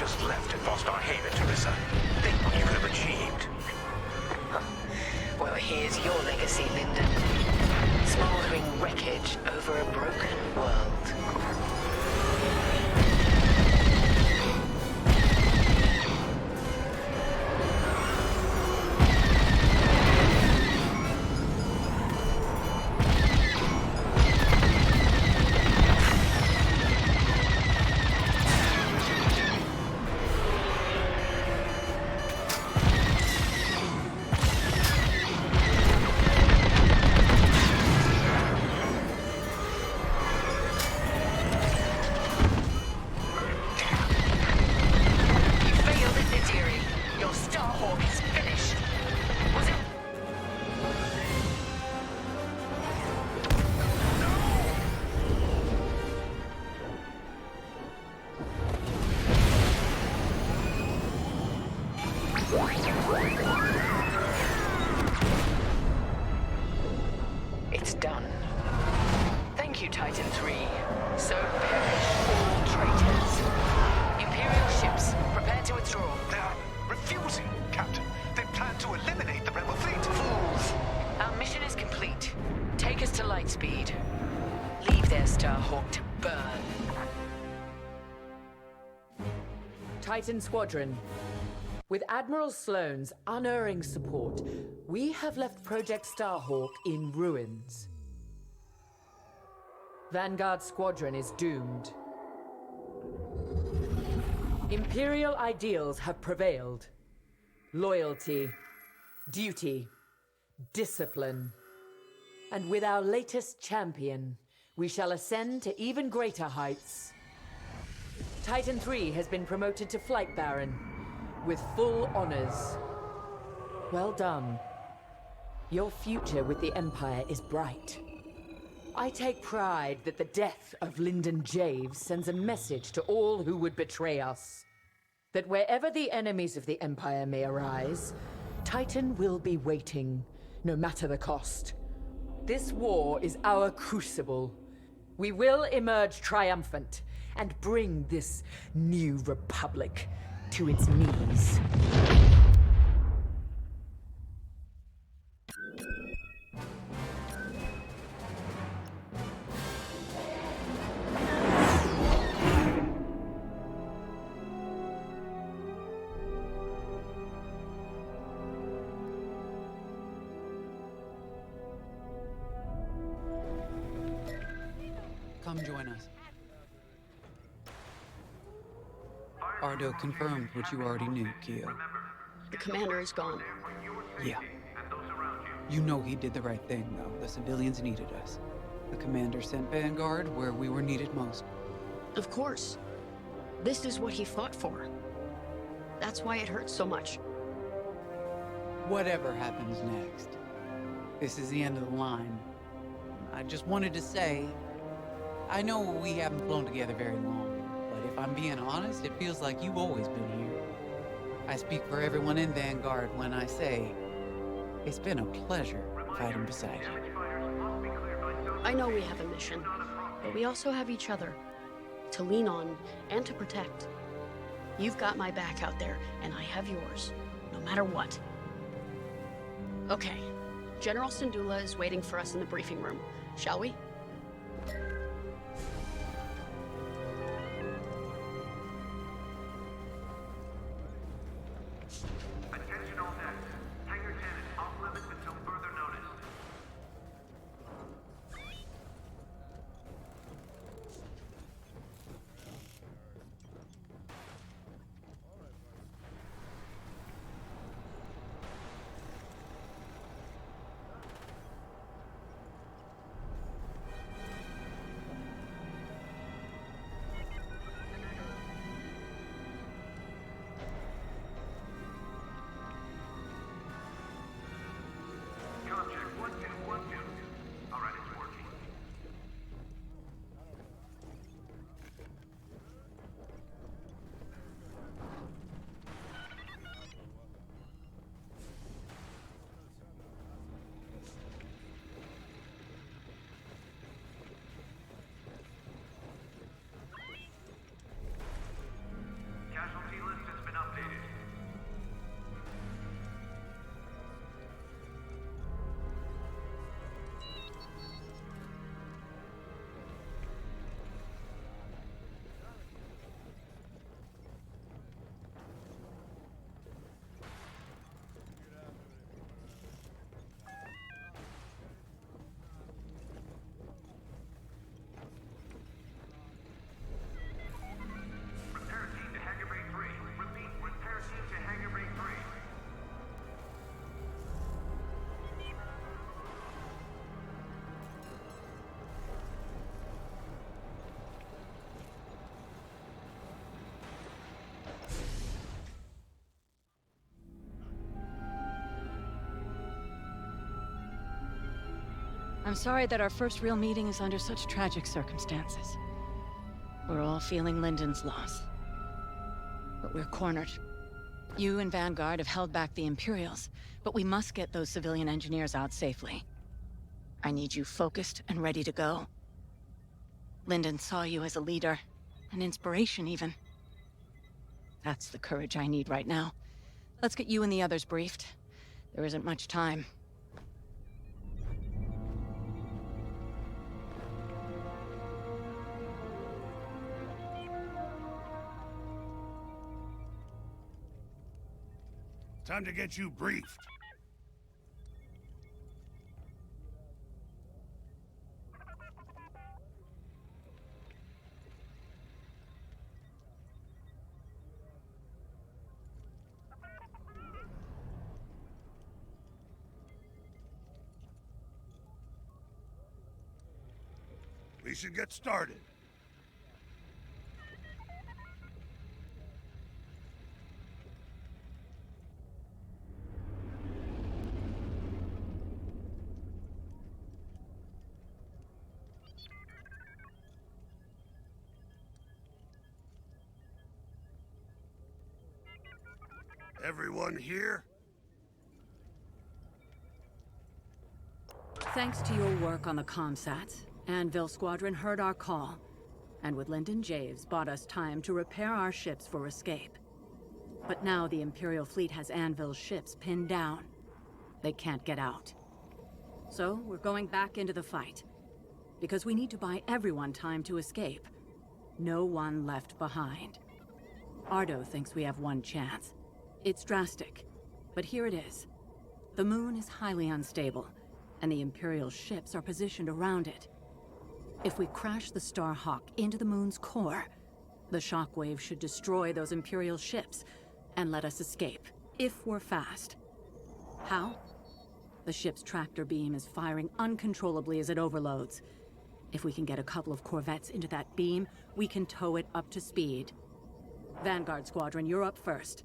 just left and lost our haven, Teresa. Think what you could have achieved. Well, here's your legacy, Lyndon. Smoldering wreckage over a broken world. It's done. Thank you, Titan 3. So perish all traitors. Imperial ships, prepare to withdraw. They are refusing, Captain. They plan to eliminate the rebel fleet. Fools! Our mission is complete. Take us to Lightspeed. Leave their Starhawk to burn. Titan Squadron. With Admiral Sloane's unerring support, we have left Project Starhawk in ruins. Vanguard Squadron is doomed. Imperial ideals have prevailed. Loyalty, duty, discipline. And with our latest champion, we shall ascend to even greater heights. Titan 3 has been promoted to Flight Baron, with full honors. Well done. Your future with the Empire is bright. I take pride that the death of Lyndon Javes sends a message to all who would betray us. That wherever the enemies of the Empire may arise, Titan will be waiting, no matter the cost. This war is our crucible. We will emerge triumphant and bring this new republic to its knees. Come join us. Ardo confirmed what you already knew, Keo. The commander is gone. Yeah. You know he did the right thing, though. The civilians needed us. The commander sent Vanguard where we were needed most. Of course. This is what he fought for. That's why it hurts so much. Whatever happens next, this is the end of the line. I just wanted to say, I know we haven't flown together very long, but if I'm being honest, it feels like you've always been here. I speak for everyone in Vanguard when I say, it's been a pleasure fighting beside you. I know we have a mission, but we also have each other to lean on and to protect. You've got my back out there, and I have yours, no matter what. Okay, General Syndulla is waiting for us in the briefing room. Shall we? Attention all decks. Hangar 10 is off limits until further notice. I'm sorry that our first real meeting is under such tragic circumstances. We're all feeling Lyndon's loss. But we're cornered. You and Vanguard have held back the Imperials, but we must get those civilian engineers out safely. I need you focused and ready to go. Lyndon saw you as a leader, an inspiration even. That's the courage I need right now. Let's get you and the others briefed. There isn't much time. Time to get you briefed. We should get started. Everyone here? Thanks to your work on the comsats, Anvil Squadron heard our call, and with Lyndon Javes bought us time to repair our ships for escape. But now the Imperial fleet has Anvil's ships pinned down. They can't get out. So we're going back into the fight, because we need to buy everyone time to escape. No one left behind. Ardo thinks we have one chance. It's drastic, but here it is. The moon is highly unstable, and the Imperial ships are positioned around it. If we crash the Starhawk into the moon's core, the shockwave should destroy those Imperial ships and let us escape, if we're fast. How? The ship's tractor beam is firing uncontrollably as it overloads. If we can get a couple of corvettes into that beam, we can tow it up to speed. Vanguard Squadron, you're up first.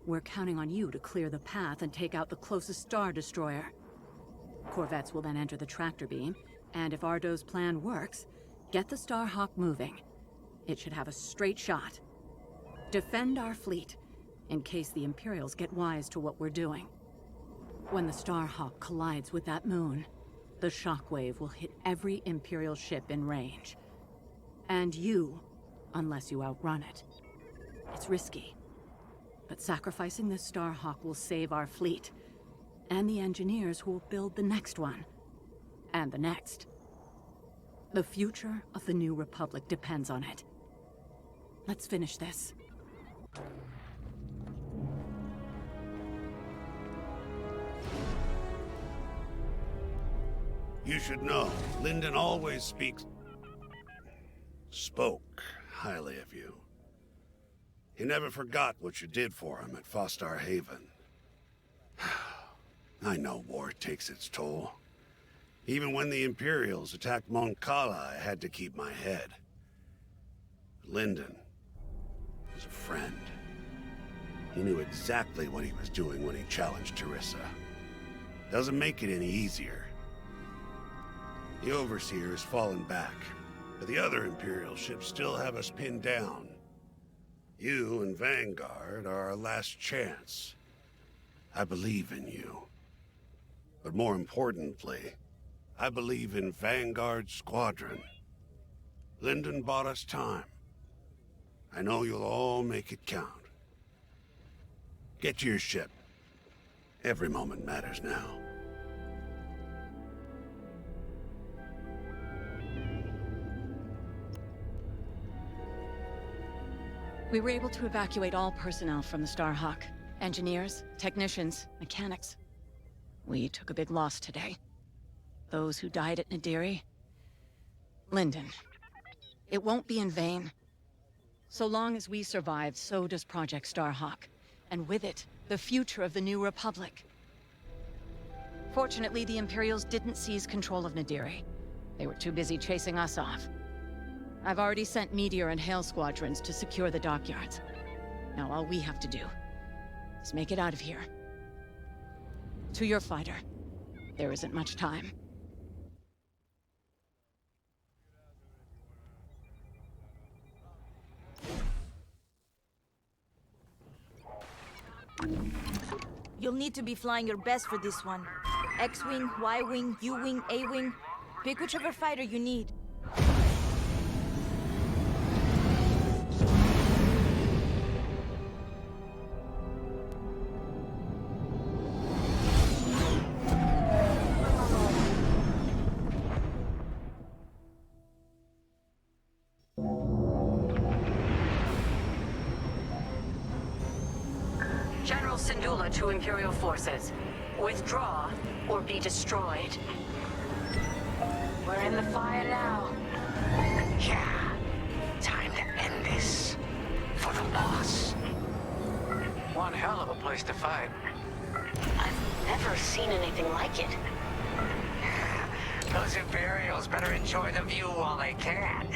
We're counting on you to clear the path and take out the closest Star Destroyer. Corvettes will then enter the tractor beam, and if Ardo's plan works, get the Starhawk moving. It should have a straight shot. Defend our fleet, in case the Imperials get wise to what we're doing. When the Starhawk collides with that moon, the shockwave will hit every Imperial ship in range. And you, unless you outrun it. It's risky. But sacrificing this Starhawk will save our fleet, and the engineers who will build the next one, and the next. The future of the New Republic depends on it. Let's finish this. You should know, Lyndon always spoke highly of you. He never forgot what you did for him at Fostar Haven. I know war takes its toll. Even when the Imperials attacked Mon Cala, I had to keep my head. Lyndon was a friend. He knew exactly what he was doing when he challenged Teresa. Doesn't make it any easier. The Overseer has fallen back, but the other Imperial ships still have us pinned down. You and Vanguard are our last chance. I believe in you. But more importantly, I believe in Vanguard Squadron. Lyndon bought us time. I know you'll all make it count. Get to your ship. Every moment matters now. We were able to evacuate all personnel from the Starhawk. Engineers, technicians, mechanics. We took a big loss today. Those who died at Nadiri. Lyndon. It won't be in vain. So long as we survive, so does Project Starhawk. And with it, the future of the New Republic. Fortunately, the Imperials didn't seize control of Nadiri. They were too busy chasing us off. I've already sent Meteor and Hail Squadrons to secure the dockyards. Now all we have to do is make it out of here. To your fighter. There isn't much time. You'll need to be flying your best for this one. X-Wing, Y-Wing, U-Wing, A-Wing. Pick whichever fighter you need. General Syndulla to Imperial forces. Withdraw or be destroyed. We're in the fire now. Yeah. Time to end this. For the boss. One hell of a place to fight. I've never seen anything like it. Those Imperials better enjoy the view while they can.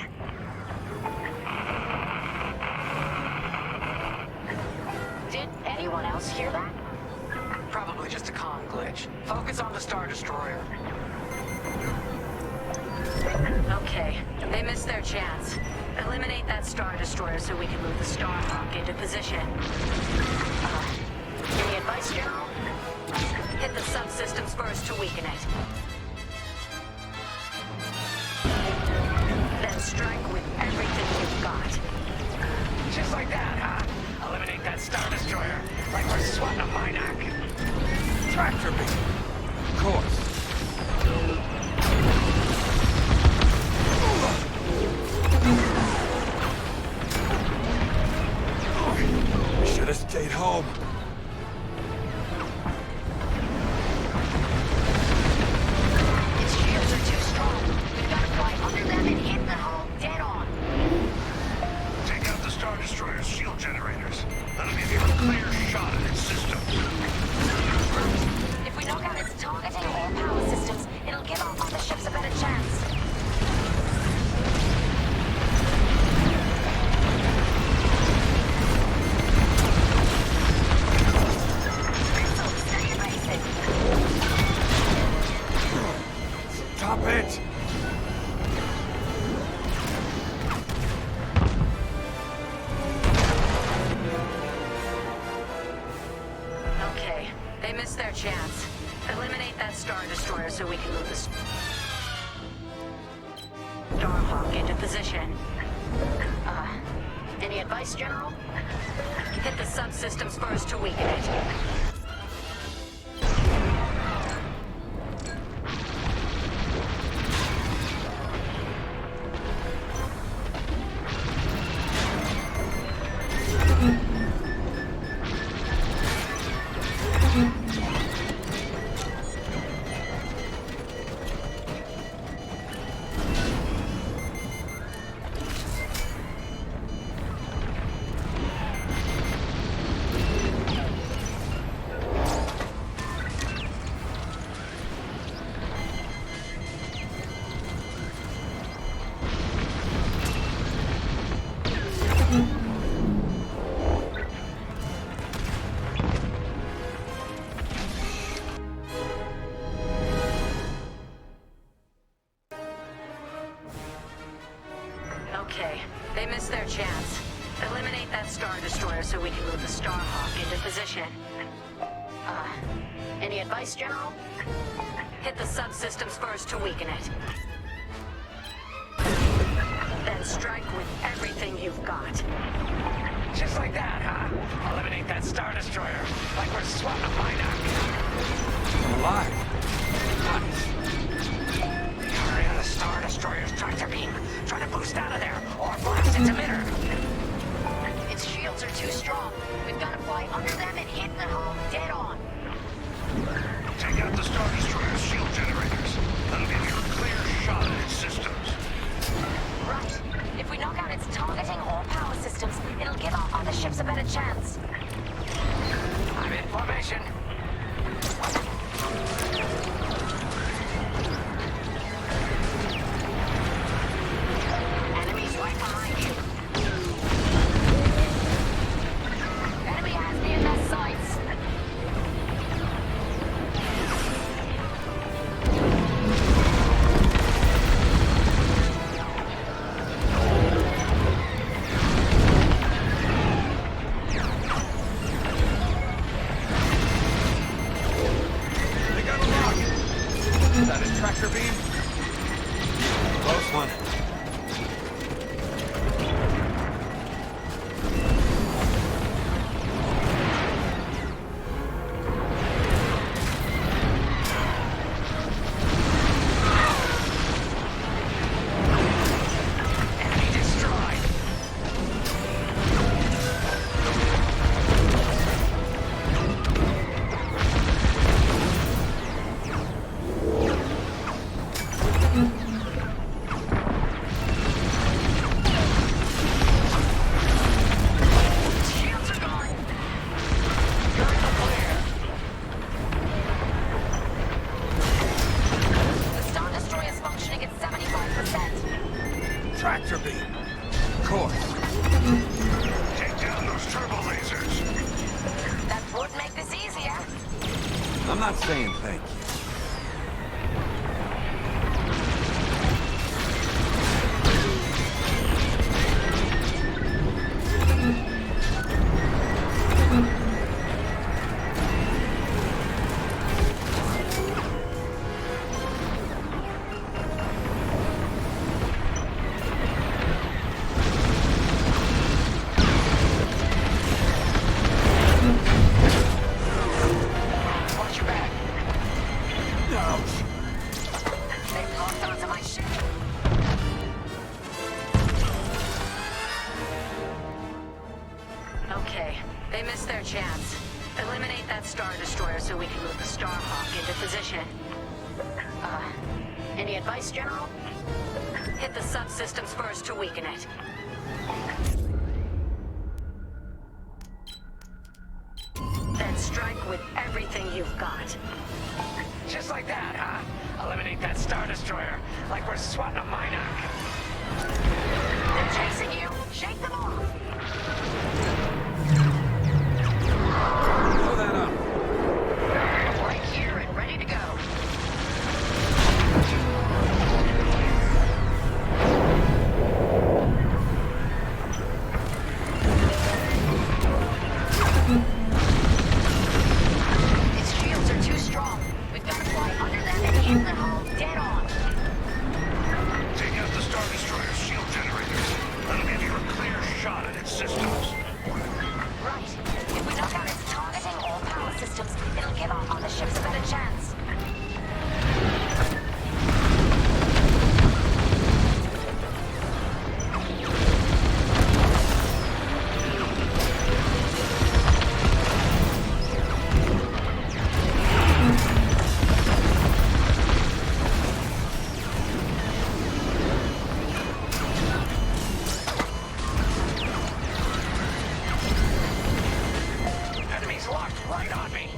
Did anyone else hear that? Probably just a comm glitch. Focus on the Star Destroyer. Okay, they missed their chance. Eliminate that Star Destroyer so we can move the Starhawk into position. Any advice, General? Hit the subsystems first to weaken it. Then strike with everything you've got. Just like that, huh? Eliminate that Star Destroyer, like we're swatting a Minoc. Tractor beam. Of course. We should have stayed home. Its shields are too strong. We've got to fly under them and hit the hull dead on. Take out the Star Destroyer's shield generators. That'll give you a clear shot at its system. If we knock out its targeting or power systems, it'll give our other ships a better chance. Stop it! Okay, they missed their chance. Eliminate that Star Destroyer so we can move the Starhawk into position. Any advice, General? Hit the subsystems first to weaken it. Okay, they missed their chance. Eliminate that Star Destroyer so we can move the Starhawk into position. Any advice, General? Hit the subsystems first to weaken it. Then strike with everything you've got. Just like that, huh? Eliminate that Star Destroyer, like we're swatting a Minoc. Alive. Nice. Hurry on the Star Destroyer's tractor beam. Try to boost out of there, or blast its emitter. Its shields are too strong. We've got to fly under them and hit the hull dead on. Take out the Star Destroyer's shield generators. That'll give you a clear shot at its systems. Right. If we knock out its targeting or power systems, it'll give our other ships a better chance. I'm in formation. Enemies right behind you. Enemy has me in their sights. not saying thank you. Okay, they missed their chance. Eliminate that Star Destroyer so we can move the Starhawk into position. Any advice, General? Hit the subsystems first to weaken it. Then strike with everything you've got. Just like that, huh? Eliminate that Star Destroyer, like we're swatting a Minoc. They're chasing you. Shake them off. Blow that up. Right here and ready to go. Its shields are too strong. We've got to fly under them and hit them all dead on. Take out the Star Destroyer's shield generators. That'll give you a clear shot at its systems. Right. If we knock out its targeting or power systems, it'll give our other ships a better chance. Enemies locked right on me.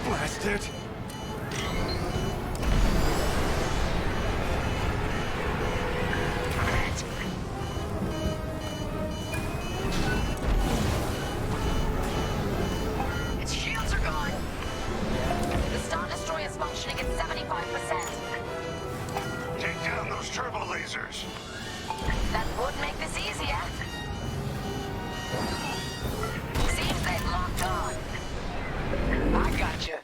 Blast it. Its shields are gone. The Star Destroyer's functioning at 75%. Take down those turbo lasers. That would make this easier. Seems they've locked on. I got you.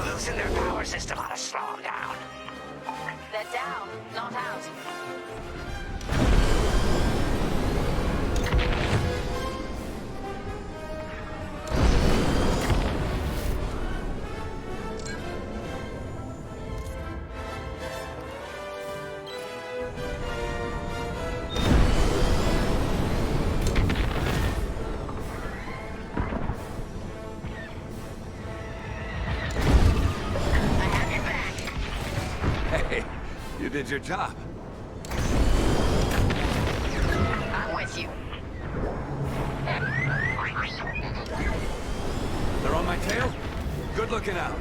Losing their power system ought to slow them down. They're down, not out. Hey, you did your job. I'm with you. They're on my tail? Good looking out.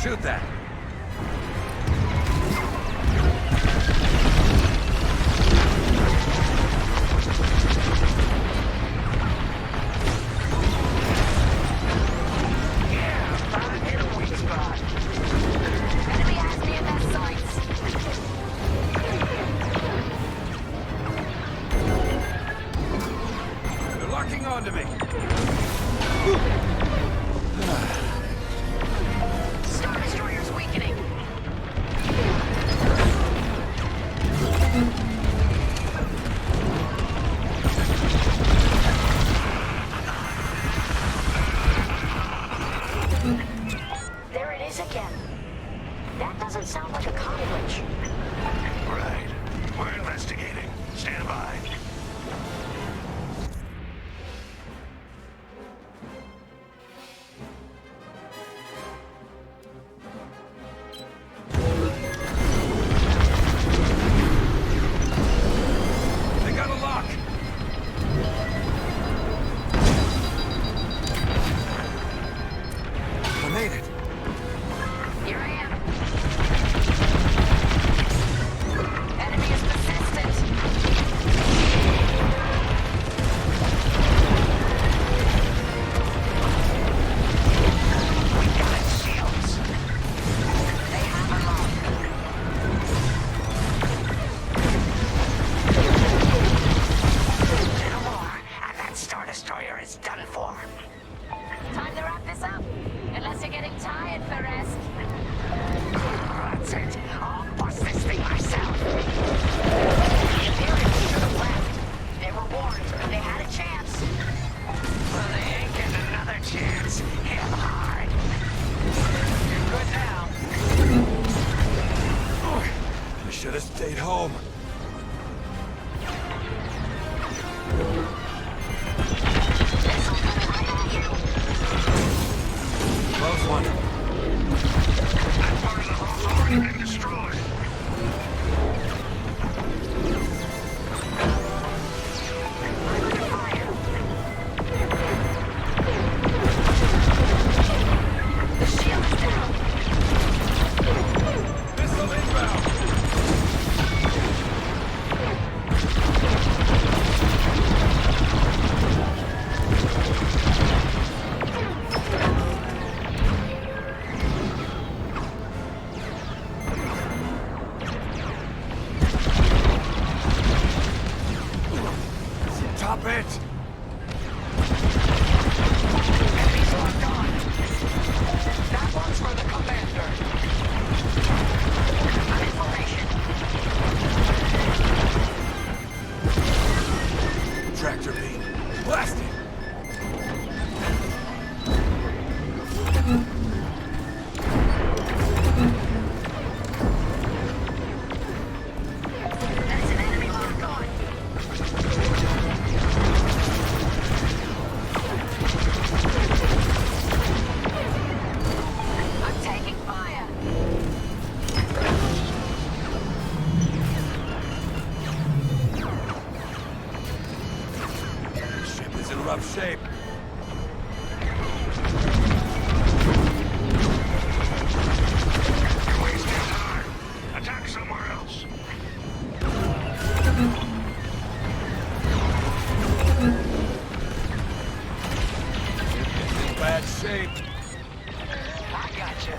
Shoot that. Enemy has me in their sights. They're locking onto me. Star Destroyer's weakening. There it is again. That doesn't sound like a cartilage. Right. We're investigating. Stand by. Destroyer is done for. Time to wrap this up. Unless you're getting tired, Perez. That's it. I'll bust this thing myself. The Imperials should have left. They were warned. They had a chance. Well, they ain't getting another chance. Hit 'em hard. You're good now. I should have stayed home. Close one. That part of the hull's already been destroyed. The shield is down. Missile inbound. Top it. Enemies locked on. That one's for the commander. On information. Tractor beam. Blast it. There's an enemy locked on. I'm taking fire. Ship is in rough shape. You're wasting time. Attack somewhere else. In bad shape. I gotcha.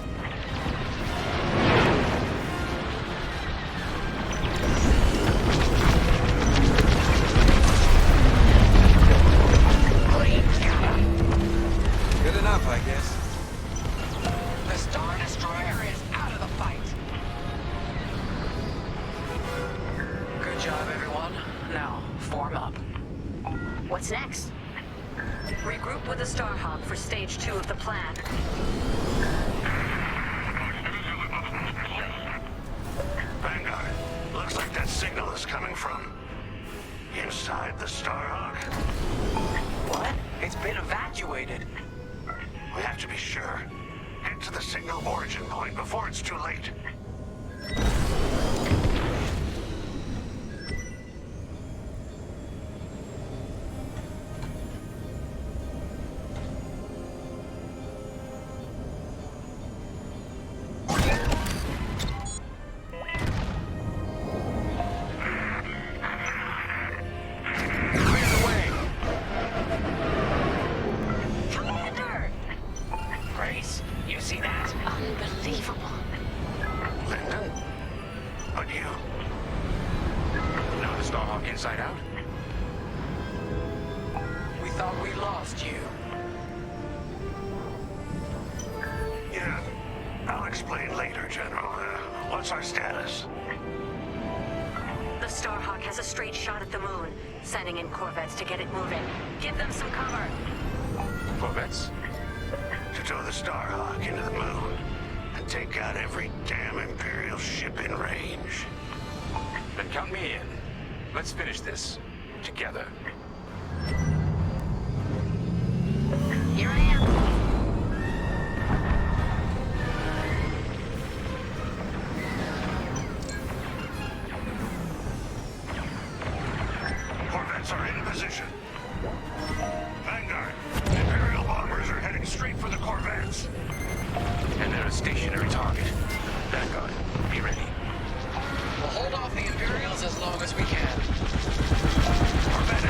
Clean cover. Good enough, I guess. The Star Destroyer is out of the fight. Good job, everyone. Now, form up. What's next? Regroup with the Starhawk for stage 2 of the plan. Vanguard, looks like that signal is coming from inside the Starhawk. What? It's been evacuated. We have to be sure. Head to the signal origin point before it's too late. Clear the way. Commander! Grace, you see that? Unbelievable. Lyndon? But you? Know the Starhawk inside out? We thought we lost you. Yeah, I'll explain later, General. What's our status? The Starhawk has a straight shot at the moon, sending in corvettes to get it moving. Give them some cover. Corvettes? To tow the Starhawk into the moon and take out every damn Imperial ship in range. Then count me in. Let's finish this. Together. Here I am. Corvettes are in position. Vanguard, Imperial bombers are heading straight for the Corvettes. And they're a stationary target. Vanguard, be ready. We'll hold off the Imperials as long as we can. Corvette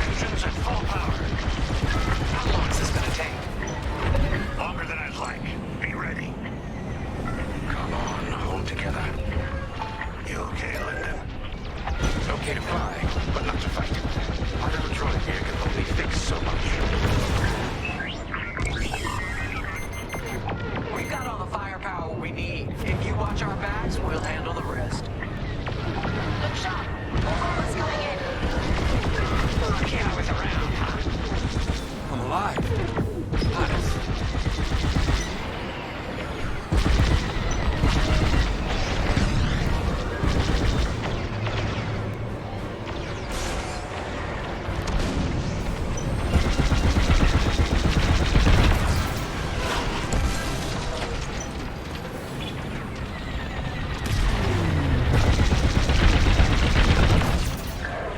alive. Honest.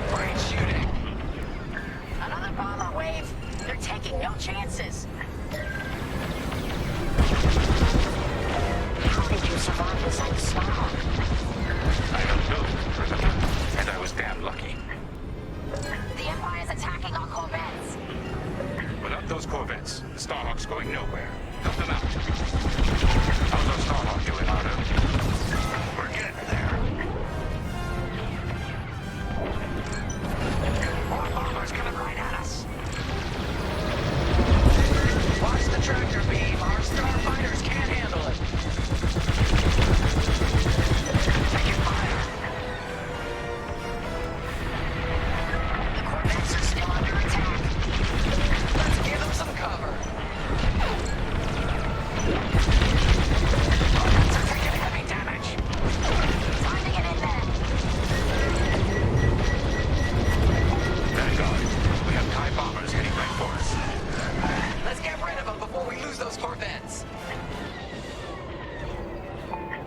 Great shooting. Another bomber wave. They're taking no chances. How did you survive inside the Squadron? I don't know, and I was damn lucky. The Empire's attacking our corvettes. Without those corvettes, the Starhawk's going nowhere. Help them out. How's our Starhawk doing, Ardo? We're getting there. More bombers coming right at us. Watch the tractor beam. Our starfighters can't handle it. Taking fire. The corvettes are still under attack. Let's give them some cover. Corvettes are taking heavy damage. Time to get in there. Vanguard, we have TIE bombers heading right for us. Let's get rid of them before we lose those corvettes.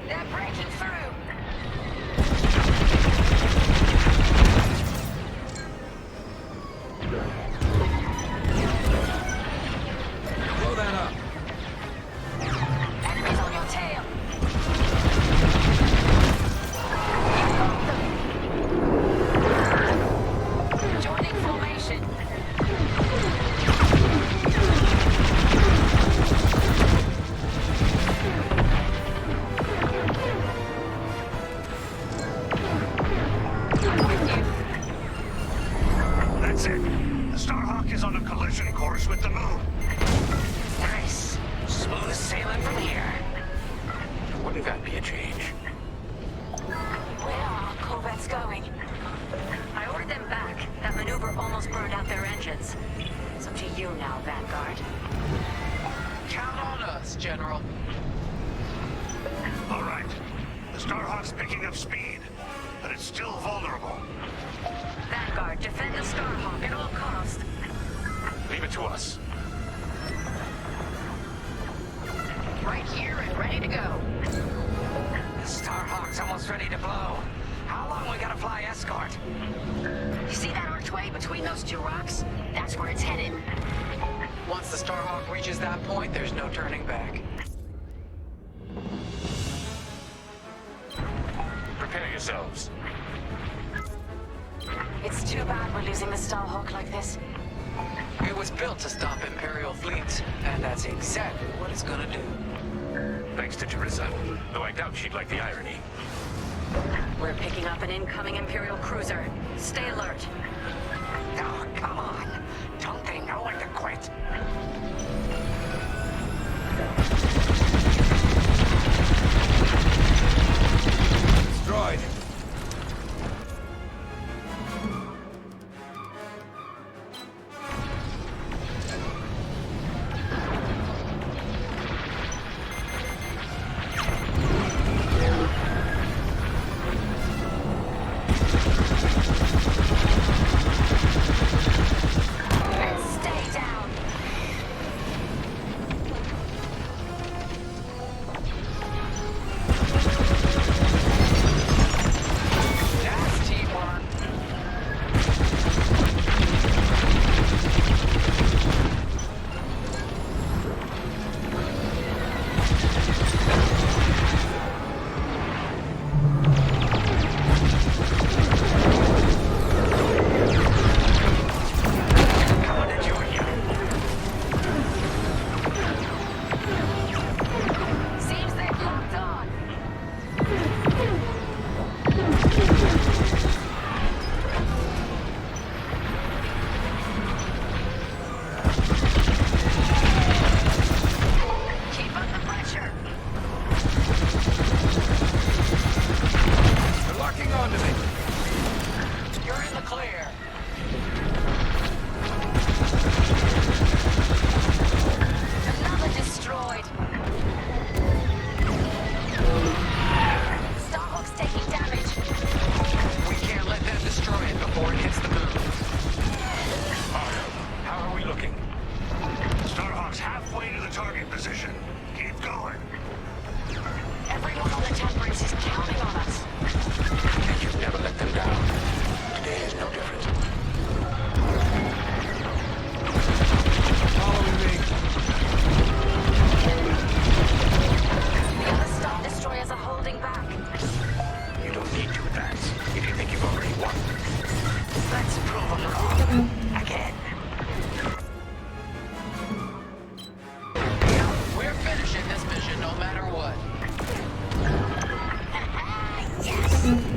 They're breaking through. Blow that up. Enemies on your tail. You got them. Joining formation. That's it. The Starhawk is on a collision course with the moon. Nice. Smooth sailing from here. Wouldn't that be a change? Where are our corvettes going? I ordered them back. That maneuver almost burned out their engines. It's up to you now, Vanguard. Count on us, General. All right. The Starhawk's picking up speed, but it's still vulnerable. Vanguard, defend the Starhawk at all costs. Leave it to us. Right here and ready to go. The Starhawk's almost ready to blow. How long we gotta fly escort? You see that archway between those two rocks? That's where it's headed. Once the Starhawk reaches that point, there's no turning back. Prepare yourselves. It's too bad we're losing the Starhawk like this. It was built to stop Imperial fleets, and that's exactly what it's gonna do. Thanks to Teresa, though I doubt she'd like the irony. We're picking up an incoming Imperial cruiser. Stay alert. Oh, come on. Don't they know when to quit? Destroyed.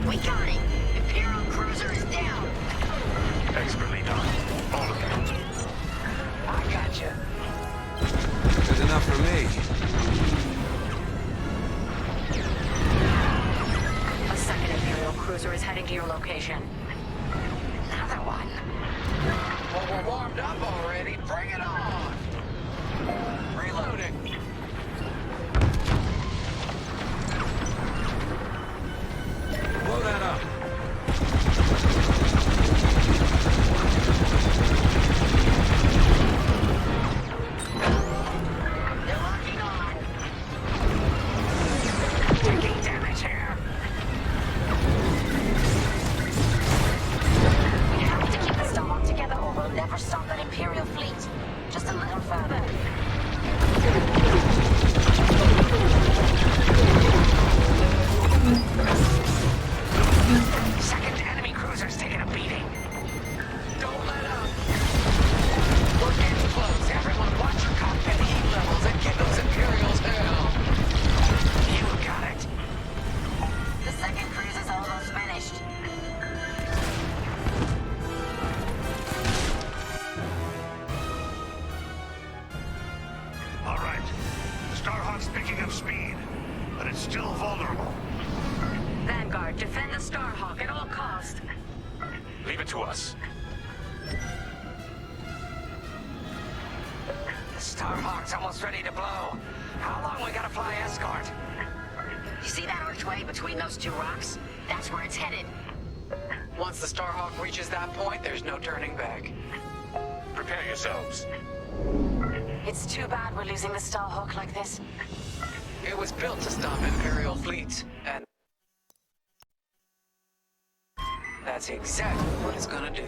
We got it! Imperial cruiser is down! Expertly done. All of you. I gotcha. Good enough for me. A second Imperial cruiser is heading to your location. Another one. Well, we're warmed up already. Bring it on! Reloading. Blow that up. They're locking on! Taking damage here! We have to keep the Starhawk together or we'll never stop that Imperial fleet. Just a little further. Second enemy cruiser's taking a beating. Don't let up. We're getting close. Everyone watch your cockpit heat levels and give those Imperials hell. You got it. The second cruise is almost finished. All right. Starhawk's picking up speed, but it's still vulnerable. Vanguard, defend the Starhawk at all costs. Leave it to us. The Starhawk's almost ready to blow. How long we gotta fly escort? You see that archway between those two rocks? That's where it's headed. Once the Starhawk reaches that point, there's no turning back. Prepare yourselves. It's too bad we're losing the Starhawk like this. It was built to stop Imperial fleets, and that's exactly what it's gonna do.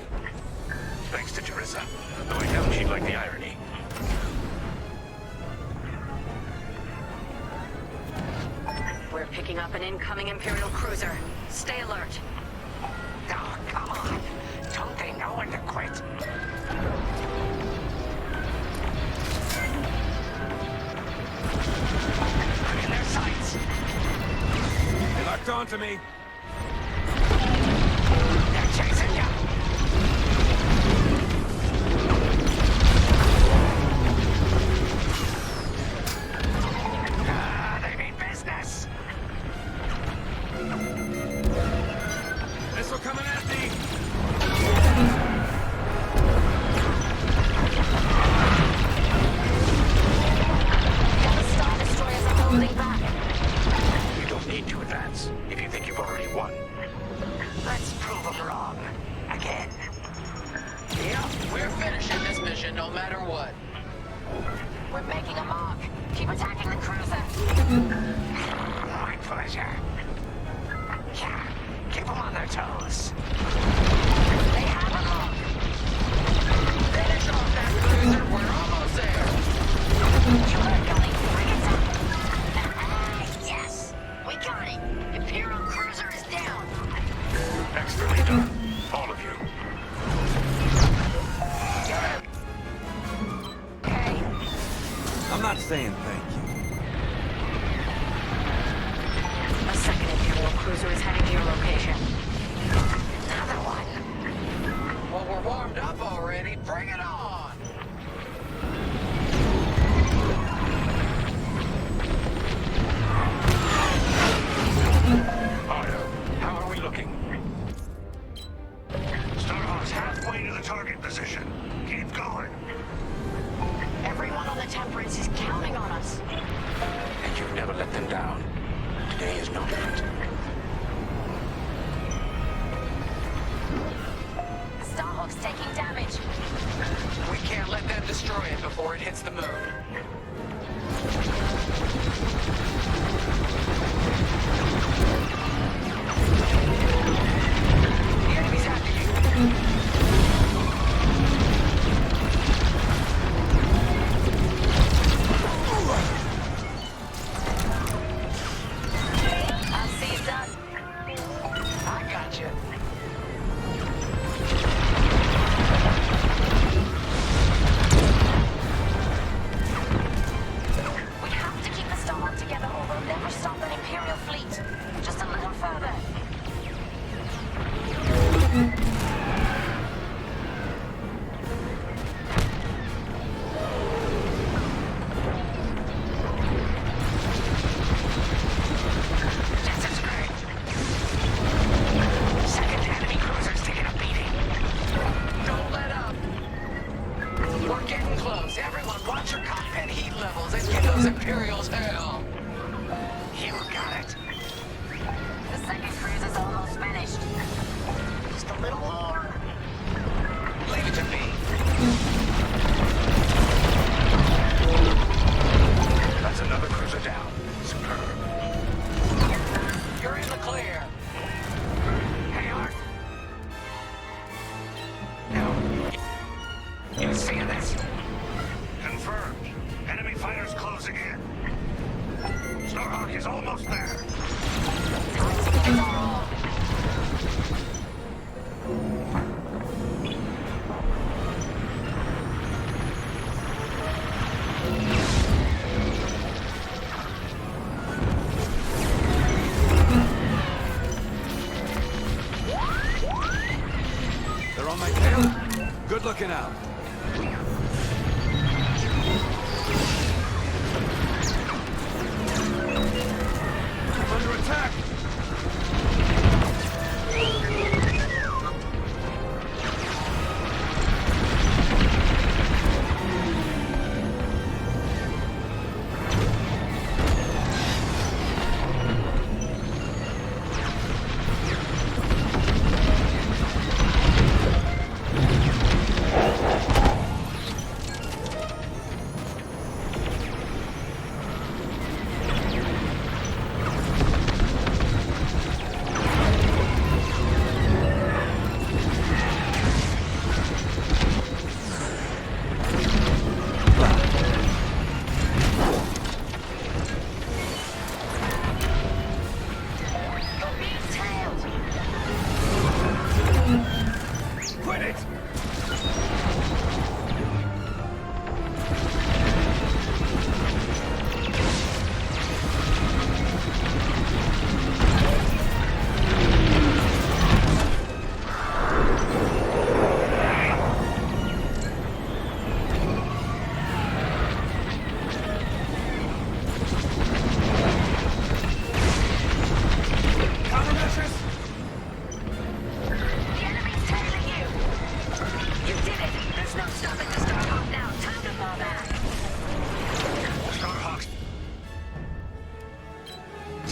Thanks to Teresa. Though I doubt she'd like the irony. We're picking up an incoming Imperial cruiser. Stay alert. Oh, come on. Don't they know when to quit? I'm in their sights. They locked onto me. They're chasing you. They mean business. Missile coming at me. The Star Destroyers are holding back. You don't need to advance if you think you've already won. Let's prove them wrong. Again. Yep, we're finishing this mission no matter what. We're making a mark. Keep attacking the cruiser. My pleasure. Yeah, keep them on their toes. They have a mark. Finish off that cruiser. We're almost there. You heard, Gully. Bring it down. Yes, we got it. Imperial cruiser is down. Expertly done. All of you. Okay. I'm not saying thank you. A second Imperial cruiser is heading to your location. Another one. Well, we're warmed up already. Bring it on! Otto, how are we looking? Starhawk's halfway to the target position. Keep going. Everyone on the Temperance is counting on us. And you've never let them down. Today is no different. The Starhawk's taking damage. We can't let them destroy it before it hits the moon. The enemy's after you. I'll see you done. I gotcha. We have to keep the Starhawk together. Watch your cockpit heat levels and give those Imperials hell. You got it. The second cruise is almost finished. Just a little more. Leave it to me. That's another cruiser down. Superb. You're in the clear. Hey, Art. Now, you seeing this? Confirmed. Enemy fighters closing in. Starhawk is almost there. They're on my tail. Good looking out. I'm under attack. Quit it! Countermeasures? The enemy's tailing you! You did it! There's no stopping the Starhawk now! Time to fall back! Starhawk's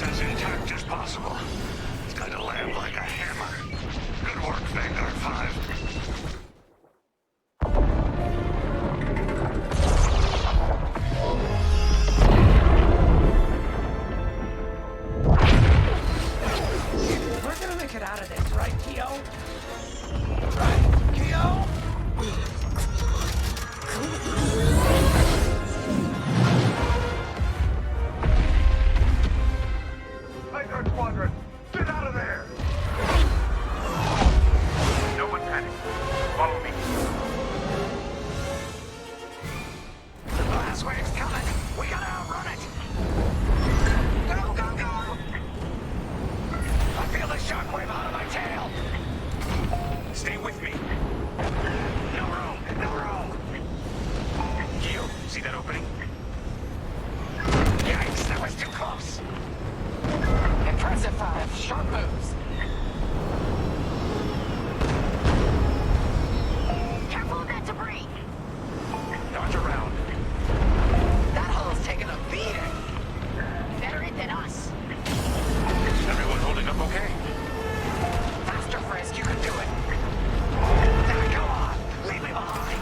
as intact as possible. It's going to land like a hammer. Good work, Vanguard 5. We're gonna make it out of this, right, Keo? Right, Keo? Vanguard Squadron, get out of there! No one panic. Follow me. The blast wave's coming. We gotta outrun it. Go, go, go! I feel the shockwave out of my tail. Stay with me. No room, no room. You see that opening? Yikes, that was too close. Impressive 5. Sharp moves. Careful of that debris! Dodge around. That hull's taking a beating! Better it than us! Everyone holding up okay? Faster, Frisk, you can do it! Now, go on. Leave me behind.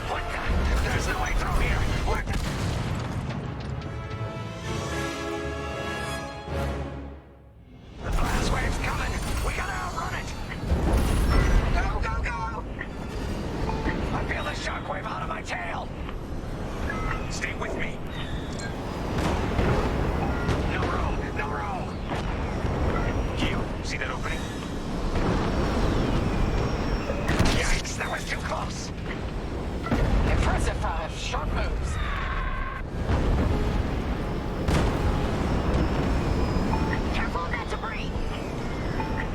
What the? There's no way through here. What the? The blast wave's coming. We gotta outrun it. Go, go, go! I feel the shockwave out of my tail. Stay with me. No room, no room. You see that opening? Yikes, that was too close. Impressive 5. Sharp moves. Careful of that debris!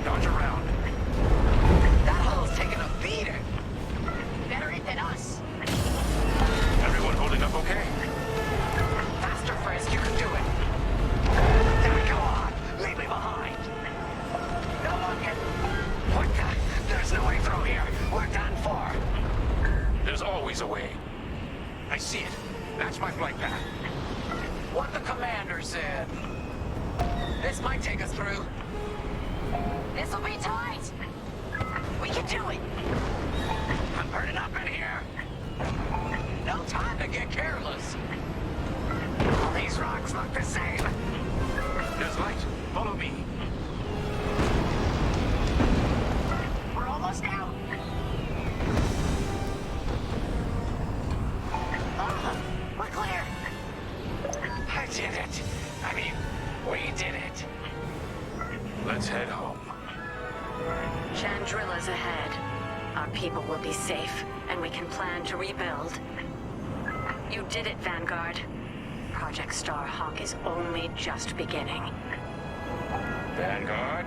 Dodge around. That hull's taking a beating! Better it than us! Everyone holding up okay? Faster, Frisk, you can do it! Now, go on. Leave me behind. No looking! What the? There's no way through here. We're done for. There's always a way. I see it. That's my flight path. What the commander said. This might take us through. This'll be tight. We can do it. I'm burning up in here. No time to get careless. All these rocks look the same. There's light. Follow me. We're almost out. We're clear. I did it. I mean, we did it. Let's head home. Chandrilla's ahead. Our people will be safe, and we can plan to rebuild. You did it, Vanguard. Project Starhawk is only just beginning. Vanguard,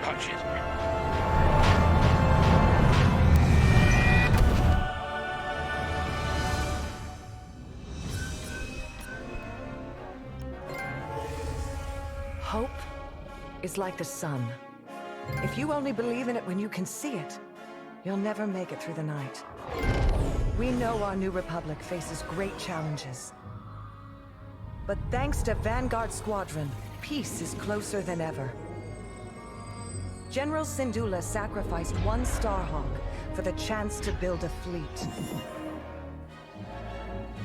punch it. Hope is like the sun. If you only believe in it when you can see it, you'll never make it through the night. We know our new Republic faces great challenges. But thanks to Vanguard Squadron, peace is closer than ever. General Syndulla sacrificed one Starhawk for the chance to build a fleet.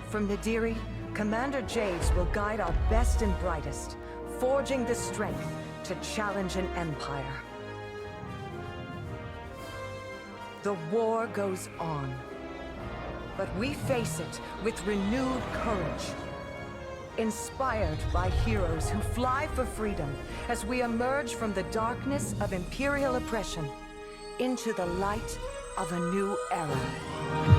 From Nadiri, Commander Javes will guide our best and brightest, forging the strength to challenge an empire. The war goes on, but we face it with renewed courage. Inspired by heroes who fly for freedom as we emerge from the darkness of Imperial oppression into the light of a new era.